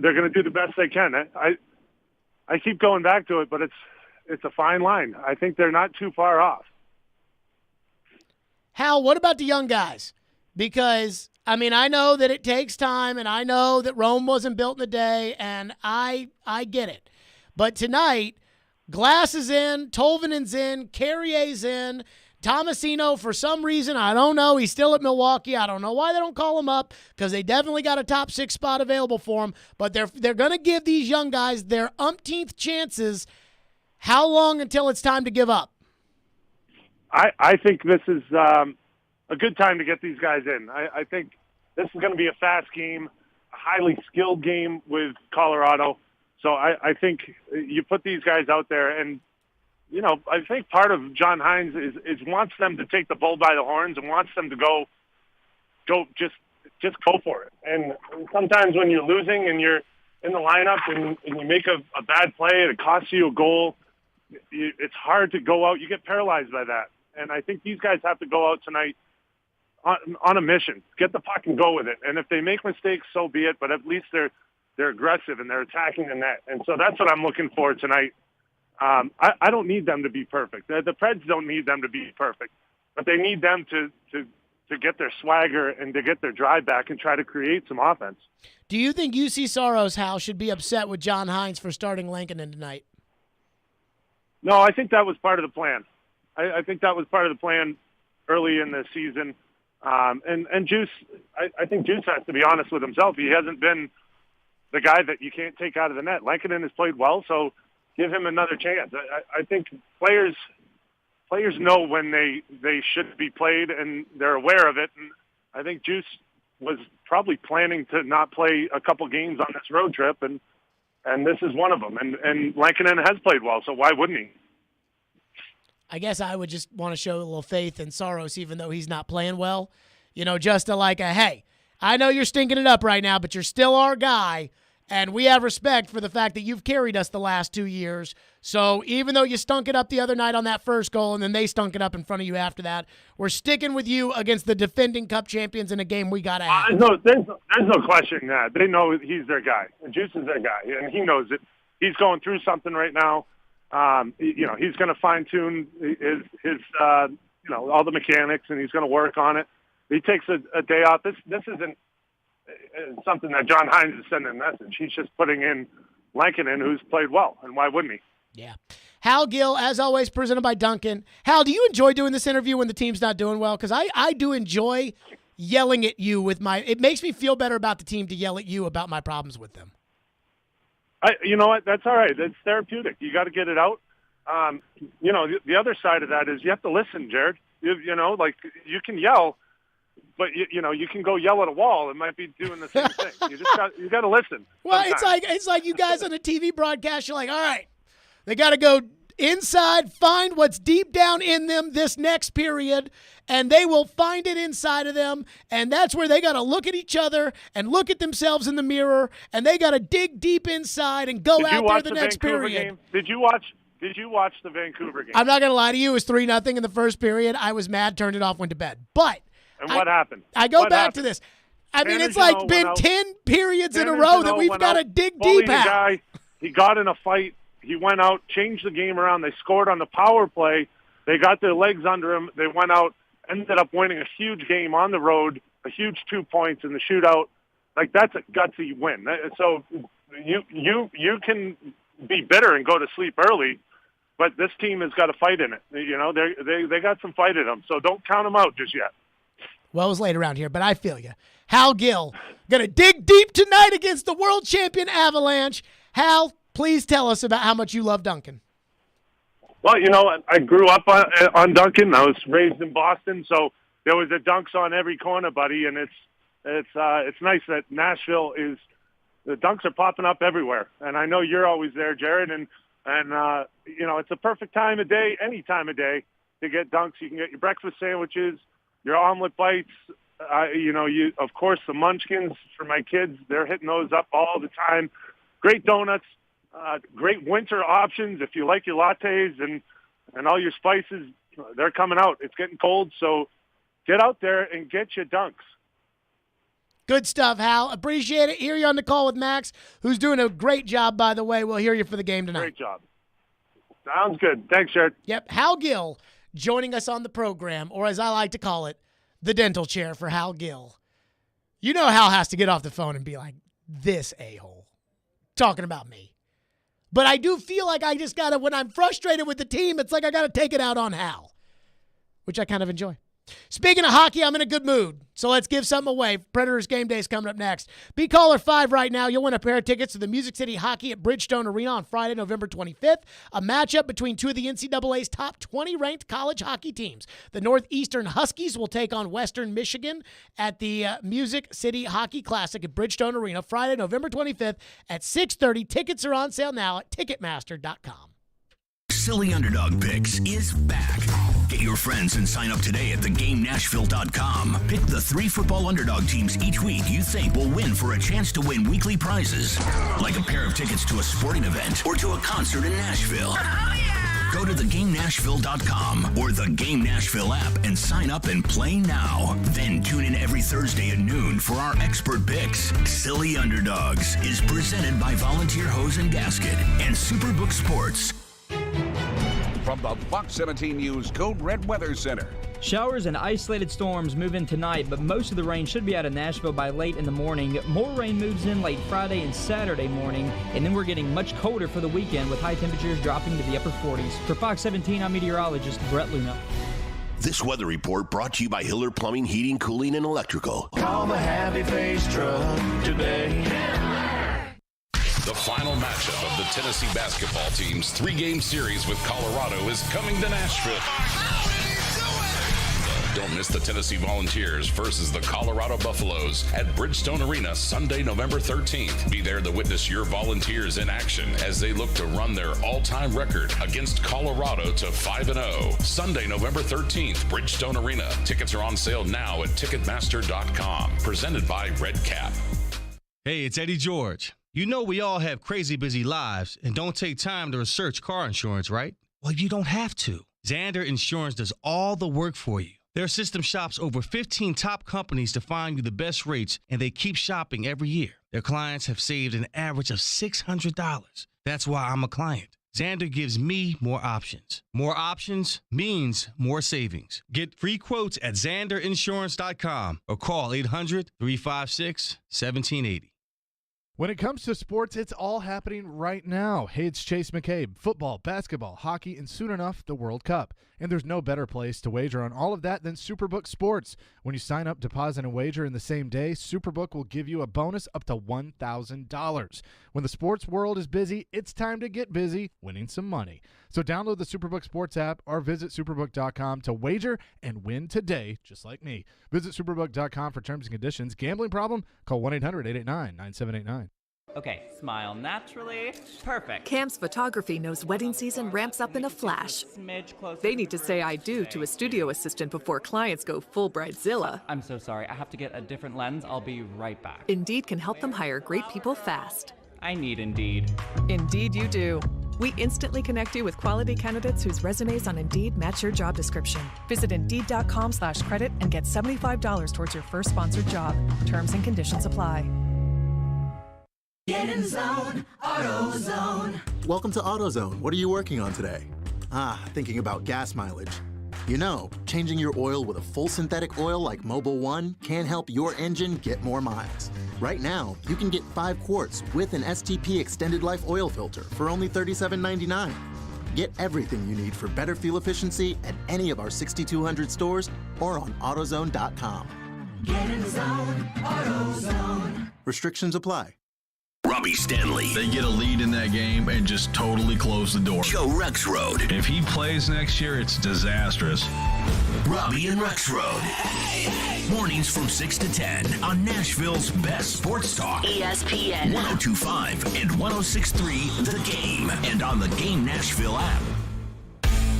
They're going to do the best they can. I keep going back to it, but it's a fine line. I think they're not too far off. Hal, what about the young guys? Because, I mean, I know that it takes time, and I know that Rome wasn't built in a day, and I get it. But tonight, Glass is in, Tolvanen's in, Carrier's in, Tomasino, for some reason, I don't know, he's still at Milwaukee. I don't know why they don't call him up, because they definitely got a top 6 spot available for him. But they're going to give these young guys their umpteenth chances. How long until it's time to give up? I think this is a good time to get these guys in. I think this is going to be a fast game, a highly skilled game with Colorado. So I think you put these guys out there, and I think part of John Hines is wants them to take the bull by the horns and wants them to go just go for it. And sometimes when you're losing and you're in the lineup and you make a bad play and it costs you a goal, it's hard to go out. You get paralyzed by that. And I think these guys have to go out tonight on a mission, get the puck and go with it. And if they make mistakes, so be it. But at least they're aggressive and they're attacking the net. And so that's what I'm looking for tonight. I don't need them to be perfect. The Preds don't need them to be perfect, but they need them to get their swagger and to get their drive back and try to create some offense. Do you think UC Saros, Hal, should be upset with John Hines for starting Lankinen tonight? No, I think that was part of the plan. I think that was part of the plan early in the season. And Juice, I think Juice has to be honest with himself. He hasn't been the guy that you can't take out of the net. Lankinen has played well, so give him another chance. I think players know when they should be played, and they're aware of it. And I think Juice was probably planning to not play a couple games on this road trip, and this is one of them. And Lankinen has played well, so why wouldn't he? I guess I would just want to show a little faith in Saros, even though he's not playing well. Just to hey, I know you're stinking it up right now, but you're still our guy, and we have respect for the fact that you've carried us the last 2 years. So even though you stunk it up the other night on that first goal, and then they stunk it up in front of you after that, we're sticking with you against the defending Cup champions in a game we got to have. There's no question that. They know he's their guy, and Juice is their guy, and he knows it. he's going through something right now. He's going to fine-tune his all the mechanics, and he's going to work on it. He takes a day off. This isn't something that John Hines is sending a message. He's just putting in Lankinen, who's played well, and why wouldn't he? Yeah. Hal Gill, as always, presented by Duncan. Hal, do you enjoy doing this interview when the team's not doing well? Because I do enjoy yelling at you it makes me feel better about the team to yell at you about my problems with them. You know what? That's all right. That's therapeutic. You got to get it out. The other side of that is you have to listen, Jared. You can yell, but you can go yell at a wall. It might be doing the same thing. You got to listen. Well, it's like you guys on a TV broadcast. You're like, all right, they got to go inside, find what's deep down in them this next period, and they will find it inside of them, and that's where they got to look at each other and look at themselves in the mirror, and they got to dig deep inside and go out there the next period. Game? Did you watch the Vancouver game? I'm not going to lie to you. It was 3-0 in the first period. I was mad, turned it off, went to bed. But what happened? I go back to this. I mean, it's like been 10 periods in a row that we've got to dig deep out. Guy, he got in a fight. He went out, changed the game around. They scored on the power play. They got their legs under him. They went out, ended up winning a huge game on the road, a huge 2 points in the shootout. Like, that's a gutsy win. So you can be bitter and go to sleep early, but this team has got a fight in it. They got some fight in them, so don't count them out just yet. Well, it was late around here, but I feel you. Hal Gill, going to dig deep tonight against the world champion Avalanche. Hal, please tell us about how much you love Duncan. Well, I grew up on Duncan. I was raised in Boston, so there was a Dunks on every corner, buddy. And it's nice that Nashville the Dunks are popping up everywhere. And I know you're always there, Jared. And it's a perfect time of day, any time of day, to get Dunks. You can get your breakfast sandwiches, your omelet bites. Of course, the Munchkins for my kids. They're hitting those up all the time. Great donuts. Great winter options if you like your lattes and all your spices. They're coming out. It's getting cold, so get out there and get your Dunks. Good stuff, Hal. Appreciate it. Hear you on the call with Max, who's doing a great job, by the way. We'll hear you for the game tonight. Great job. Sounds good. Thanks, Jared. Yep, Hal Gill joining us on the program, or as I like to call it, the dental chair for Hal Gill. You know Hal has to get off the phone and be like, this a-hole, talking about me. But I do feel like I just got to, when I'm frustrated with the team, it's like I got to take it out on Hal, which I kind of enjoy. Speaking of hockey, I'm in a good mood, so let's give something away. Predators game day is coming up next. Be caller 5 right now. You'll win a pair of tickets to the Music City Hockey at Bridgestone Arena on Friday, November 25th. A matchup between two of the NCAA's top 20 ranked college hockey teams. The Northeastern Huskies will take on Western Michigan at the Music City Hockey Classic at Bridgestone Arena Friday, November 25th at 6:30. Tickets are on sale now at Ticketmaster.com. Silly Underdog Picks is back. Get your friends and sign up today at theGameNashville.com. Pick the 3 football underdog teams each week you think will win for a chance to win weekly prizes, like a pair of tickets to a sporting event or to a concert in Nashville. Go to theGameNashville.com or the Game Nashville app and sign up and play now. Then tune in every Thursday at noon for our expert picks. Silly Underdogs is presented by Volunteer Hose and Gasket and Superbook Sports. From the Fox 17 News Code Red Weather Center. Showers and isolated storms move in tonight, but most of the rain should be out of Nashville by late in the morning. More rain moves in late Friday and Saturday morning, and then we're getting much colder for the weekend with high temperatures dropping to the upper 40s. For Fox 17, I'm meteorologist Brett Luna. This weather report brought to you by Hiller Plumbing, Heating, Cooling, and Electrical. Call the Happy Face Truck today. The final matchup of the Tennessee basketball team's 3-game series with Colorado is coming to Nashville. Don't miss the Tennessee Volunteers versus the Colorado Buffaloes at Bridgestone Arena Sunday, November 13th. Be there to witness your Volunteers in action as they look to run their all-time record against Colorado to 5-0. Sunday, November 13th, Bridgestone Arena. Tickets are on sale now at Ticketmaster.com. Presented by Red Cap. Hey, it's Eddie George. You know we all have crazy busy lives and don't take time to research car insurance, right? Well, you don't have to. Xander Insurance does all the work for you. Their system shops over 15 top companies to find you the best rates, and they keep shopping every year. Their clients have saved an average of $600. That's why I'm a client. Xander gives me more options. More options means more savings. Get free quotes at XanderInsurance.com or call 800-356-1780. When it comes to sports, it's all happening right now. Hey, it's Chase McCabe. Football, basketball, hockey, and soon enough, the World Cup. And there's no better place to wager on all of that than Superbook Sports. When you sign up, deposit, and wager in the same day, Superbook will give you a bonus up to $1,000. When the sports world is busy, it's time to get busy winning some money. So download the Superbook Sports app or visit superbook.com to wager and win today, just like me. Visit superbook.com for terms and conditions. Gambling problem? Call 1-800-889-9789. Okay, smile naturally. Perfect. Cam's Photography knows wedding season ramps up in a flash. They need to say I do to a studio assistant before clients go full bridezilla. I'm so sorry. I have to get a different lens. I'll be right back. Indeed can help them hire great people fast. I need Indeed. Indeed you do. We instantly connect you with quality candidates whose resumes on Indeed match your job description. Visit Indeed.com/credit and get $75 towards your first sponsored job. Terms and conditions apply. Get in zone, AutoZone. Welcome to AutoZone. What are you working on today? Thinking about gas mileage. You know, changing your oil with a full synthetic oil like Mobil 1 can help your engine get more miles. Right now, you can get 5 quarts with an STP extended life oil filter for only $37.99. Get everything you need for better fuel efficiency at any of our 6,200 stores or on AutoZone.com. Get in zone, AutoZone. Restrictions apply. Robbie Stanley. They get a lead in that game and just totally close the door. Joe Rexroad. If he plays next year, it's disastrous. Robbie and Rexroad. Mornings from 6 to 10 on Nashville's best sports talk. ESPN 102.5 and 106.3 The Game. And on the Game Nashville app.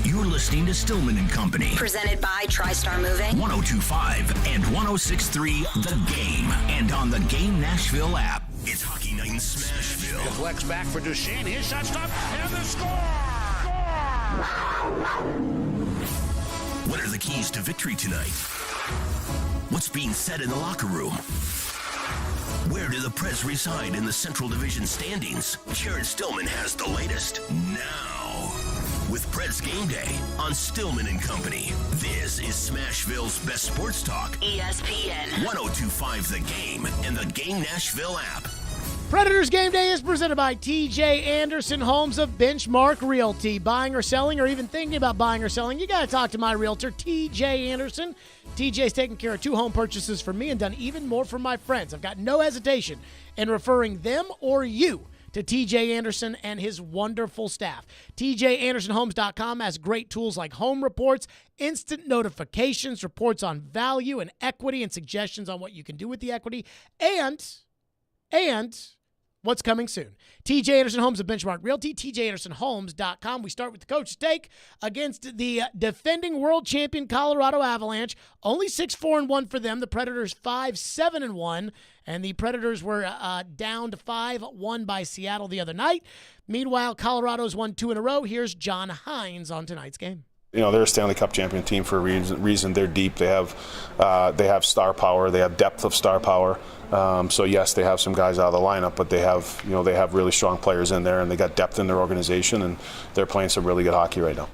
You're listening to Stillman and Company. Presented by TriStar Moving. 102.5 and 106.3 The Game. And on the Game Nashville app. It's Hockey Night in Smashville. Deflects back for Duchesne. His shot stopped, and the score! What are the keys to victory tonight? What's being said in the locker room? Where do the Preds reside in the Central Division standings? Jared Stillman has the latest now. With Preds Game Day on Stillman and Company. This is Smashville's best sports talk. ESPN 102.5 The Game and the Game Nashville app. Predators Game Day is presented by TJ Anderson Homes of Benchmark Realty. Buying or selling, or even thinking about buying or selling, you got to talk to my realtor, TJ Anderson. TJ's taken care of 2 home purchases for me and done even more for my friends. I've got no hesitation in referring them or you to TJ Anderson and his wonderful staff. TJAndersonHomes.com has great tools like home reports, instant notifications, reports on value and equity, and suggestions on what you can do with the equity, and what's coming soon. TJ Anderson Homes of Benchmark Realty, TJAndersonHomes.com. We start with the coach's take against the defending world champion Colorado Avalanche. Only 6-4-1 for them. The Predators 5-7-1. And the Predators were down to 5-1 by Seattle the other night. Meanwhile, Colorado's won 2 in a row. Here's John Hines on tonight's game. You know, they're a Stanley Cup champion team for a reason. They're deep. They have star power. They have depth of star power. So yes, they have some guys out of the lineup, but they have really strong players in there, and they got depth in their organization, and they're playing some really good hockey right now.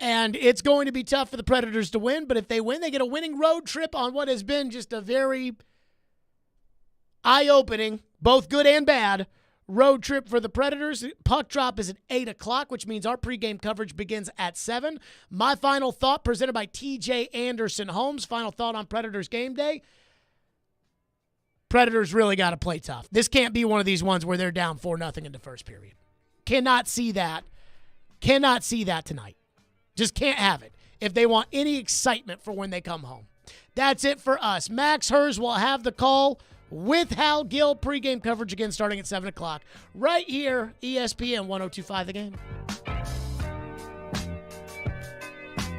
And it's going to be tough for the Predators to win, but if they win, they get a winning road trip on what has been just a very eye-opening, both good and bad, road trip for the Predators. Puck drop is at 8 o'clock, which means our pregame coverage begins at 7. My final thought, presented by TJ Anderson Homes. Final thought on Predators Game Day. Predators really got to play tough. This can't be one of these ones where they're down 4-0 in the first period. Cannot see that. Cannot see that tonight. Just can't have it if they want any excitement for when they come home. That's it for us. Max Hers will have the call with Hal Gill. Pregame coverage again starting at 7 o'clock. Right here, ESPN 102.5 The Game.